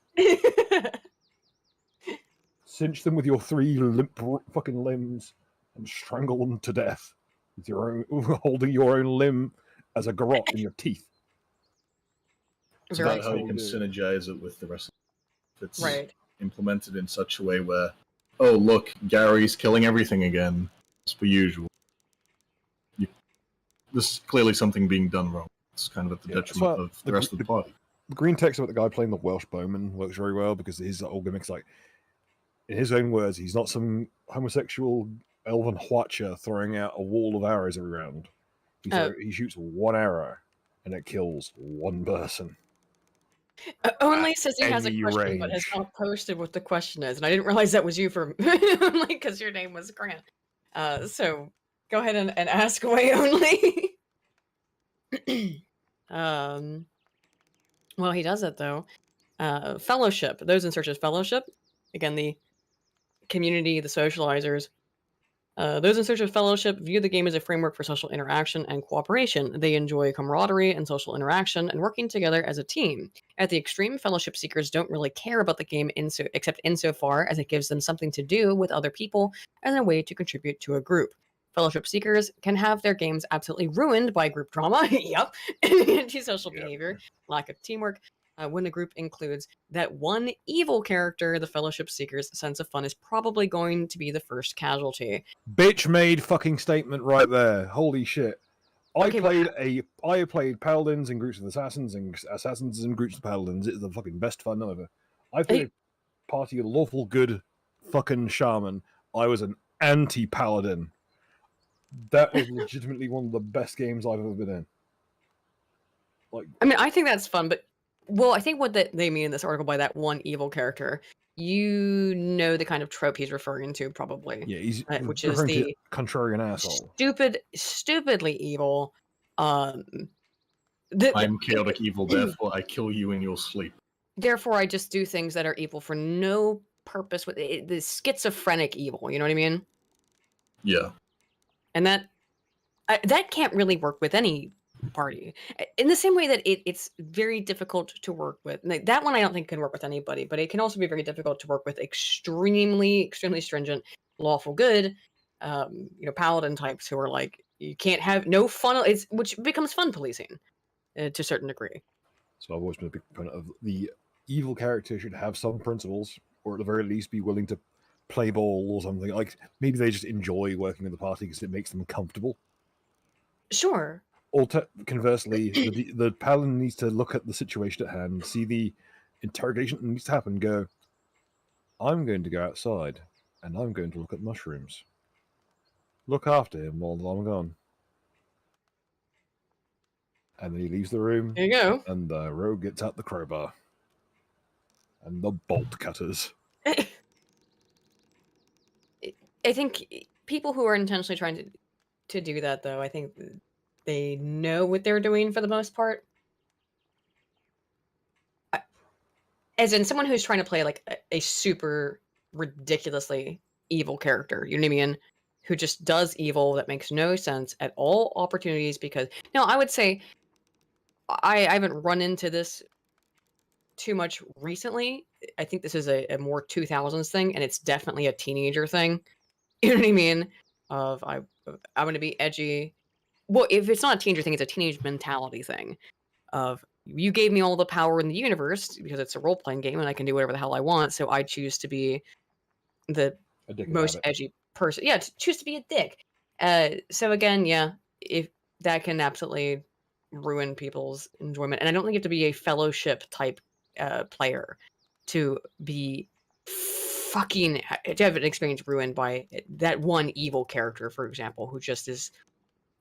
Cinch them with your 3 limp fucking limbs and strangle them to death with your own, holding your own limb as a garrote in your teeth. It's about how you can synergize it with the rest of it. It's implemented in such a way where, oh look, Gary's killing everything again, as per usual. This is clearly something being done wrong. It's kind of at the detriment of the rest of the party. The green text about the guy playing the Welsh bowman works very well because his whole gimmick's like, in his own words, he's not some homosexual elven watcher throwing out a wall of arrows every round. He shoots 1 arrow and it kills 1 person. Only says he has a question, but has not posted what the question is, and I didn't realize that was you for like because your name was Grant. So go ahead and ask away, Only. Well, he does it though. Fellowship. Those in search of fellowship. Again, the community, the socializers. Those in search of fellowship view the game as a framework for social interaction and cooperation. They enjoy camaraderie and social interaction and working together as a team. At the extreme, fellowship seekers don't really care about the game except insofar as it gives them something to do with other people and a way to contribute to a group. Fellowship seekers can have their games absolutely ruined by group drama, yep, antisocial behavior, lack of teamwork, when the group includes that one evil character. The Fellowship seekers' sense of fun is probably going to be the first casualty. Bitch made fucking statement right there. Holy shit. I Okay, played paladins in groups of assassins and assassins in groups of paladins. It's the fucking best fun ever. I played a party of lawful good fucking shaman. I was an anti-paladin. That was legitimately one of the best games I've ever been in. Like, I mean, I think that's fun, but well, I think what they mean in this article by that one evil character, you know, the kind of trope he's referring to, probably. yeah, he's which is referring to the contrarian asshole. stupidly evil. I'm chaotic evil, therefore I kill you in your sleep. Therefore, I just do things that are evil for no purpose. With the schizophrenic evil, you know what I mean? Yeah. And that can't really work with any party. In the same way that it's very difficult to work with. Like, that one I don't think can work with anybody, but it can also be very difficult to work with extremely stringent lawful good, paladin types who are like, you can't have no fun. Which becomes fun policing to a certain degree. So I've always been a big proponent of the evil character should have some principles, or at the very least be willing to play ball or something. Like, maybe they just enjoy working with the party because it makes them comfortable. Sure. Conversely, the paladin needs to look at the situation at hand, see the interrogation that needs to happen, go, I'm going to go outside and I'm going to look at mushrooms. Look after him while I'm gone. And then he leaves the room. There you go. And the rogue gets out the crowbar. And the bolt cutters. I think people who are intentionally trying to do that, though, I think they know what they're doing for the most part. As in someone who's trying to play like a super ridiculously evil character, you know what I mean? Who just does evil that makes no sense at all opportunities. Because now I would say I haven't run into this too much recently. I think this is a more 2000s thing, and it's definitely a teenager thing. You know what I mean? I'm going to be edgy. Well, if it's not a teenager thing, it's a teenage mentality thing. Of, you gave me all the power in the universe because it's a role-playing game and I can do whatever the hell I want, so I choose to be the most edgy person. Yeah, choose to be a dick. So again, yeah, if that can absolutely ruin people's enjoyment. And I don't think you have to be a fellowship type player to be fucking to have an experience ruined by that one evil character, for example, who just is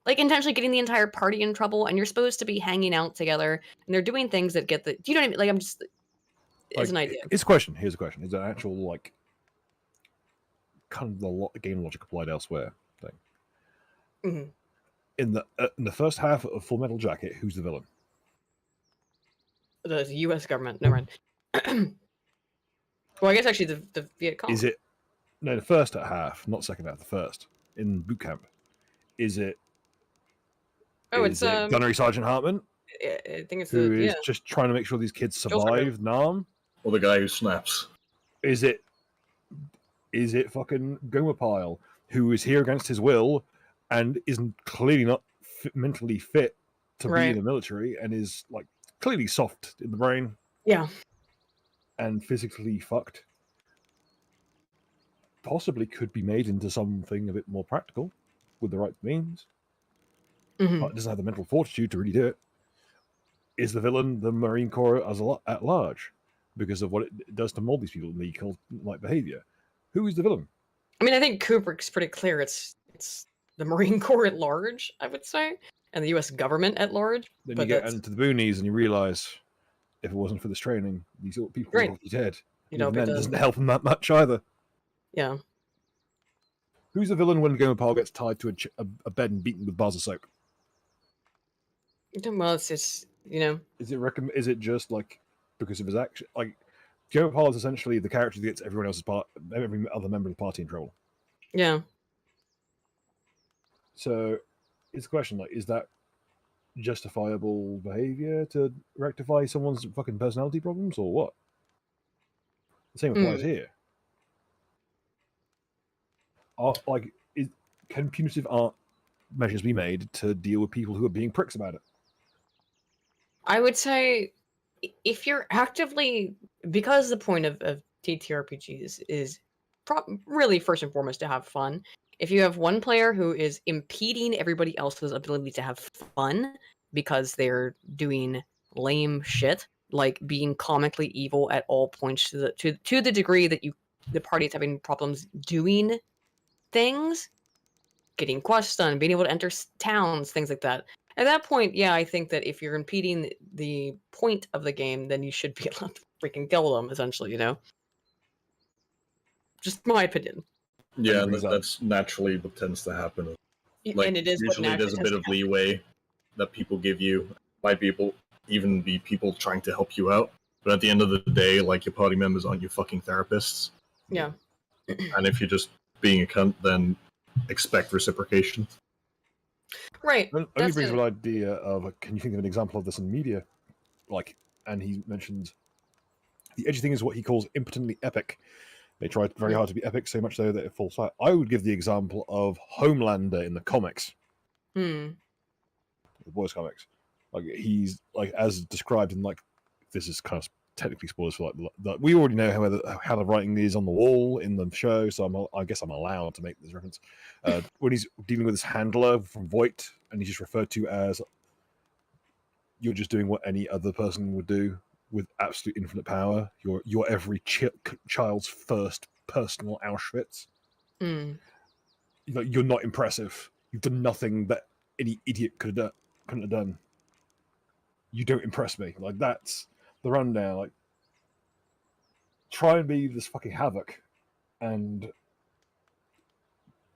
like intentionally getting the entire party in trouble. And you're supposed to be hanging out together, and they're doing things that get the. Do you know what I mean? Like, I'm just. As an idea. Here's a question. Is an actual like kind of the game logic applied elsewhere thing. Mm-hmm. In the first half of Full Metal Jacket, who's the villain? The U.S. government. No, right. Well, I guess actually the Viet Cong. Is it? No, the first half, not second half. The first in boot camp. Is it? Oh, it's Gunnery Sergeant Hartman. I think it's who is just trying to make sure these kids survive Nam. Or the guy who snaps. Is it fucking Gomer Pyle, who is here against his will and isn't clearly not mentally fit to be in the military and is like clearly soft in the brain? Yeah. And physically fucked. Possibly could be made into something a bit more practical with the right means. Mm-hmm. But it doesn't have the mental fortitude to really do it. Is the villain the Marine Corps at large because of what it does to mold these people in the cult-like behavior? Who is the villain? I mean, I think Kubrick's pretty clear. It's the Marine Corps at large, I would say, and the U.S. government at large. Then you get into the boonies and you realize if it wasn't for this training, these people would be dead. You know, it doesn't help them that much either. Yeah. Who's the villain when Gomer Pyle gets tied to a bed and beaten with bars of soap? Well, it's just, you know. Is it just like because of his action? Like, Gomer Pyle is essentially the character that gets every other member of the party in trouble. Yeah. So, it's a question like, is that justifiable behavior to rectify someone's fucking personality problems, or what? The same applies here. Can punitive art measures be made to deal with people who are being pricks about it? I would say if you're actively, because the point of TTRPGs is really first and foremost to have fun. If you have one player who is impeding everybody else's ability to have fun because they're doing lame shit, like being comically evil at all points to the degree that the party is having problems doing things, getting quests done, being able to enter towns, things like that. At that point, yeah, I think that if you're impeding the point of the game, then you should be allowed to freaking kill them, essentially, you know? Just my opinion. Yeah, brings up- that's naturally what tends to happen. Like, And it is what usually naturally there's a tends bit to of happen. leeway that people give you. Might be even be people trying to help you out, but at the end of the day, like, your party members aren't your fucking therapists. Yeah. And if you're just being a cunt, then expect reciprocation. Right. Only That's brings it. up an idea of, can you think of an example of this in media? Like, and he mentioned the edgy thing is what he calls impotently epic. They try very hard to be epic, so much so that it falls flat. I would give the example of Homelander in the comics, Hmm. the boys' comics. Like, he's like as described in, like, this is kind of technically spoilers for like we already know how the writing is on the wall in the show, so I guess I'm allowed to make this reference. When he's dealing with his handler from Voight, and he's just referred to as, you're just doing what any other person would do with absolute infinite power. You're every child's first personal Auschwitz. Hmm. You're not impressive. You've done nothing that any idiot couldn't have done. You don't impress me. Like, that's the rundown. Like, try and be this fucking havoc, and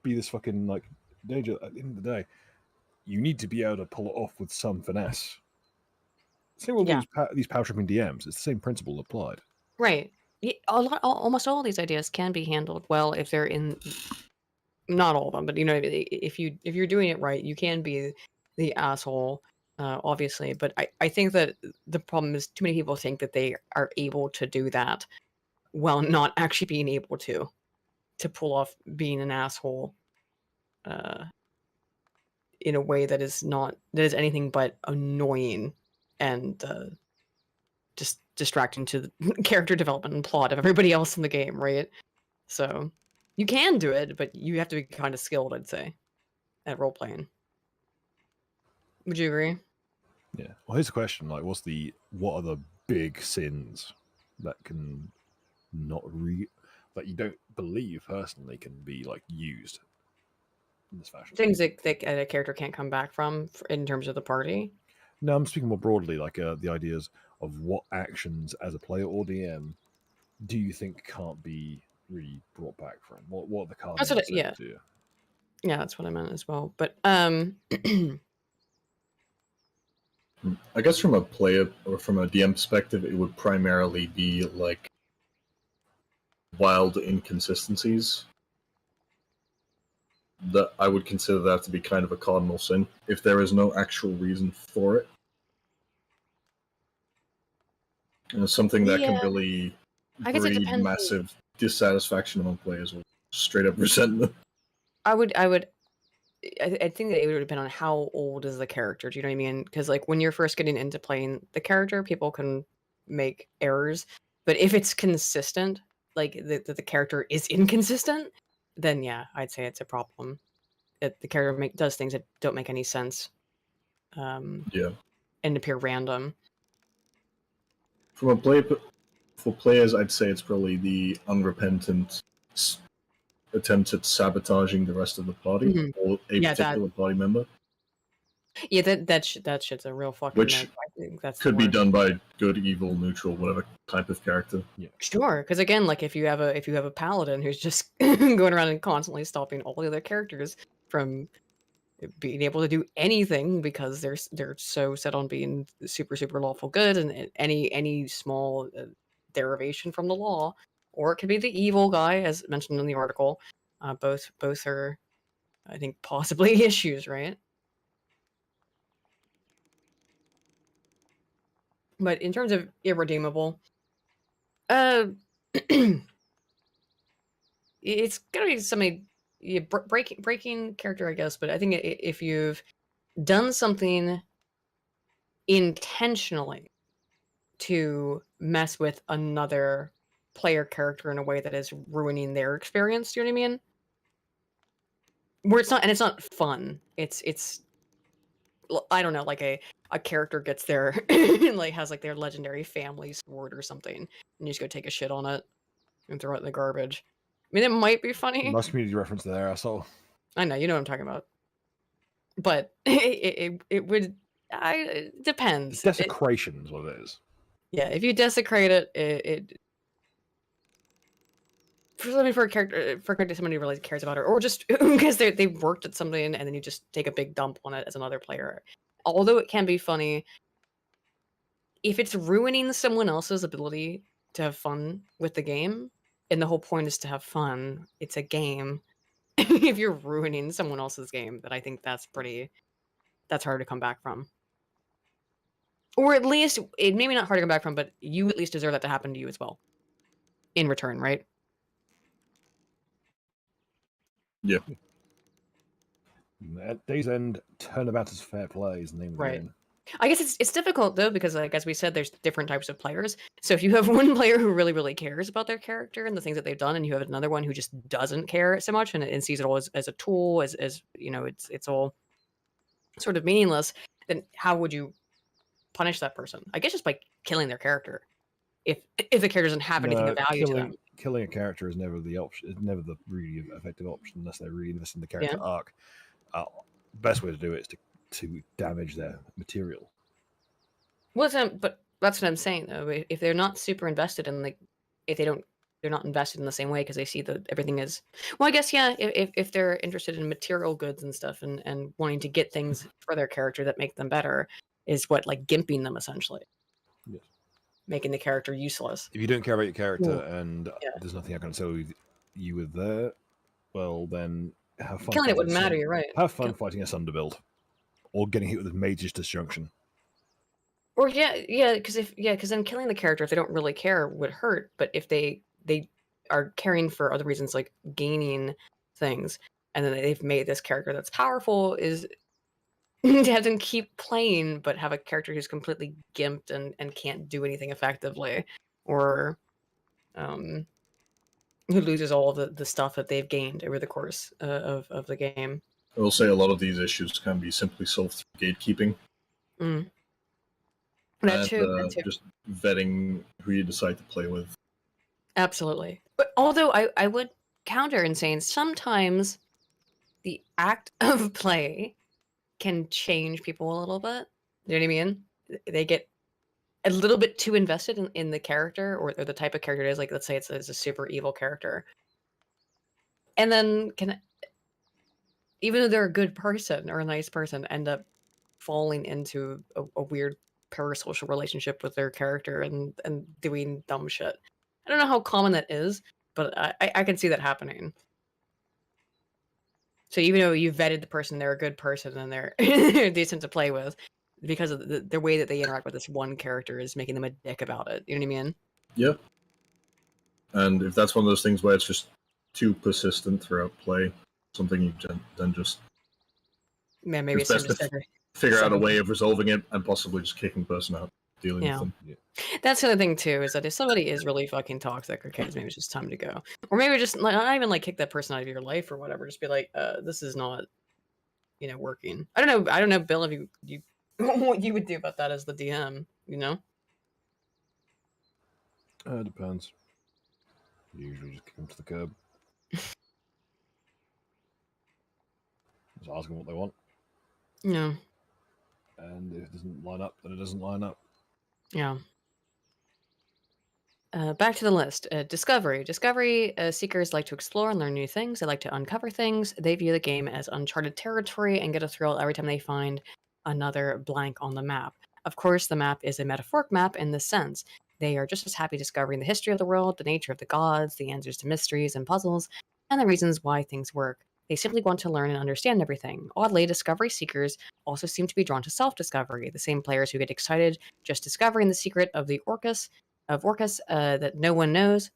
be this fucking, like, danger. At the end of the day, you need to be able to pull it off with some finesse. Same with Yeah. these power tripping DMs. It's the same principle applied. Right. Almost all these ideas can be handled well if they're in. Not all of them, but you know, if you're doing it right, you can be the asshole, obviously. But I think that the problem is too many people think that they are able to do that while not actually being able to pull off being an asshole in a way that is anything but annoying and just distracting to the character development and plot of everybody else in the game, right? So you can do it, but you have to be kind of skilled, I'd say, at role playing. Would you agree? Yeah. Well, here's the question: like, what are the big sins that can not that you don't believe personally can be, like, used in this fashion? Things that a character can't come back from in terms of the party. No, I'm speaking more broadly, like, the ideas of what actions as a player or DM do you think can't be really brought back from? What are the cardinal That's what. sins Yeah, to you? yeah, that's what I meant as well. But I guess from a player or from a DM perspective, it would primarily be like wild inconsistencies. That I would consider that to be kind of a cardinal sin if there is no actual reason for it. And it's something that can Yeah. really I guess it breed depends. massive dissatisfaction among players or straight up resentment. I think that it would depend on how old is the character. Do you know what I mean? Because like when you're first getting into playing the character, people can make errors. But if it's consistent, like the character is inconsistent, then yeah, I'd say it's a problem. That the character does things that don't make any sense, Yeah. and appear random. From a play for players, I'd say it's probably the unrepentant attempt at sabotaging the rest of the party Mhm. or a Yeah, particular party member, Yeah, that shit's a real fucking. which I think that's the could be worst. done by good, evil, neutral, whatever type of character. Sure, because again, like if you have a paladin who's just going around and constantly stopping all the other characters from being able to do anything because they're so set on being super lawful good, and any small derivation from the law, or it could be the evil guy as mentioned in the article. Both are I think possibly issues, right? But in terms of irredeemable, it's gotta be somebody breaking character, I guess. But I think if you've done something intentionally to mess with another player character in a way that is ruining their experience, do you know what I mean? Where it's not fun. It's I don't know, like a character gets their like has like their legendary family sword or something, and you just go take a shit on it and throw it in the garbage. I mean, it might be funny. Nice community reference there, asshole. I know, you know what I'm talking about. But it would it depends. Desecration is what it is. Yeah, if you desecrate it for a character somebody really cares about it, or just because they worked at something and then you just take a big dump on it as another player. Although it can be funny, if it's ruining someone else's ability to have fun with the game, and the whole point is to have fun, it's a game. If you're ruining someone else's game, then I think that's hard to come back from. Or at least, it maybe not hard to come back from, but you at least deserve that to happen to you as well. In return, right? Yeah. At Day's End, turnabout is fair play is the name of the Right. game. I guess it's difficult though, because like as we said, there's different types of players. So if you have one player who really, really cares about their character and the things that they've done, and you have another one who just doesn't care so much and sees it all as a tool, as you know, it's all sort of meaningless, then how would you punish that person? I guess just by killing their character. If the character doesn't have anything of value to them. Killing a character is never the option. It's never the really effective option unless they're really invested in the character arc. Best way to do it is to damage their material. Well, but that's what I'm saying though. If they're not super invested in, like, if they're not invested in the same way because they see that everything is, well, I guess yeah. If they're interested in material goods and stuff and wanting to get things for their character that make them better, is what, like, gimping them essentially. Yes. Making the character useless. If you don't care about your character and there's nothing I can tell you with there, well then have fun. Killing it wouldn't matter. You're right. Have fun fighting a Sunderbuild, or getting hit with a Mage's Disjunction. Or because then killing the character, if they don't really care, would hurt. But if they are caring for other reasons, like gaining things, and then they've made this character that's powerful, is to have them keep playing, but have a character who's completely gimped and can't do anything effectively, or who loses all of the stuff that they've gained over the course of the game. I will say a lot of these issues can be simply solved through gatekeeping. That too. Just vetting who you decide to play with. Absolutely. But although I would counter in saying sometimes the act of play can change people a little bit. You know what I mean? They get a little bit too invested in the character or the type of character it is. Like, let's say it's a super evil character. And then even though they're a good person or a nice person, end up falling into a weird parasocial relationship with their character and doing dumb shit. I don't know how common that is, but I can see that happening. So even though you vetted the person, they're a good person and they're decent to play with, because of the way that they interact with this one character is making them a dick about it. You know what I mean? Yeah. And if that's one of those things where it's just too persistent throughout play, something you then just maybe it's best to figure out a way of resolving it and possibly just kicking the person out, dealing with them. Yeah. That's the other thing too, is that if somebody is really fucking toxic, okay, maybe it's just time to go. Or maybe just not even like kick that person out of your life or whatever. Just be like, this is not, working. I don't know, Bill, if you what you would do about that as the DM, you know? Depends. Usually just kick them to the curb. Just ask them what they want. Yeah. And if it doesn't line up, then it doesn't line up. Yeah. Back to the list. Discovery. Discovery seekers like to explore and learn new things. They like to uncover things. They view the game as uncharted territory and get a thrill every time they find another blank on the map. Of course, the map is a metaphoric map in this sense. They are just as happy discovering the history of the world, the nature of the gods, the answers to mysteries and puzzles, and the reasons why things work. They simply want to learn and understand everything. Oddly, discovery seekers also seem to be drawn to self-discovery. The same players who get excited just discovering the secret of the Orcus that no one knows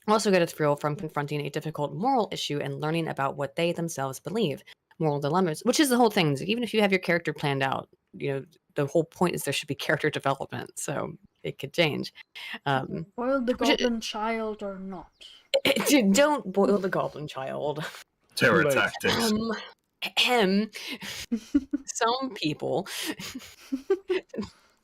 also get a thrill from confronting a difficult moral issue and learning about what they themselves believe. Moral dilemmas, which is the whole thing. Even if you have your character planned out, the whole point is there should be character development, so it could change. Boil the goblin child or not? Don't boil the goblin child. Terror Too late. tactics. Some people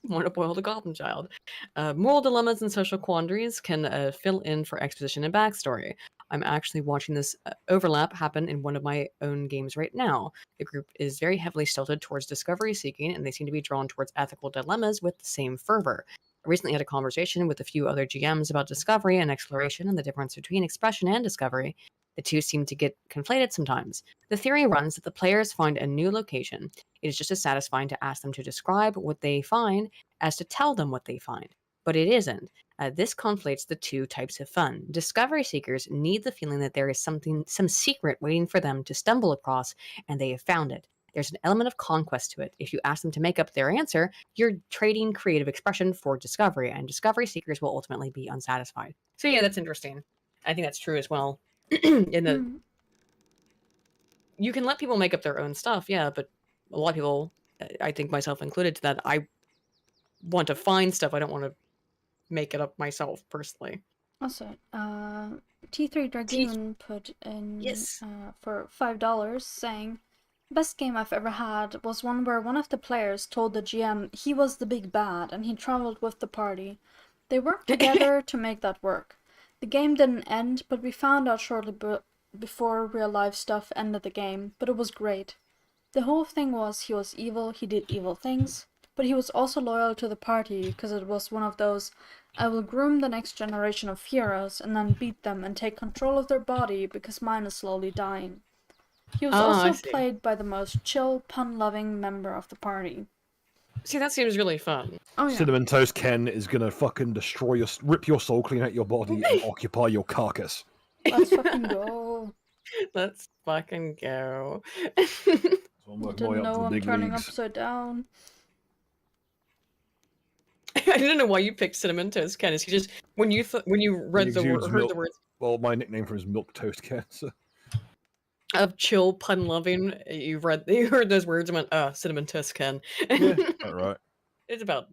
want to boil the goblin child. Moral dilemmas and social quandaries can fill in for exposition and backstory. I'm actually watching this overlap happen in one of my own games right now. The group is very heavily stilted towards discovery seeking, and they seem to be drawn towards ethical dilemmas with the same fervor. I recently had a conversation with a few other GMs about discovery and exploration and the difference between expression and discovery. The two seem to get conflated sometimes. The theory runs that the players find a new location. It is just as satisfying to ask them to describe what they find as to tell them what they find. But it isn't. This conflates the two types of fun. Discovery seekers need the feeling that there is some secret waiting for them to stumble across, and they have found it. There's an element of conquest to it. If you ask them to make up their answer, you're trading creative expression for discovery, and discovery seekers will ultimately be unsatisfied. So yeah, that's interesting. I think that's true as well. You can let people make up their own stuff, yeah, but a lot of people, I think myself included, that I want to find stuff. I don't want to make it up myself personally. Also, T3 Dragoon put in for $5 saying, "Best game I've ever had was one where one of the players told the GM he was the big bad and he traveled with the party. They worked together to make that work. The game didn't end, but we found out shortly before real life stuff ended the game, but it was great. The whole thing was he was evil, he did evil things, but he was also loyal to the party because it was one of those, I will groom the next generation of heroes and then beat them and take control of their body because mine is slowly dying. He was also played by the most chill, pun-loving member of the party." See, that seems really fun. Oh yeah. Cinnamon Toast Ken is gonna fucking rip your soul clean out your body and occupy your carcass. Let's fucking go. Let's fucking go. I didn't know I'm turning upside down. I didn't know why you picked Cinnamon Toast Ken. Is he just when you read heard the words? Well, my nickname for his Milk Toast Ken. So. Of chill, pun loving, you heard those words and went, Cinnamon Toast Ken. Yeah, right. It's about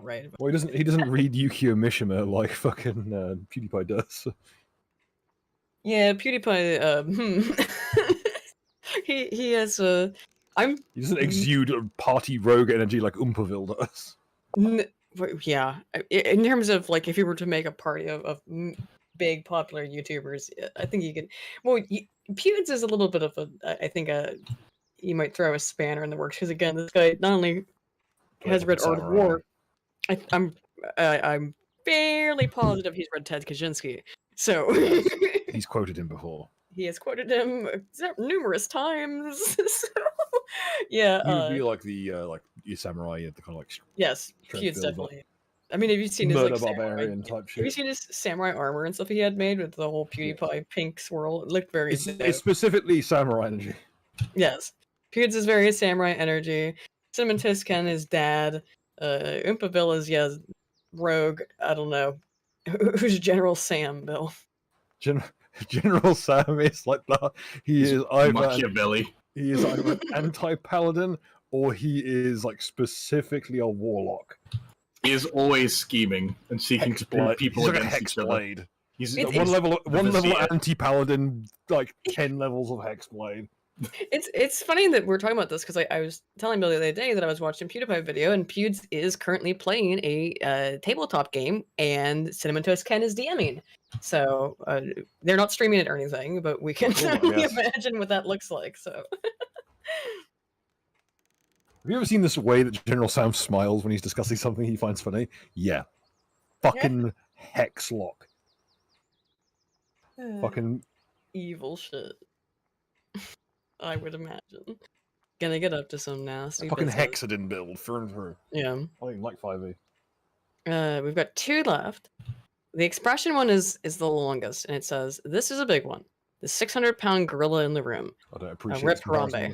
right. Well, he doesn't read Yukio Mishima like fucking PewDiePie does. So. Yeah, PewDiePie. He has He doesn't exude party rogue energy like Umpaville does. Yeah, in terms of like if you were to make a party of big popular YouTubers, I think you could. Well, Pewds is a little bit of I think you might throw a spanner in the works because again, this guy not only has read Art of War, I'm fairly positive he's read Ted Kaczynski. So he's quoted him before. He has quoted him numerous times. So yeah, he would be like the your samurai, the kind of like yes, Pewds definitely. I mean, have you seen his like barbarian type shit? Have you seen his samurai armor and stuff he had made with the whole PewDiePie pink swirl? It looked very. It's specifically samurai energy. Yes, Pewds is very samurai energy. Cinnamon Toast Ken is dad. Umpaville is rogue. I don't know. Who's General Sam, Bill? General Sam is like that. He is either Machiavelli. He is either an anti-paladin or he is like specifically a warlock. He is always scheming and seeking to put people against like each other. He's one level anti-paladin, like 10 levels of Hexblade. It's funny that we're talking about this because I was telling Bill the other day that I was watching a PewDiePie video and Pewds is currently playing a tabletop game and Cinnamon Toast Ken is DMing. So they're not streaming it or anything, but we can only imagine what that looks like. So. Have you ever seen this way that General Sam smiles when he's discussing something he finds funny? Yeah. Fucking Hexlock. Fucking evil shit. I would imagine. Gonna get up to some nasty fucking business. Hexadin build through and through. Yeah. I think like 5e. We've got 2 left. The expression one is the longest, and it says, "This is a big one. the 600-pound gorilla in the room. I don't appreciate Rip this comparison Harambe.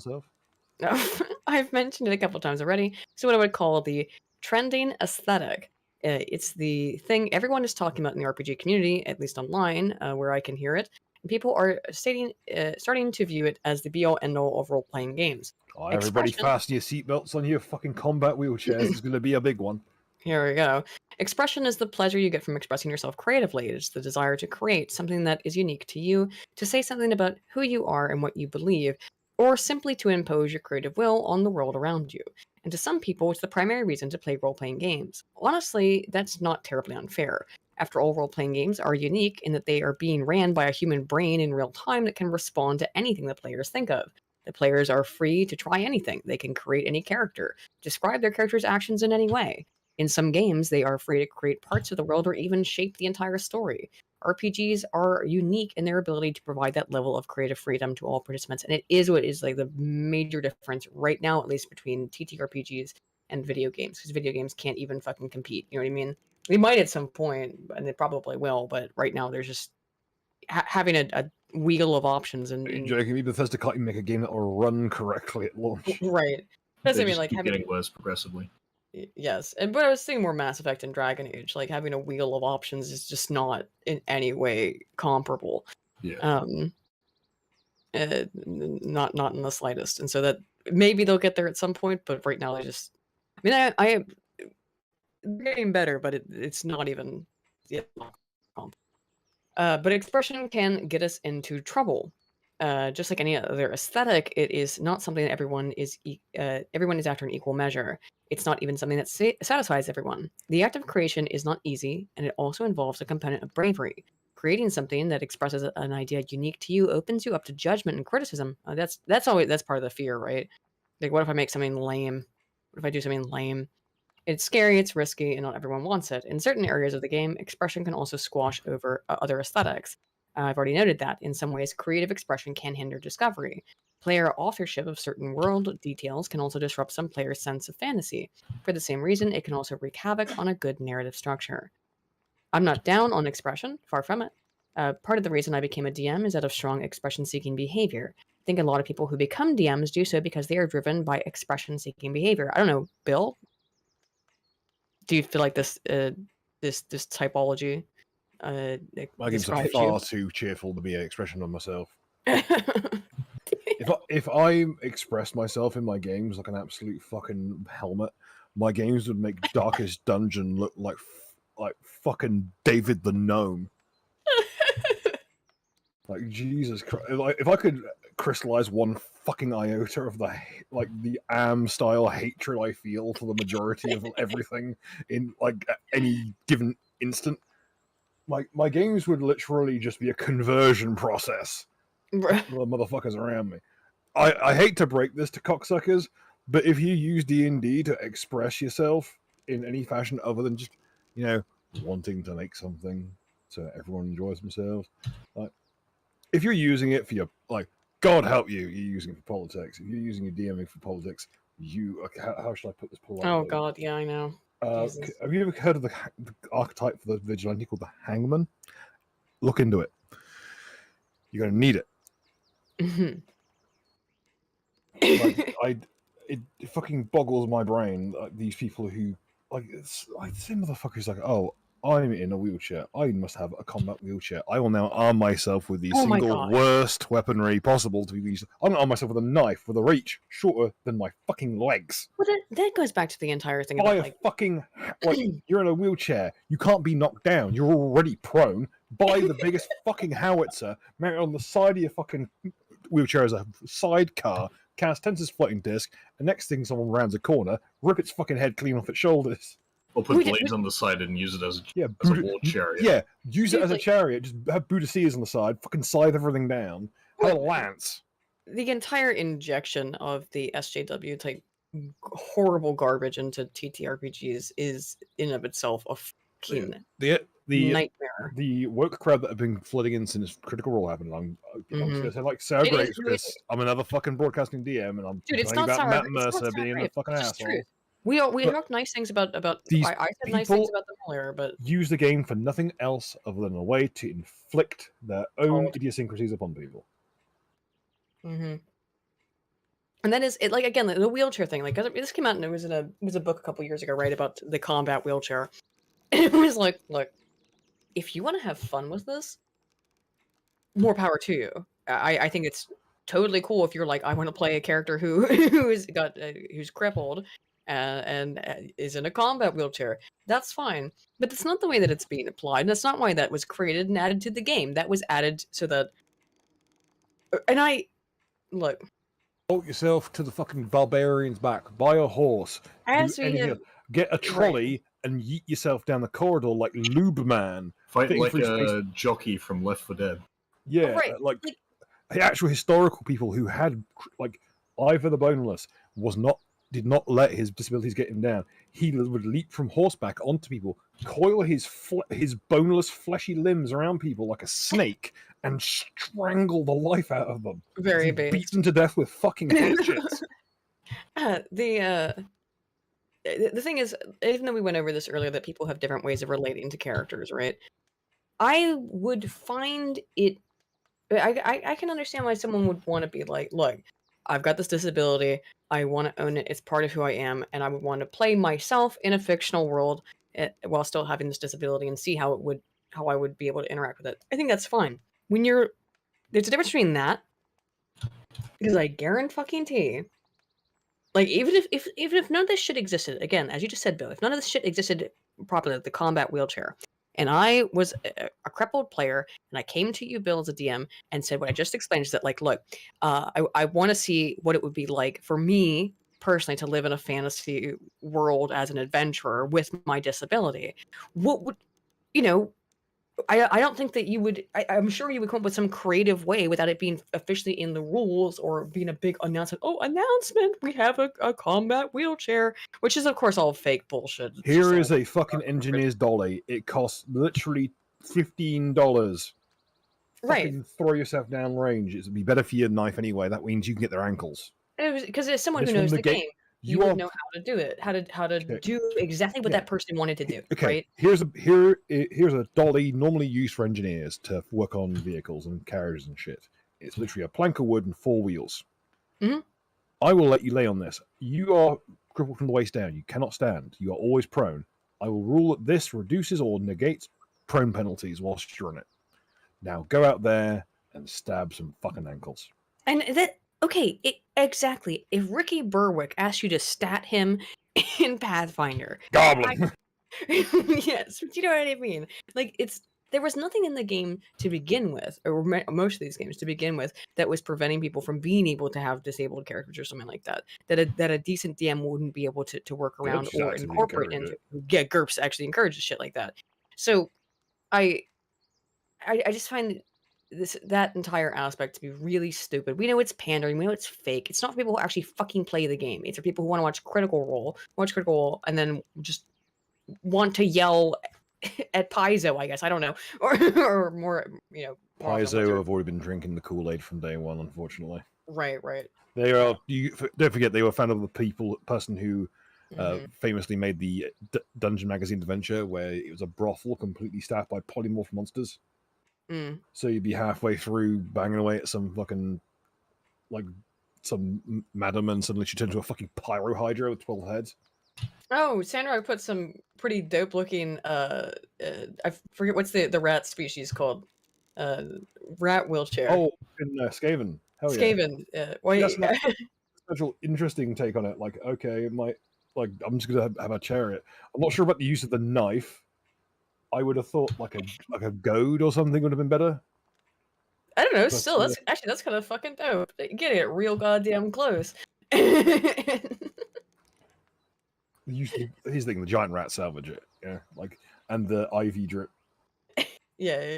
myself. I've mentioned it a couple times already. So what I would call the trending aesthetic. It's the thing everyone is talking about in the RPG community, at least online, where I can hear it. And people are starting to view it as the be-all, end-all of role-playing games. Oh, everybody Expression- fasten your seatbelts on your fucking combat wheelchairs. It's going to be a big one. Here we go. Expression is the pleasure you get from expressing yourself creatively. It's the desire to create something that is unique to you, to say something about who you are and what you believe, or simply to impose your creative will on the world around you. And to some people, it's the primary reason to play role-playing games. Honestly, that's not terribly unfair. After all, role-playing games are unique in that they are being ran by a human brain in real time that can respond to anything the players think of. The players are free to try anything. They can create any character, describe their character's actions in any way. In some games, they are free to create parts of the world or even shape the entire story. RPGs are unique in their ability to provide that level of creative freedom to all participants, and it is what is like the major difference right now, at least between TTRPGs and video games, because video games can't even fucking compete. You know what I mean? They might at some point, and they probably will, but right now there's just having a wheel of options. And Joking me, Bethesda can't even make a game that will run correctly at launch. right doesn't They mean just like keep having getting worse progressively. Yes, but I was thinking more Mass Effect and Dragon Age. Like having a wheel of options is just not in any way comparable. Yeah. Not in the slightest. And so that maybe they'll get there at some point, but right now they just. I mean, I they're getting better, but it's not even. Yeah. But expression can get us into trouble. Just like any other aesthetic, it is not something that everyone is after an equal measure. It's not even something that satisfies everyone. The act of creation is not easy, and it also involves a component of bravery. Creating something that expresses an idea unique to you opens you up to judgment and criticism. That's part of the fear, right? Like, what if I make something lame? What if I do something lame? It's scary, it's risky, and not everyone wants it. In certain areas of the game, expression can also squash over other aesthetics. I've already noted that. In some ways, creative expression can hinder discovery. Player authorship of certain world details can also disrupt some players' sense of fantasy. For the same reason, it can also wreak havoc on a good narrative structure. I'm not down on expression, far from it. Part of the reason I became a DM is out of strong expression-seeking behavior. I think a lot of people who become DMs do so because they are driven by expression-seeking behavior. I don't know, Bill? Do you feel like this typology My games are describes far you? too cheerful to be an expression of myself. Right. If I expressed myself in my games like an absolute fucking helmet, my games would make Darkest Dungeon look like fucking David the Gnome. Like, Jesus Christ! If I could crystallize one fucking iota of the Am style hatred I feel for the majority of everything in like at any given instant, my games would literally just be a conversion process for the motherfuckers around me. I hate to break this to cocksuckers, but if you use D&D to express yourself in any fashion other than just, wanting to make something so everyone enjoys themselves, like, if you're using it for your, God help you, you're using it for politics. If you're using your DMing for politics, how should I put this politely? Oh God, yeah, I know. Have you ever heard of the archetype for the vigilante called the Hangman? Look into it. You're going to need it. Mm-hmm. It fucking boggles my brain. These people who it's like the same motherfuckers like, oh, I'm in a wheelchair. I must have a combat wheelchair. I will now arm myself with the single worst weaponry possible to be used. I'm going to arm myself with a knife with a reach shorter than my fucking legs. Well, that goes back to the entire thing Buy about a fucking you're in a wheelchair. You can't be knocked down. You're already prone. Buy the biggest fucking howitzer, mount it on the side of your fucking wheelchair as a sidecar. Cast Tensor's floating disc, and next thing someone rounds a corner, rip its fucking head clean off its shoulders. Or put blades on the side and use it as a war chariot. Yeah, use it as a chariot. Just have Buddha-seers on the side, fucking scythe everything down. Have a lance. The entire injection of the SJW type horrible garbage into TTRPGs is in and of itself a fucking nightmare. The woke crowd that have been flooding in since Critical Role happened. I'm going to say, like, sour grapes, because I'm another fucking broadcasting DM, and I'm Dude, it's complaining not about sour. Matt It's Mercer not being sour a fucking it's just asshole. truth. We But talked nice things about these I said nice things people about them earlier, but use the game for nothing else other than a way to inflict their own Oh. idiosyncrasies upon people. hmm and that is it. Like again, the wheelchair thing. Like 'cause this came out and it was a book a couple years ago, right, about the combat wheelchair. And it was like, look, if you want to have fun with this, more power to you. I think it's totally cool if you're like, I want to play a character who who's crippled and is in a combat wheelchair. That's fine, but that's not the way that it's being applied. And that's not why that was created and added to the game. That was added so that. And I look. Bolt yourself to the fucking barbarian's back. Buy a horse. As Do we anything have, else. Get a trolley and yeet yourself down the corridor like Lube Man. Fight fitting like through space. a jockey from Left 4 Dead. Yeah, right, like the actual historical people who had like Ivor the Boneless did not let his disabilities get him down. He would leap from horseback onto people, coil his boneless, fleshy limbs around people like a snake, and strangle the life out of them. very He base. beats them to death with fucking hatchets. The thing is, even though we went over this earlier, that people have different ways of relating to characters, right? I would find it. I can understand why someone would want to be like, look, I've got this disability. I want to own it. It's part of who I am, and I would want to play myself in a fictional world while still having this disability and see how I would be able to interact with it. I think that's fine. There's a difference between that, because I guarantee. Like even if none of this shit existed, again, as you just said, Bill, if none of this shit existed properly, like the combat wheelchair, and I was a crippled player, and I came to you, Bill, as a DM, and said what I just explained is that, like, look, I want to see what it would be like for me personally to live in a fantasy world as an adventurer with my disability. What would I don't think that you would. I'm sure you would come up with some creative way without it being officially in the rules or being a big announcement. Oh, announcement! We have a combat wheelchair, which is of course all fake bullshit. It's Here just is a fucking engineer's dolly. It costs literally $15. right. Fucking throw yourself down range. It'd be better for your knife anyway. That means you can get their ankles. It was because as someone This who knows one, the the game, you would know how to do it, how to Okay. do exactly what Yeah. that person wanted to do. Okay, Right? here's a dolly normally used for engineers to work on vehicles and carriages and shit. It's literally a plank of wood and 4 wheels. Mhm. I will let you lay on this. You are crippled from the waist down. You cannot stand. You are always prone. I will rule that this reduces or negates prone penalties whilst you're on it. Now go out there and stab some fucking ankles. And that okay, exactly. If Ricky Berwick asked you to stat him in Pathfinder, Goblin. yes, but you know what I mean. Like there was nothing in the game to begin with, or most of these games to begin with, that was preventing people from being able to have disabled characters or something like that. That a decent DM wouldn't be able to work around GURPS or actively incorporate encourage into. Yeah, GURPS actually encourages shit like that. So, I just find that entire aspect to be really stupid. We know it's pandering. We know it's fake. It's not for people who actually fucking play the game. It's for people who want to watch Critical Role, and then just want to yell at Paizo, I guess. I don't know. Or more, Paizo have already been drinking the Kool-Aid from day one, unfortunately. Right. They are. Don't forget, they were fan of the person who Mhm. famously made the Dungeon Magazine adventure, where it was a brothel completely staffed by polymorph monsters. Mm. So you'd be halfway through banging away at some fucking some madam, and suddenly she turns into a fucking pyro hydra with 12 heads. Oh, Sandra put some pretty dope looking I forget what's the rat species called. Rat wheelchair. Oh, in Skaven. Hell yeah. Skaven. Wait. That's not special interesting take on it. Like, okay, I'm just gonna have a chariot. I'm not sure about the use of the knife. I would have thought like a goad or something would have been better. I don't know. But, Still, that's kind of fucking dope. Get it real goddamn close. Here's the thing: the giant rat salvage it, yeah, like, and the IV drip. Yeah,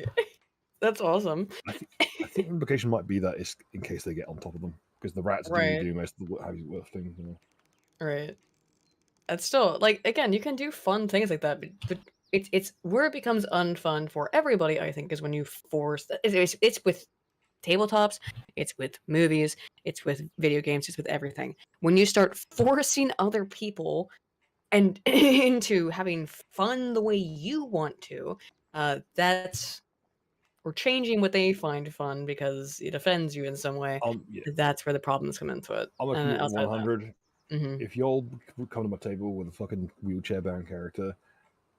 that's awesome. I think the implication might be that it's in case they get on top of them, because the rats Right. do most of the heavy lifting. You know? Right. That's still like again, you can do fun things like that, but it's where it becomes unfun for everybody. I think is when you force. It's with tabletops, it's with movies, it's with video games, it's with everything. When you start forcing other people and into having fun the way you want to, that's or changing what they find fun because it offends you in some way. Yeah, That's where the problems come into it. I'll keep it Outside of that. 100. Mm-hmm. If y'all come to my table with a fucking wheelchair-bound character,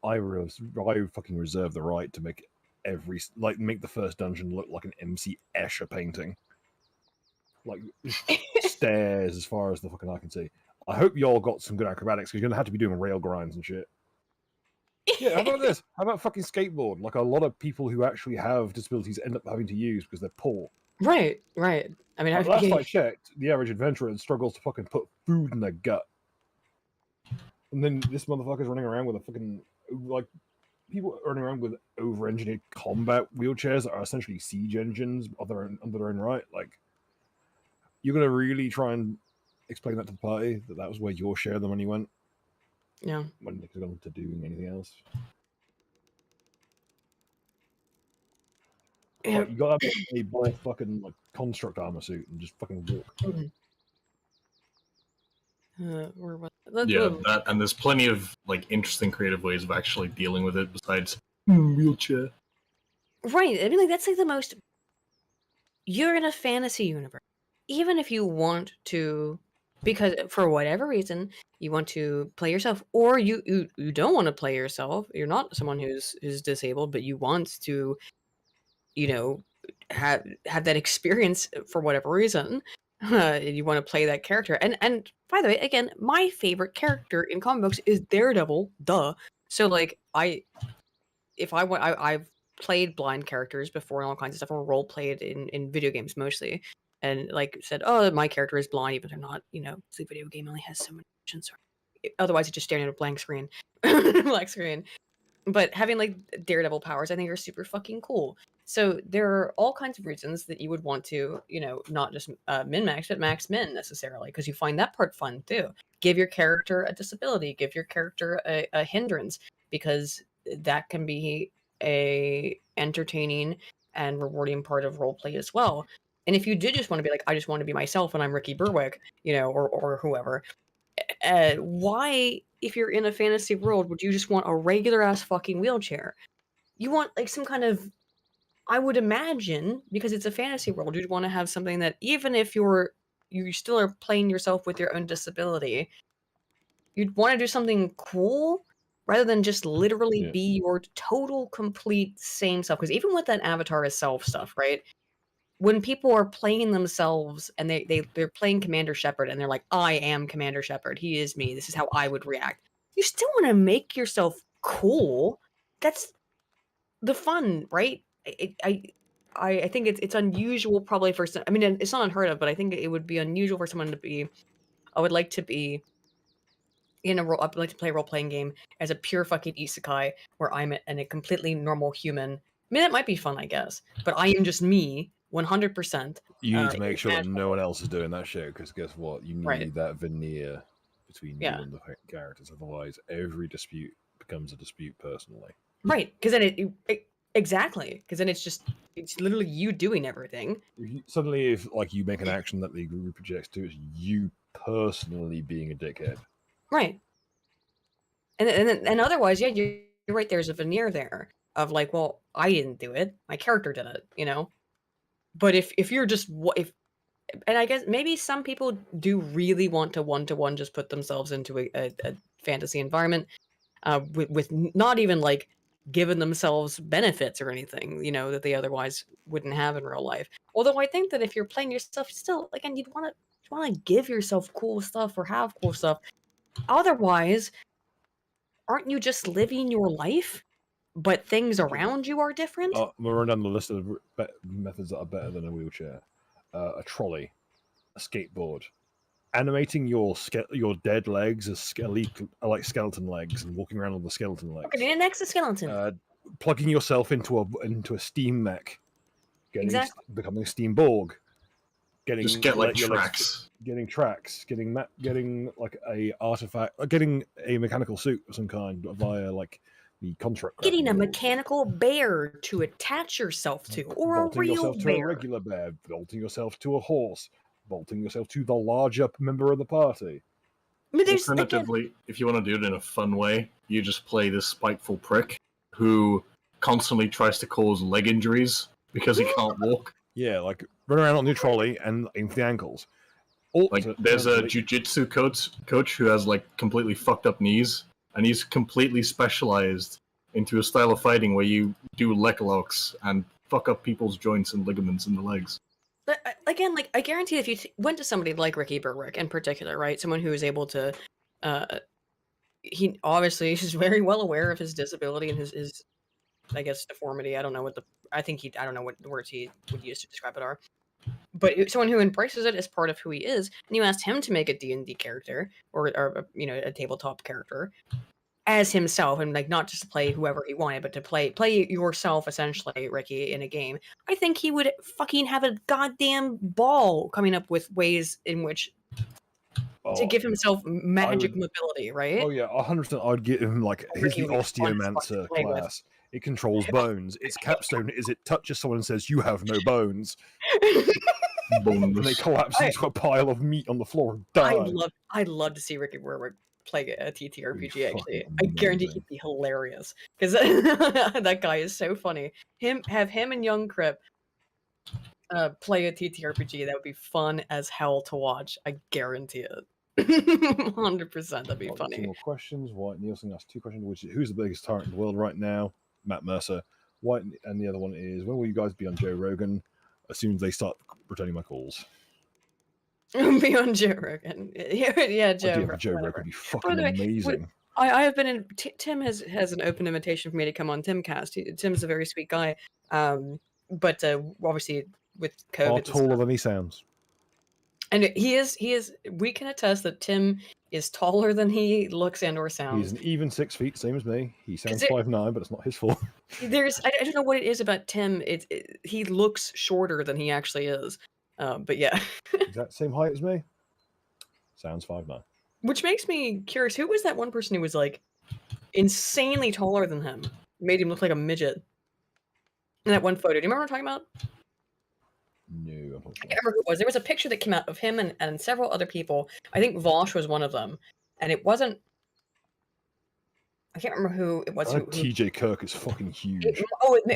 I fucking reserve the right to make make the first dungeon look like an MC Escher painting. Like stairs as far as the fucking eye can see. I hope y'all got some good acrobatics because you're gonna have to be doing rail grinds and shit. Yeah, how about this? How about fucking skateboard? Like a lot of people who actually have disabilities end up having to use because they're poor. Right. I mean, Last I checked, the average adventurer struggles to fucking put food in their gut. And then this motherfucker's running around with a fucking like people running around with over-engineered combat wheelchairs that are essentially siege engines under their own right. Like, you're gonna really try and explain that to the party that was where your share of the money went. Yeah. When they could have gone to doing anything else. Yeah. Like, you gotta buy a fucking like construct armor suit and just fucking walk. Mm-hmm. That, and there's plenty of like interesting creative ways of actually dealing with it besides wheelchair. Right. I mean, like that's like the most. You're in a fantasy universe, even if you want to, because for whatever reason you want to play yourself, or you don't want to play yourself. You're not someone who's disabled, but you want to, have that experience for whatever reason. You want to play that character, and by the way, again, my favorite character in comic books is Daredevil. Duh. So like I've played blind characters before and all kinds of stuff, or role played in video games mostly, and like said, oh, my character is blind, even though they're not. The video game only has so many options. Otherwise, you're just staring at a blank screen. But having like Daredevil powers, I think, are super fucking cool. So there are all kinds of reasons that you would want to, not just min-max, but max-min necessarily, because you find that part fun too. Give your character a disability, give your character a hindrance, because that can be a entertaining and rewarding part of roleplay as well. And if you did just want to be like, I just want to be myself and I'm Ricky Berwick, or whoever, why, if you're in a fantasy world, would you just want a regular ass fucking wheelchair? You want like some kind of, I would imagine, because it's a fantasy world, you'd want to have something that even if you still are playing yourself with your own disability, you'd want to do something cool rather than just literally be your total complete same self. Because even with that avatar as self stuff, right? When people are playing themselves and they're playing Commander Shepard and they're like, I am Commander Shepard, he is me, this is how I would react. You still want to make yourself cool. That's the fun, right? I think it's unusual probably for some. I mean, it's not unheard of, but I think it would be unusual for someone to be. I would like to be in a role. I'd like to play a role-playing game as a pure fucking isekai where I'm a completely normal human. I mean, that might be fun, I guess, but I am just me. 100%. You need to make sure that no one else is doing that shit, because guess what? You need Right. that veneer between you and the characters. Otherwise, every dispute becomes a dispute personally. Right, because then exactly, because then it's literally you doing everything. Suddenly, if like you make an action that the group projects to, it's you personally being a dickhead. Right. And otherwise, yeah, you're right. There's a veneer there of like, well, I didn't do it. My character did it, But if you're just and I guess maybe some people do really want to one-to-one just put themselves into a fantasy environment, with not even like giving themselves benefits or anything, that they otherwise wouldn't have in real life. Although I think that if you're playing yourself, still, again, you'd want to give yourself cool stuff or have cool stuff. Otherwise, aren't you just living your life? But things around you are different? We'll run down the list of methods that are better than a wheelchair. A trolley, a skateboard, animating your dead legs as skeleton legs and walking around on the skeleton legs. Okay, an exoskeleton. Plugging yourself into a steam mech, becoming a steam Borg. Just get like tracks. Getting tracks, getting like a artifact, getting a mechanical suit of some kind via like the contract. Getting a mechanical bear to attach yourself to, or bolting a real yourself bear. To a regular bear, bolting yourself to a horse, bolting yourself to the larger member of the party. I mean, there's again, Alternatively, if you want to do it in a fun way, you just play this spiteful prick who constantly tries to cause leg injuries because he can't walk. Yeah, like run around on your trolley and aim for the ankles. Like, there's a jiu-jitsu coach who has like completely fucked up knees, and he's completely specialized into a style of fighting where you do leg locks and fuck up people's joints and ligaments in the legs. But again, like I guarantee, if you went to somebody like Ricky Berwick in particular, right, someone who is able to, he obviously is very well aware of his disability and his I guess deformity. I don't know what I don't know what the words he would use to describe it are. But someone who embraces it as part of who he is, and you asked him to make a D&D character or a tabletop character as himself, and like not just to play whoever he wanted, but to play yourself essentially, Ricky, in a game. I think he would fucking have a goddamn ball coming up with ways in which to give himself magic mobility, right? Oh yeah, 100%. I'd give him like here's the osteomancer class. It controls bones. Its capstone is it touches someone and says, "You have no bones." And they collapse into a pile of meat on the floor and die. I'd love to see Ricky Berwick play a TTRPG. Actually, I guarantee he'd be hilarious because that guy is so funny. Have him and Young Crip play a TTRPG. That would be fun as hell to watch. I guarantee it. 100%. That'd be funny. 2 more questions. White Nielsen asked 2 questions, which is who's the biggest tyrant in the world right now? Matt Mercer. White, and the other one is when will you guys be on Joe Rogan? As soon as they start returning my calls. Be on Joe Rogan. Yeah, Joe. Joe Rogan would be fucking amazing. I have been in. Tim has an open invitation for me to come on Timcast. Tim's a very sweet guy. But obviously with COVID, far taller than he sounds. And he is. We can attest that Tim is taller than he looks and or sounds. He's an even 6 feet, same as me. He sounds 5'9", but it's not his fault. I don't know what it is about Tim. He looks shorter than he actually is. But yeah. Exact same height as me. Sounds 5'9". Which makes me curious. Who was that one person who was like insanely taller than him? Made him look like a midget. In that one photo. Do you remember what I'm talking about? No, I can't remember who it was. There was a picture that came out of him and several other people. I think Vosh was one of them. And it wasn't... I can't remember who it was. TJ Kirk is fucking huge. It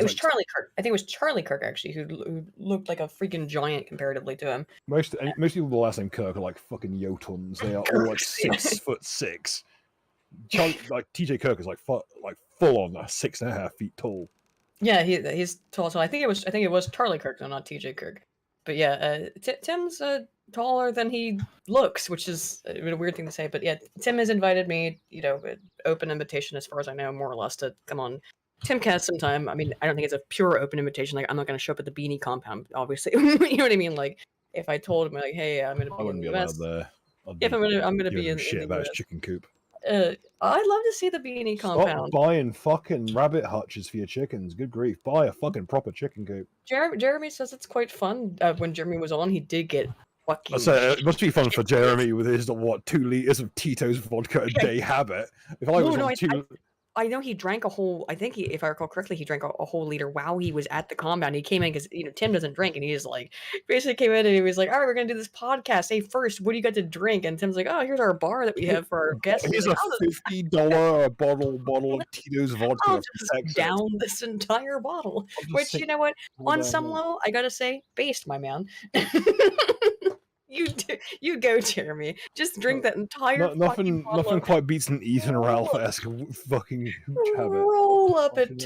was Charlie Kirk. I think it was Charlie Kirk, actually, who looked like a freaking giant comparatively to him. Most people with the last name Kirk are like fucking Jotuns. They are all like 6'6". TJ Kirk is like full on 6.5 feet tall. Yeah, he's tall. So I think it was Charlie Kirk, no, not TJ Kirk. But yeah, Tim's taller than he looks, which is a weird thing to say. But yeah, Tim has invited me, open invitation as far as I know, more or less, to come on Timcast sometime. I mean, I don't think it's a pure open invitation. Like, I'm not going to show up at the Beanie compound, obviously. You know what I mean? Like, if I told him, like, hey, I'm going to be in the US. If I'm going to be in shit the about US. his chicken coop. I'd love to see the Beanie compound. Stop buying fucking rabbit hutches for your chickens. Good grief. Buy a fucking proper chicken coop. Jeremy says it's quite fun. When Jeremy was on, he did get fucking... I say, it must be fun for Jeremy with his, 2 liters of Tito's vodka a day habit. If I was on 2... I know he drank a whole. I think if I recall correctly, he drank a whole liter while he was at the compound. He came in because Tim doesn't drink, and he just like basically came in and he was like, "All right, we're gonna do this podcast. Hey, first, what do you got to drink?" And Tim's like, "Oh, here's our bar that we have for our guests." Here's a $50 bottle of Tito's vodka. I'll just down this entire bottle. Which you know what? On some level, I gotta say, based, my man. You go, Jeremy. Just drink that entire nothing quite beats an Ethan Ralph-esque fucking hooch habit. Roll up at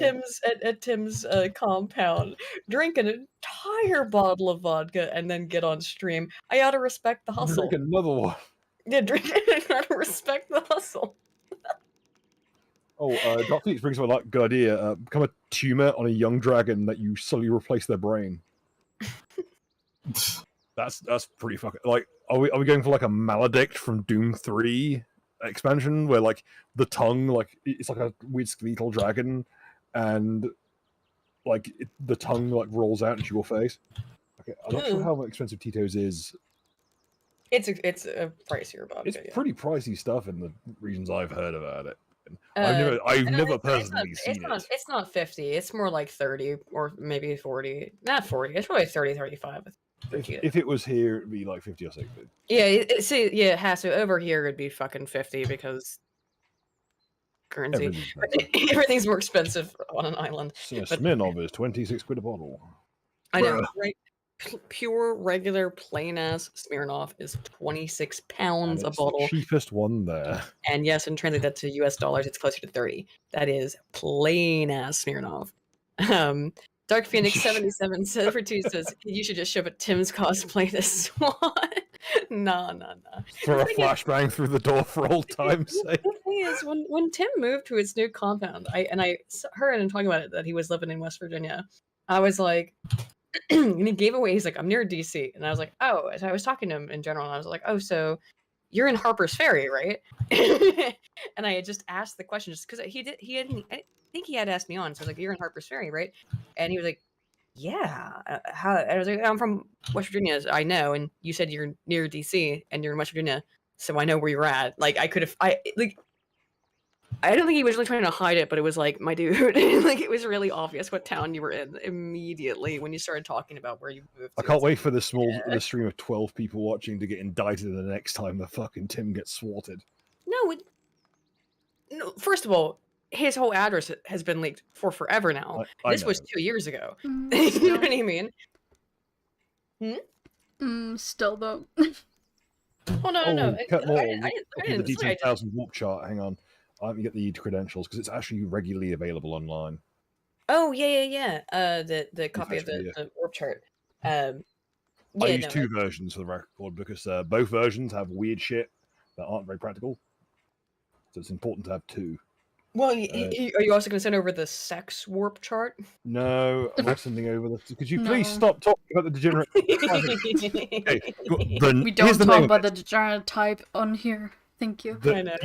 Tim's compound, drink an entire bottle of vodka, and then get on stream. I ought to respect the hustle. Drink another one. Yeah, drink it. I gotta respect the hustle. Dr. Eats brings up a good idea. Become a tumor on a young dragon that you slowly replace their brain. That's pretty fucking... Like, are we going for like a Maledict from Doom 3 expansion where like the tongue, like it's like a weird skeletal dragon, and like the tongue like rolls out into your face? Okay, I'm not sure how expensive Tito's is. It's a pricier vodka. It's pretty pricey stuff in the regions I've heard about it. I've never personally seen it. It's not 50. It's more like 30 or maybe 40. Not 40. It's probably 30, 35. If it was here, it'd be like 50 or 60. Yeah, it has to. Over here, it'd be fucking 50 because currency. Everything's expensive. Everything's more expensive on an island. So But- Smirnoff is 26 quid a bottle. I know, Bruh. right? Pure, regular, plain ass Smirnoff is 26 And pounds a it's bottle. the cheapest one there. And yes, and translate that to US dollars, it's closer to 30. That is plain ass Smirnoff. Dark Phoenix 77 says for two says you should just show up Tim's cosplay this SWAT. Nah. For a thing is- flashbang through the door for old time's sake. The thing is, when Tim moved to his new compound, I heard him talking about it that he was living in West Virginia. I was like, and he gave away. He's like, I'm near DC, and I was like, oh. So I was talking to him in general, and I was like, oh, so you're in Harper's Ferry, right? And I had just asked the question just because he hadn't. I think he had asked me on. So I was like, you're in Harper's Ferry, right? And he was like, yeah. How? I was like, I'm from West Virginia. I know, and you said you're near DC, and you're in West Virginia, so I know where you're at. Like I could have, I don't think he was really trying to hide it, but it was like, my dude, like it was really obvious what town you were in immediately when you started talking about where you moved. I to. can't It's wait for the stream of 12 people watching to get indicted the next time the fucking Tim gets swatted. no, first of all, his whole address has been leaked for forever now. I This was know. 2 years ago. Mm, You know still, what I mean? still though. Oh no. Oh, Cut Moore, I look at the didn't say I D10,000 warp chart. Hang on. I haven't get the credentials because it's actually regularly available online. Oh yeah. The copy of actually, the warp chart. I Yeah, use no, two versions for the record because both versions have weird shit that aren't very practical. So it's important to have two. Well, are you also going to send over the sex warp chart? No, I'm not sending over the. Could you please No. stop talking about the degenerate? Okay, We here's don't the talk name of about it. the degenerate type on here. Thank you. I know.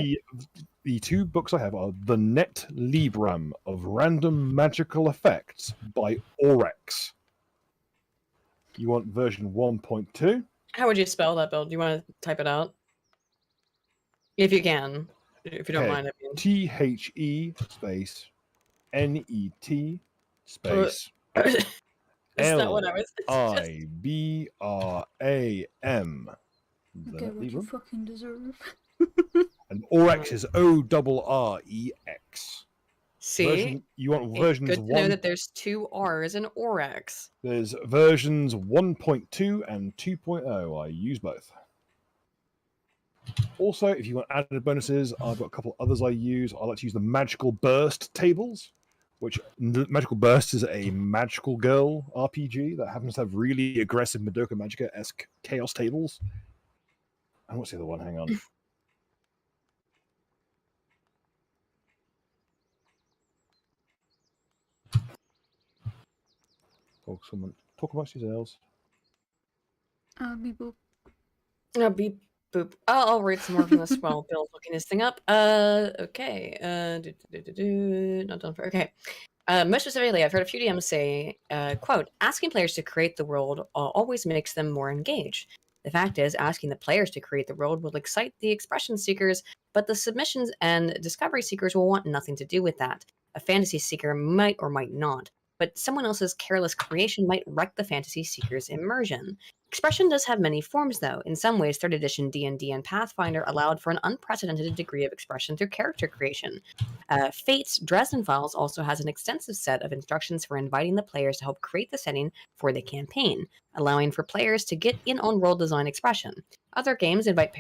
The two books I have are The Net Libram of Random Magical Effects by Aurex. You want version 1.2? How would you spell that, Bill? Do you want to type it out? If you can. If you don't Okay. mind. I mean. THE space NET space That's not what I was. LIBRAM. The Get Net what you Libram. fucking deserve. And Aurex is ORREX. See? You want It's versions good to know 1. that there's two R's in Aurex. There's versions 1.2 and 2.0. I use both. Also, if you want added bonuses, I've got a couple others I use. I like to use the Magical Burst tables, which Magical Burst is a magical girl RPG that happens to have really aggressive Madoka Magica-esque chaos tables. And what's the other one? Hang on. Talk amongst yourselves. Beep boop. Beep boop. I'll read some more from this while Bill's looking his thing up. Okay. Not done for. Okay. Most specifically, I've heard a few DMs say, quote, asking players to create the world always makes them more engaged. The fact is, asking the players to create the world will excite the expression seekers, but the submissions and discovery seekers will want nothing to do with that. A fantasy seeker might or might not, but someone else's careless creation might wreck the fantasy seeker's immersion. Expression does have many forms, though. In some ways, 3rd edition D&D and Pathfinder allowed for an unprecedented degree of expression through character creation. Fate's Dresden Files also has an extensive set of instructions for inviting the players to help create the setting for the campaign, allowing for players to get in on world design expression. Other games invite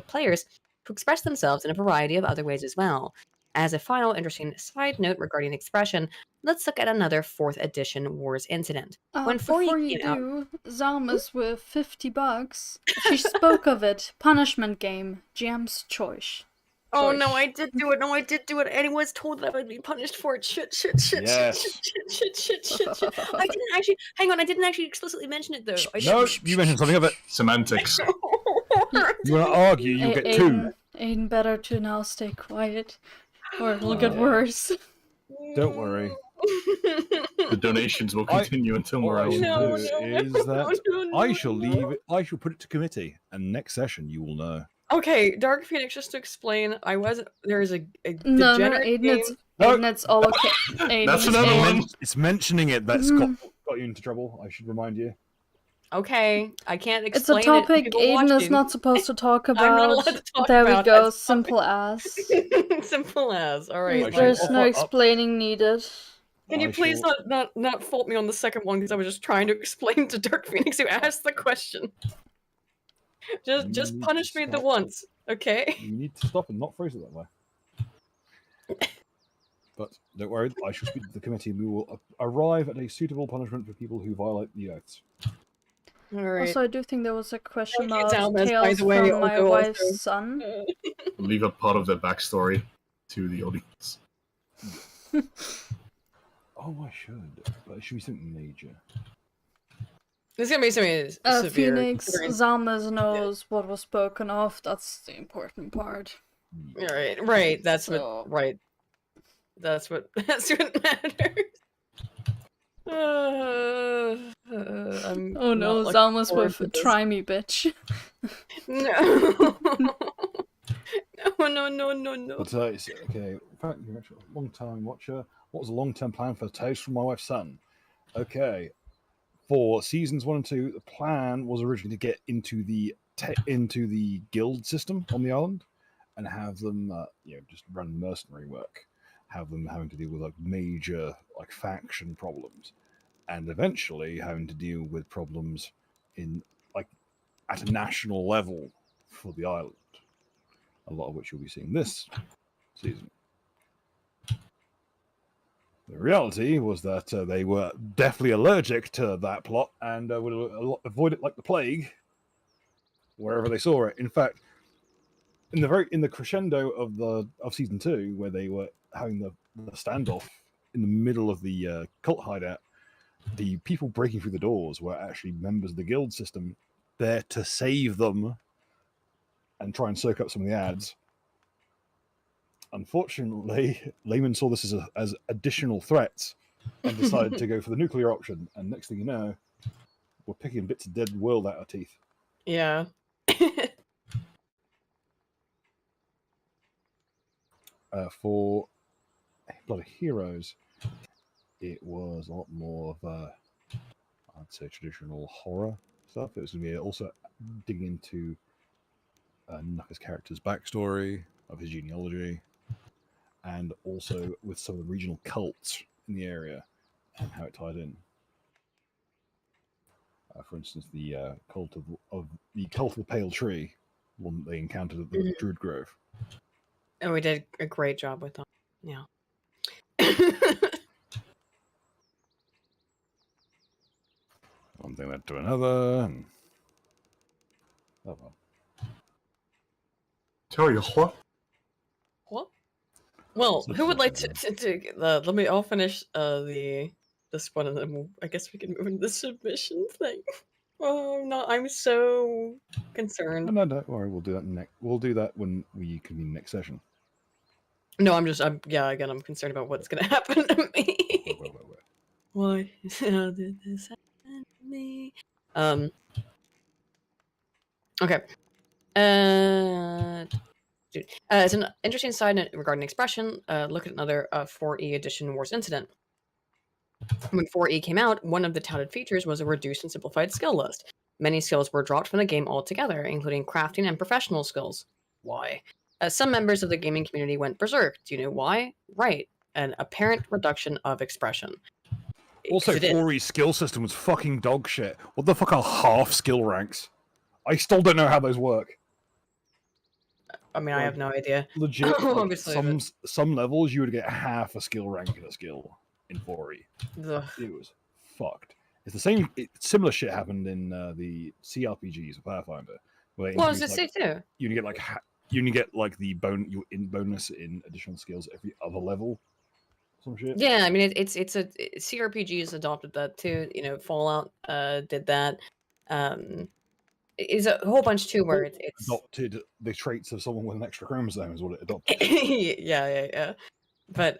players to express themselves in a variety of other ways as well. As a final interesting side note regarding expression, let's look at another 4th edition Wars incident. When 4E Before you came out- do, Zalma's with $50. She spoke of it. Punishment game. GM's choice. Oh no, I did do it. No, I did do it. And I was told that I would be punished for it. Shit. Yes. Shit. I didn't actually. Hang on, I didn't actually explicitly mention it though. No, you mentioned something of it. Semantics. You want to argue, you get two. Aiden, better to now stay quiet, or it'll get worse. Don't worry. The donations will continue until All I morale shall improves. do is that I shall leave it. I shall put it to committee, and next session you will know. Okay, Dark Phoenix. Just to explain, there is a No, degenerate Aiden, game. Aiden, it's all okay. Aiden, That's another Aiden. one. It's mentioning it that's got you into trouble. I should remind you. Okay, I can't It's a explain it. to topic people Aiden is watching. not supposed to talk I'm not about. allowed to talk There we about go. as a Simple as. topic. Simple as. All right. I shall There's no offer up- explaining needed. Can you I please shall- not fault me on the second one because I was just trying to explain to Dark Phoenix who asked the question. You Just need punish to me the stop. once, okay? You need to stop and not phrase it that way. But don't worry, I shall speak to the committee and we will arrive at a suitable punishment for people who violate the oaths. All right. Also, I do think there was a question Thank you, about Dalmas, by tales the way, from my although wife's also- son. Leave a part of their backstory to the audience. Oh, I should, but it should be something major. This is gonna be something severe. Phoenix, considering- Zalmas knows what was spoken of. That's the important part. All right, right. That's So- what. Right. That's what. That's what matters. I'm Oh no, not looking Zalmas forward with to this. try me, bitch. No. No. But it's okay. In fact, you're actually a long-time watcher. What was the long-term plan for Toast from my wife's son? Okay, for seasons 1 and 2, the plan was originally to get into the guild system on the island and have them, just run mercenary work, have them having to deal with like major like faction problems, and eventually having to deal with problems in like at a national level for the island. A lot of which you'll be seeing this season. The reality was that they were definitely allergic to that plot and would avoid it like the plague wherever they saw it. In fact, in the crescendo of season 2, where they were having the standoff in the middle of the cult hideout, the people breaking through the doors were actually members of the guild system there to save them and try and soak up some of the ads. Unfortunately, Lehman saw this as additional threats and decided to go for the nuclear option. And next thing you know, we're picking bits of dead world out of teeth. Yeah. For Blood of Heroes, it was a lot more of a, I'd say, traditional horror stuff. It was going to be also digging into Nucker's character's backstory, of his genealogy, and also with some of the regional cults in the area and how it tied in. For instance, the cult of the Pale Tree, one that they encountered at the Druid Grove. And we did a great job with that. Yeah. One thing led to another. And... Oh well. Tell you what. What? Well, Such who would a like good to let me? I'll finish this one, and then I guess we can move into the submission thing. Oh no, I'm so concerned. No, don't worry. We'll do that next. We'll do that when we convene next session. No, I'm concerned about what's gonna happen to me. Wait. Why? How did this happen to me? Okay. It's an interesting side note regarding expression. Look at another 4E edition Wars incident. When 4E came out, one of the touted features was a reduced and simplified skill list. Many skills were dropped from the game altogether, including crafting and professional skills. Why? Some members of the gaming community went berserk. Do you know why? Right. An apparent reduction of expression. Also, 'Cause it is. 4E's skill system was fucking dog shit. What the fuck are half skill ranks? I still don't know how those work. I mean, I have no idea. Legit, like, Obviously, some levels you would get half a skill rank in a skill in 4E. Ugh. It was fucked. It's the same. Similar shit happened in the CRPGs of Pathfinder. Where they Well, I was introduced, just saying too. you only get you only get like the bonus in additional skills every other level. Some shit. Yeah, I mean, CRPGs adopted that too. You know, Fallout did that. Is a whole bunch too where it's Adopted the traits of someone with an extra chromosome is what it adopted. yeah. But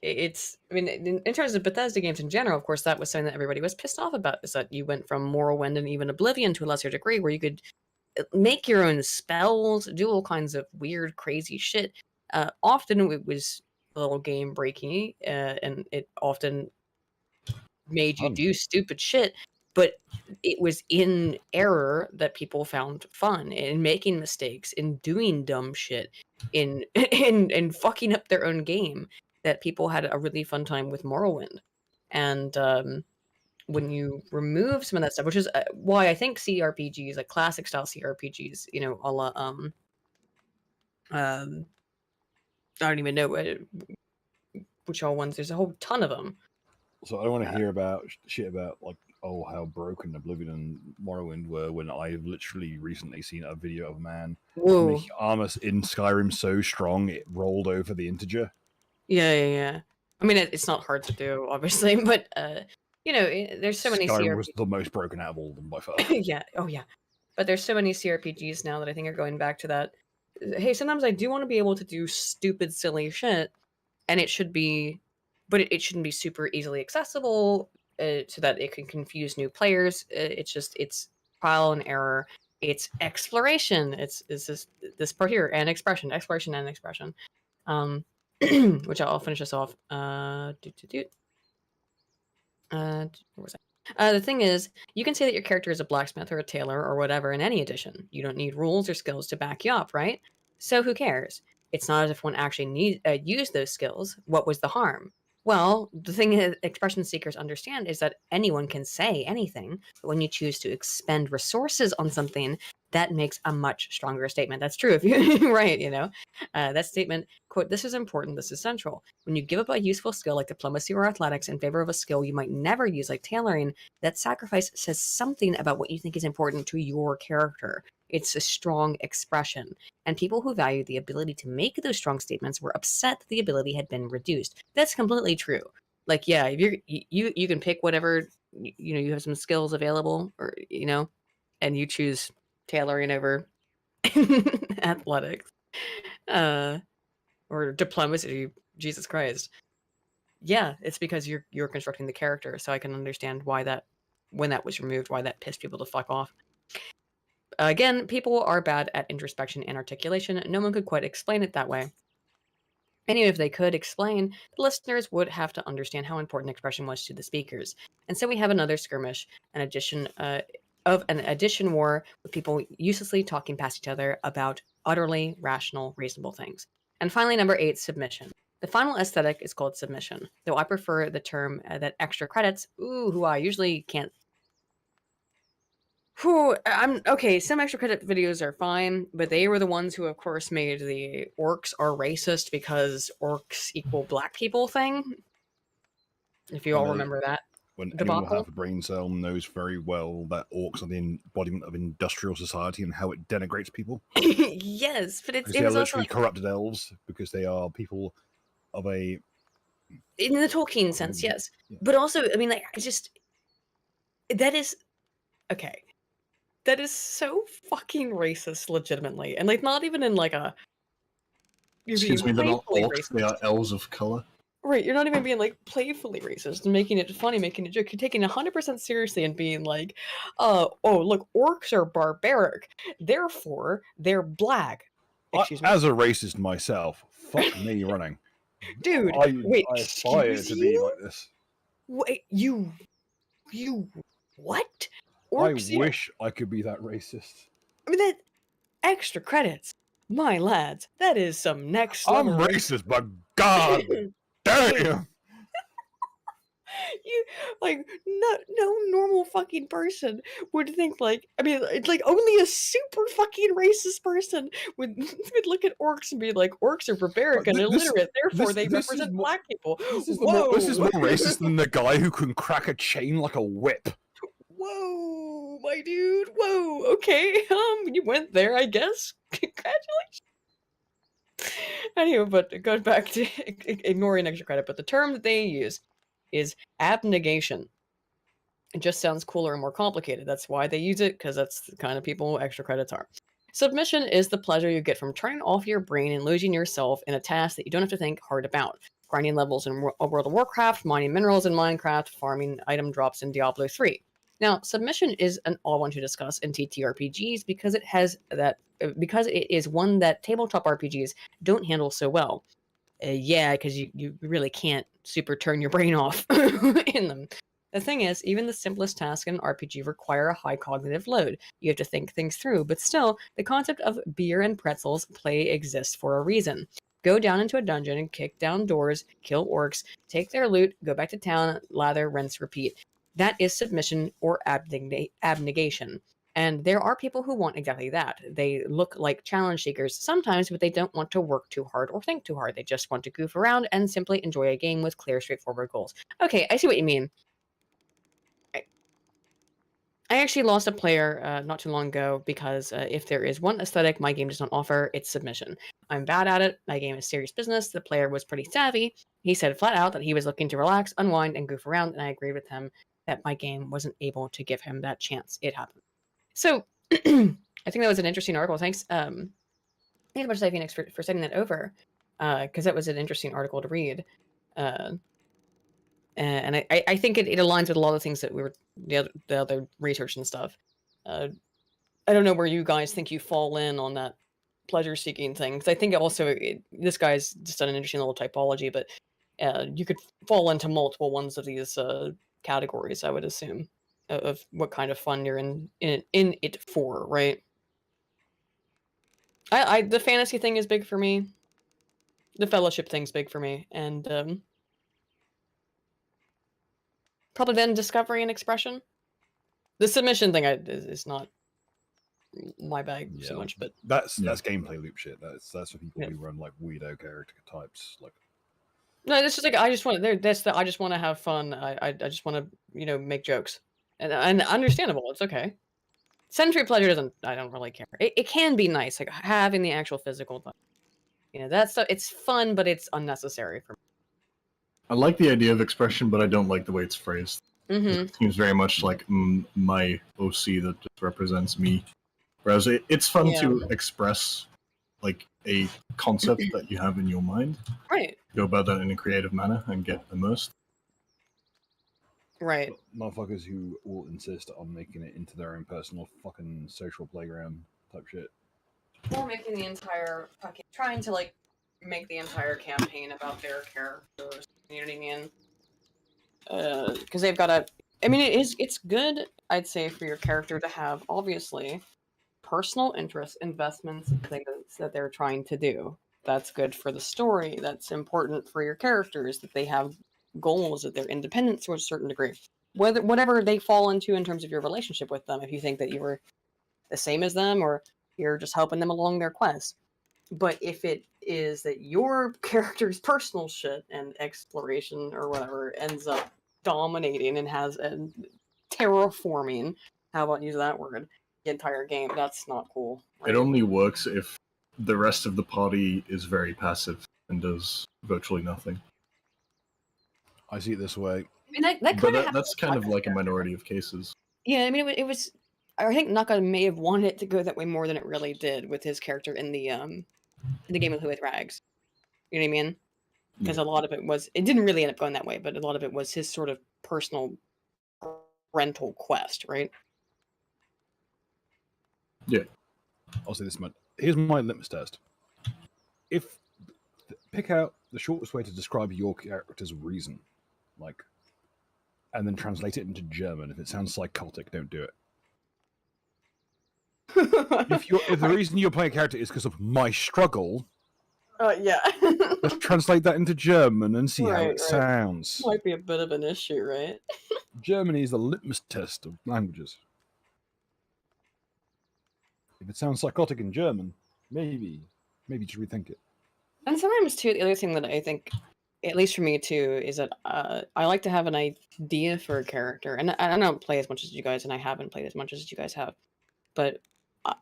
it's, I mean, in terms of Bethesda games in general, of course, that was something that everybody was pissed off about. Is that you went from Morrowind and even Oblivion to a lesser degree, where you could make your own spells, do all kinds of weird, crazy shit. Often it was a little game breaking, and it often made you do stupid shit. but it was in error that people found fun, in making mistakes, in doing dumb shit, in fucking up their own game, that people had a really fun time with Morrowind. And when you remove some of that stuff, which is why I think CRPGs, like classic style CRPGs, you know, a la I don't even know which all ones. There's a whole ton of them. So I don't want to hear about shit about like, oh, how broken Oblivion and Morrowind were, when I've literally recently seen a video of a man making armor in Skyrim so strong it rolled over the integer. Yeah. I mean, it's not hard to do, obviously, but you know, there's so many Skyrim CRPGs. was the most broken out of all of them by far. Yeah. Oh, yeah. But there's so many CRPGs now that I think are going back to that. Hey, sometimes I do want to be able to do stupid, silly shit, and it should be, but it shouldn't be super easily accessible so that it can confuse new players. It's trial and error. It's exploration. It's this part here, and exploration and expression. Which I'll finish this off. Where was I? The thing is, you can say that your character is a blacksmith or a tailor or whatever in any edition. You don't need rules or skills to back you up, right? So who cares? It's not as if one actually used those skills. What was the harm? Well, the thing that expression seekers understand is that anyone can say anything, but when you choose to expend resources on something, that makes a much stronger statement. That's true if you're right, you know. That statement, quote, "This is important, this is central. When you give up a useful skill like diplomacy or athletics in favor of a skill you might never use like tailoring, that sacrifice says something about what you think is important to your character. It's a strong expression. And people who value the ability to make those strong statements were upset that the ability had been reduced." That's completely true. Like, yeah, if you can pick whatever, you know, you have some skills available, or, you know, and you choose tailoring over athletics or diplomacy. Jesus Christ. Yeah, it's because you're constructing the character, so I can understand why that, when that was removed, why that pissed people to fuck off. Again, people are bad at introspection and articulation. No one could quite explain it that way. And even if they could explain, the listeners would have to understand how important expression was to the speakers. And so we have another skirmish, an addition war with people uselessly talking past each other about utterly rational, reasonable things. And finally, number 8, submission. The final aesthetic is called submission, though I prefer the term that extra credits, who I usually can't. Okay, some extra credit videos are fine, but they were the ones who, of course, made the orcs are racist because orcs equal black people thing. If you all remember that. When anyone with half a brain cell knows very well that orcs are the embodiment of industrial society and how it denigrates people. Yes, but it they are was literally also corrupted elves because they are people of a... in the Tolkien sense, yes. Yeah. But also, I mean, like, that is... Okay. That is so fucking racist, legitimately. And, like, not even in, like, a... Excuse me, they're not orcs, they are elves of color. Right, you're not even being, like, playfully racist and making it funny, making a joke. You're taking it 100% seriously and being like, oh, look, orcs are barbaric, therefore they're black. Excuse me. As a racist myself, fuck me running. Dude, I aspire to be like this. Wait, you what? Orcs, I wish I could be that racist. I mean, that extra credits. My lads, that is some next level. I'm racist, but God damn! You, like, no normal fucking person would think, like, I mean, it's like only a super fucking racist person would look at orcs and be like, orcs are barbaric and illiterate, therefore they represent black people. This is more racist than the guy who can crack a chain like a whip. Whoa, my dude. Whoa. Okay. You went there, I guess. Congratulations. Anyway, but going back to ignoring extra credit, but the term that they use is abnegation. It just sounds cooler and more complicated. That's why they use it, because that's the kind of people extra credits are. Submission is the pleasure you get from turning off your brain and losing yourself in a task that you don't have to think hard about. Grinding levels in World of Warcraft, mining minerals in Minecraft, farming item drops in Diablo 3. Now, submission is an odd one to discuss in TTRPGs because it is one that tabletop RPGs don't handle so well. Yeah, because you really can't super turn your brain off in them. The thing is, even the simplest tasks in an RPG require a high cognitive load. You have to think things through, but still, the concept of beer and pretzels play exists for a reason. Go down into a dungeon and kick down doors, kill orcs, take their loot, go back to town, lather, rinse, repeat. That is submission or abnegation. And there are people who want exactly that. They look like challenge seekers sometimes, but they don't want to work too hard or think too hard. They just want to goof around and simply enjoy a game with clear, straightforward goals. Okay, I see what you mean. I actually lost a player not too long ago because if there is one aesthetic my game does not offer, it's submission. I'm bad at it. My game is serious business. The player was pretty savvy. He said flat out that he was looking to relax, unwind, and goof around, and I agreed with him that my game wasn't able to give him that chance. It happened. So I think that was an interesting article. Thanks, thanks so much, Phoenix, for sending that over, because that was an interesting article to read. And I think it aligns with a lot of things that we were the other research and stuff. I don't know where you guys think you fall in on that pleasure seeking thing, because I think also this guy's just done an interesting little typology, but you could fall into multiple ones of these categories, I would assume, of what kind of fun you're in it for, right? I the fantasy thing is big for me. The fellowship thing's big for me, and probably then discovery and expression. The submission thing is not my bag so much, but that's gameplay loop shit. That's for people who run like weirdo character types. Like, no, this is like I just want I just want to have fun. I just want to make jokes, and understandable. It's okay. Sensory pleasure doesn't. I don't really care. It can be nice, like having the actual physical. That stuff. It's fun, but it's unnecessary for me. I like the idea of expression, but I don't like the way it's phrased. Mm-hmm. It seems very much like my OC that just represents me. Whereas it's fun to express like a concept that you have in your mind. Right. Go about that in a creative manner and get immersed. Right. Motherfuckers who will insist on making it into their own personal fucking social playground type shit. Or making the entire fucking trying to like make the entire campaign about their characters. You know what I mean? Because they've got a. I mean, it's good. I'd say for your character to have obviously personal interests, investments, things that they're trying to do. That's good for the story. That's important for your characters that they have goals, that they're independent to a certain degree. Whatever they fall into in terms of your relationship with them, if you think that you were the same as them or you're just helping them along their quest. But if it is that your character's personal shit and exploration or whatever ends up dominating and has a terraforming, how about use that word, the entire game, that's not cool. Right? It only works if the rest of the party is very passive and does virtually nothing. I see it this way. I mean, that's kind of like a minority of cases. Yeah, I mean, it was. I think Naka may have wanted it to go that way more than it really did with his character in the game of Who with Rags. You know what I mean? Because a lot of it was. It didn't really end up going that way, but a lot of it was his sort of personal rental quest, right? Yeah. I'll say this much. Here's my litmus test. Pick out the shortest way to describe your character's reason, and then translate it into German. If it sounds psychotic, don't do it. If the reason you're playing a character is because of my struggle, yeah. let's translate that into German and see how it sounds. Might be a bit of an issue, right? Germany is the litmus test of languages. If it sounds psychotic in German, maybe just rethink it. And sometimes too, the other thing that I think, at least for me too, is that I like to have an idea for a character, and I don't play as much as you guys, and I haven't played as much as you guys have, but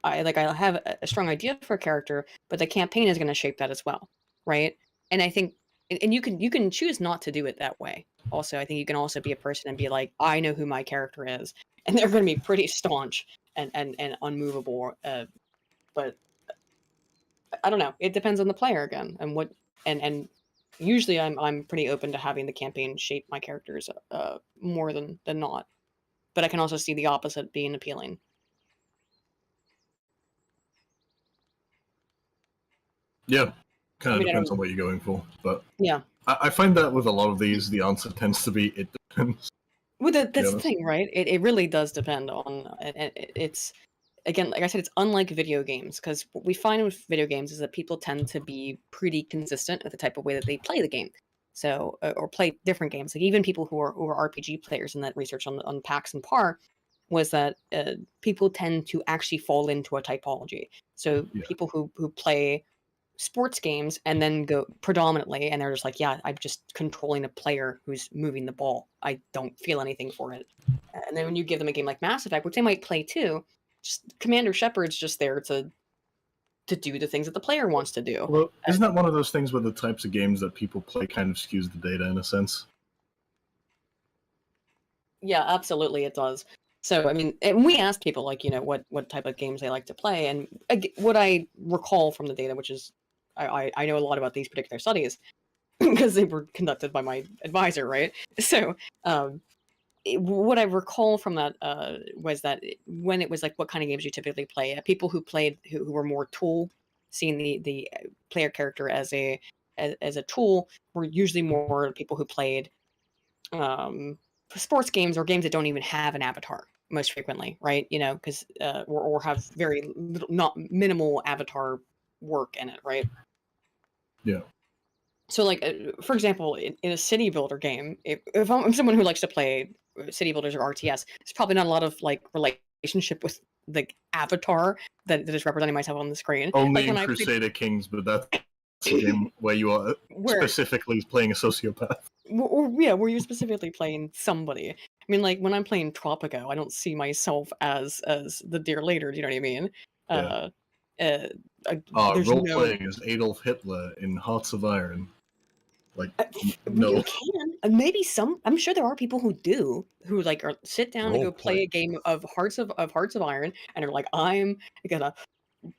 I have a strong idea for a character, but the campaign is going to shape that as well, right? And I think, and you can choose not to do it that way. Also, I think you can also be a person and be like, I know who my character is, and they're going to be pretty staunch and unmovable, but I don't know. It depends on the player again, and what and usually I'm pretty open to having the campaign shape my characters more than not, but I can also see the opposite being appealing. Yeah, kind of depends on what you're going for, but yeah, I find that with a lot of these, the answer tends to be it depends. Well, that's the Yeah. thing, right? It really does depend on it's again, like I said, it's unlike video games because what we find with video games is that people tend to be pretty consistent with the type of way that they play the game. So, or play different games. Like even people who are RPG players, and that research on PAX and PAR was that people tend to actually fall into a typology. So Yeah. people who play sports games and then go predominantly and they're just like, yeah, I'm just controlling a player who's moving the ball. I don't feel anything for it. And then when you give them a game like Mass Effect, which they might play too, just Commander Shepard's just there to do the things that the player wants to do. Well, isn't that one of those things where the types of games that people play kind of skews the data in a sense? Yeah, absolutely, it does. So, I mean, and we asked people, like, what type of games they like to play, and what I recall from the data, which is, I know a lot about these particular studies, because they were conducted by my advisor, right? So, what I recall from that was that when it was like, what kind of games you typically play, people who played, who were more tool, seeing the player character as a tool, were usually more people who played um, sports games or games that don't even have an avatar most frequently, right? Because or have very little, not minimal avatar work in it, right? Yeah. So, like, for example, in a city builder game, if I'm someone who likes to play city builders or RTS, there's probably not a lot of like relationship with the avatar that is representing myself on the screen. Only Like in when I played, Crusader Kings, but that's a game where you are where specifically playing a sociopath. or yeah, where you're specifically playing somebody. I mean, like when I'm playing Tropico, I don't see myself as the dear later. Do you know what I mean? Yeah. Uh, there's Role no. playing as Adolf Hitler in Hearts of Iron. Like, You no. can. Maybe some. I'm sure there are people who do, who like sit down and go play a Role-playing. game of Hearts of Iron, and are like, I'm gonna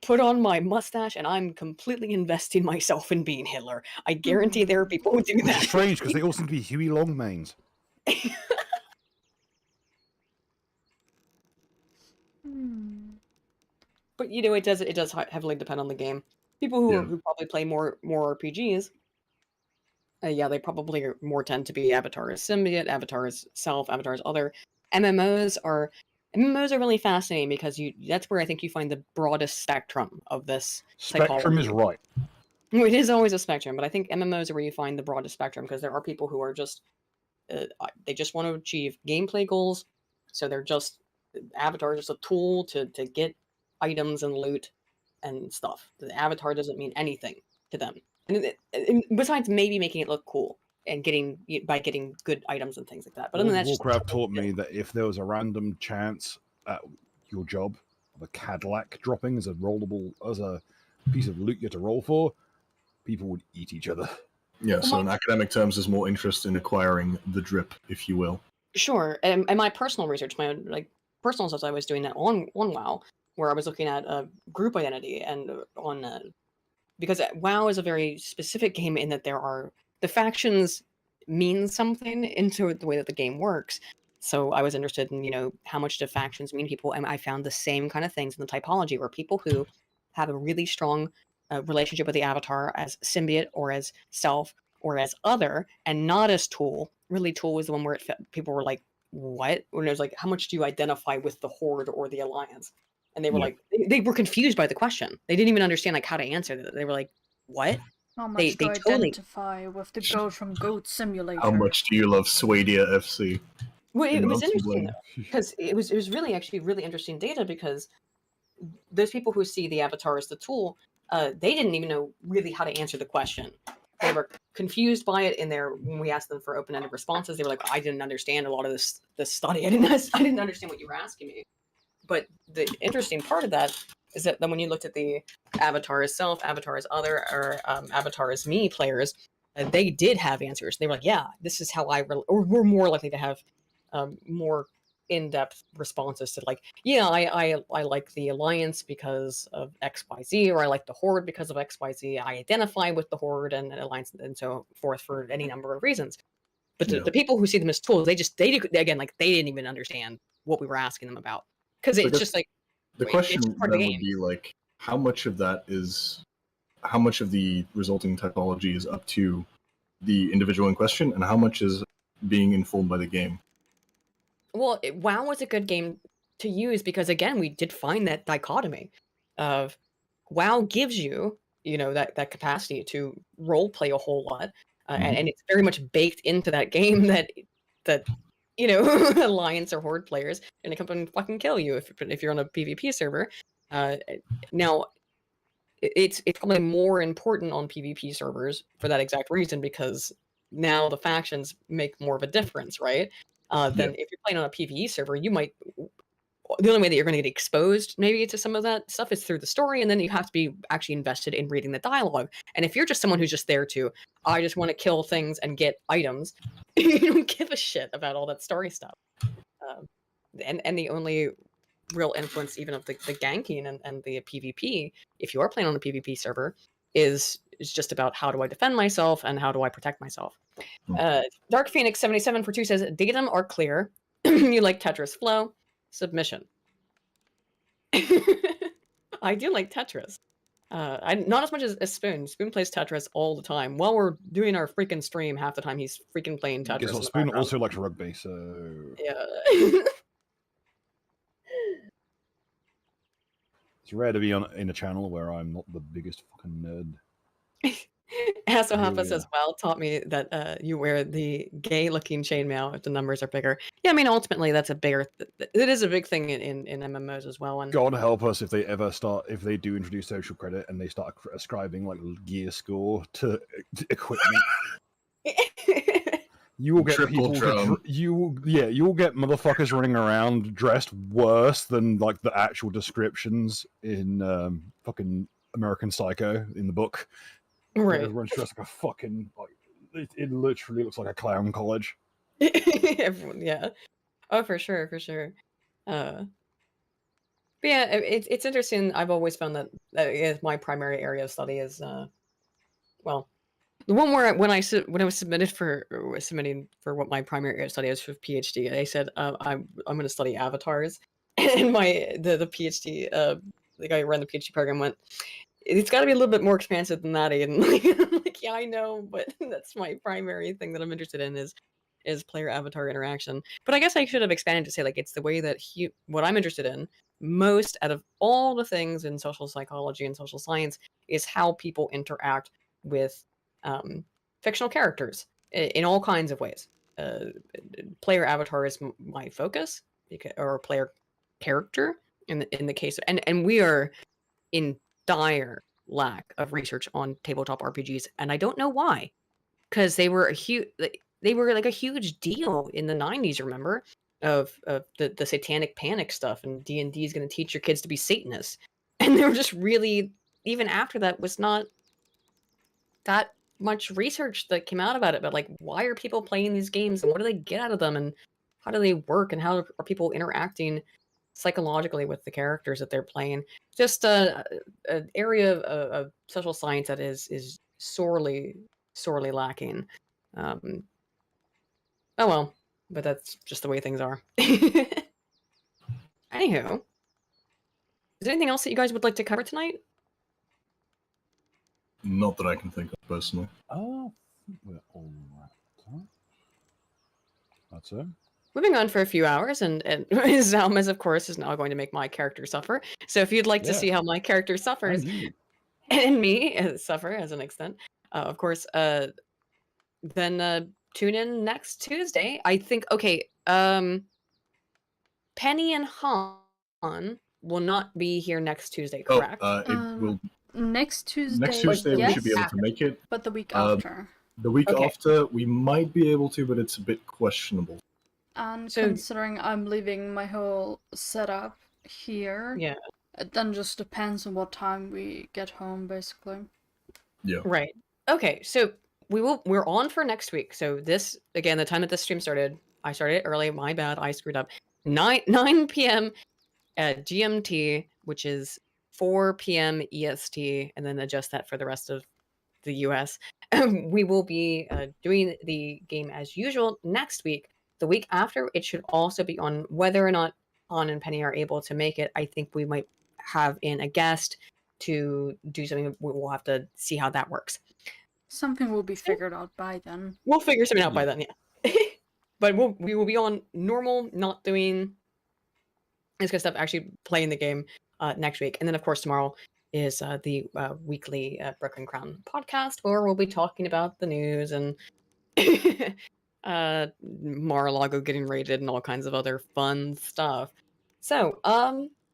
put on my mustache and I'm completely investing myself in being Hitler. I guarantee there are people who do Which that. is strange because they all seem to be Huey Longmanes. But it does heavily depend on the game. People who Yeah. who probably play more RPGs, yeah, they probably more tend to be Avatar as symbiote, Avatar as self, Avatar as other. MMOs are really fascinating because that's where I think you find the broadest spectrum of this Spectrum is psychology. right. It is always a spectrum, but I think MMOs are where you find the broadest spectrum because there are people who are just they just want to achieve gameplay goals, so they're just Avatar is just a tool to get items and loot and stuff. The avatar doesn't mean anything to them, and besides maybe making it look cool and getting good items and things like that. But other than that, Warcraft taught me that if there was a random chance at your job of a Cadillac dropping as a piece of loot you had to roll for, people would eat each other. Yeah, so in academic terms, there's more interest in acquiring the drip, if you will. Sure, and my personal research, my own personal stuff, I was doing that on WoW, where I was looking at group identity and on because WoW is a very specific game in that there are the factions mean something into the way that the game works. So I was interested in how much do factions mean to people, and I found the same kind of things in the typology where people who have a really strong relationship with the avatar as symbiote or as self or as other and not as tool. Really, tool was the one where people were like, "What?" When it was like, "How much do you identify with the Horde or the Alliance?" And they were Yeah. like, they were confused by the question. They didn't even understand like how to answer it. They were like, "What?" How They much do I totally. identify with the Goat from Goat Simulator? How much do you love Swadia FC? Well, it in was Mountain interesting Blade? though, because it was really actually really interesting data because those people who see the avatar as the tool, they didn't even know really how to answer the question. They were confused by it when we asked them for open-ended responses. They were like, "I didn't understand a lot of this study. I didn't understand what you were asking me." But the interesting part of that is that then when you looked at the avatar as self, avatar as other, or avatar as me players, they did have answers. They were like, "Yeah, this is how or we're more likely to have more in-depth responses to like, yeah, I like the Alliance because of XYZ, or I like the Horde because of XYZ. I identify with the Horde and Alliance and so forth for any number of reasons." But the people who see them as tools, they didn't even understand what we were asking them about because it's just like The it's question just part of then the would game. be like, how much of the resulting typology is up to the individual in question, and how much is being informed by the game? Well, WoW was a good game to use because again, we did find that dichotomy of WoW gives you, that capacity to role play a whole lot, and it's very much baked into that game that alliance or horde players are gonna come and fucking kill you if you're on a PvP server. Now, it's probably more important on PvP servers for that exact reason because now the factions make more of a difference, right? Than if you're playing on a PvE server, the only way that you're going to get exposed maybe to some of that stuff is through the story, and then you have to be actually invested in reading the dialogue. And if you're just someone who's just there to, I just want to kill things and get items, you don't give a shit about all that story stuff. And the only real influence even of the ganking and the PvP, if you are playing on a PvP server, is just about how do I defend myself and how do I protect myself. Dark Phoenix 77 for 2 says, datum are clear. You like Tetris flow. Submission. I do like Tetris. Not as much as Spoon. Spoon plays Tetris all the time. While we're doing our freaking stream, half the time he's freaking playing Tetris. Guess what? Spoon also likes rugby, so yeah. it's rare to be in a channel where I'm not the biggest fucking nerd. Asohapa says, well, taught me that you wear the gay-looking chainmail if the numbers are bigger. Yeah, I mean, ultimately, that's a bigger... it is a big thing in MMOs as well. And God help us if they do introduce social credit and they start ascribing, like, gear score to equipment. You will get people... you will get motherfuckers running around dressed worse than, like, the actual descriptions in fucking American Psycho in the book. Right. Everyone's dressed like a fucking... Like, it literally looks like a clown college. Everyone, yeah. Oh, for sure, for sure. But yeah, it's interesting. I've always found that my primary area of study is, well, the one where when I was submitting for what my primary area of study is for PhD, I said I'm going to study avatars, and the PhD the guy who ran the PhD program went, it's got to be a little bit more expansive than that, Aiden. Like, yeah, I know, but that's my primary thing that I'm interested in is player avatar interaction. But I guess I should have expanded to say, like, it's the way that what I'm interested in most out of all the things in social psychology and social science is how people interact with fictional characters in all kinds of ways. Player avatar is my focus, or player character in the case of, and we are in dire lack of research on tabletop RPGs, and I don't know why, because they were like a huge deal in the 90s, remember, of the satanic panic stuff, and D&D is going to teach your kids to be Satanists, and they were just really, even after that, was not that much research that came out about it, but like, why are people playing these games, and what do they get out of them, and how do they work, and how are people interacting psychologically with the characters that they're playing? Just an area of social science that is sorely lacking. Oh well, but that's just the way things are. Anywho, is there anything else that you guys would like to cover tonight? Not that I can think of personally. Oh, we're all right. That's it. We've been gone for a few hours, and Zalmaz, of course, is now going to make my character suffer. So if you'd like to see how my character suffers, and me suffer as an extent, of course, then tune in next Tuesday. I think, okay, Penny and Han will not be here next Tuesday, correct? It will... Next Tuesday, Next Tuesday yes, we should be able to make it. but the week after. The week after, we might be able to, but it's a bit questionable. And considering I'm leaving my whole setup here, it then just depends on what time we get home, basically. Yeah. Right. Okay, so we're on for next week. So this, again, the time that this stream started, I started it early, my bad, I screwed up. 9 p.m. at GMT, which is 4 p.m. EST, and then adjust that for the rest of the US. We will be doing the game as usual next week. The week after, it should also be on. Whether or not Han and Penny are able to make it, I think we might have in a guest to do something. We'll have to see how that works. Something will be figured out by then. We'll figure something out by then, yeah. but we will be on normal, not doing this kind of stuff, actually playing the game next week. And then, of course, tomorrow is the weekly Broken Crown podcast, where we'll be talking about the news and Mar-a-Lago getting raided and all kinds of other fun stuff. So,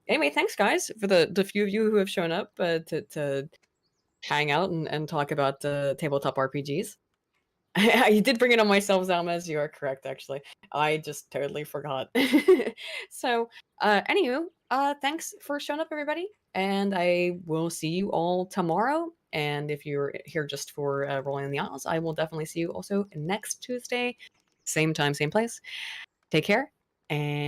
anyway, thanks, guys, for the few of you who have shown up to hang out and talk about tabletop RPGs. I did bring it on myself, Zalmaz. You are correct, actually. I just totally forgot. So, anywho, thanks for showing up, everybody. And I will see you all tomorrow. And if you're here just for Rolling in the Isles, I will definitely see you also next Tuesday. Same time, same place. Take care. And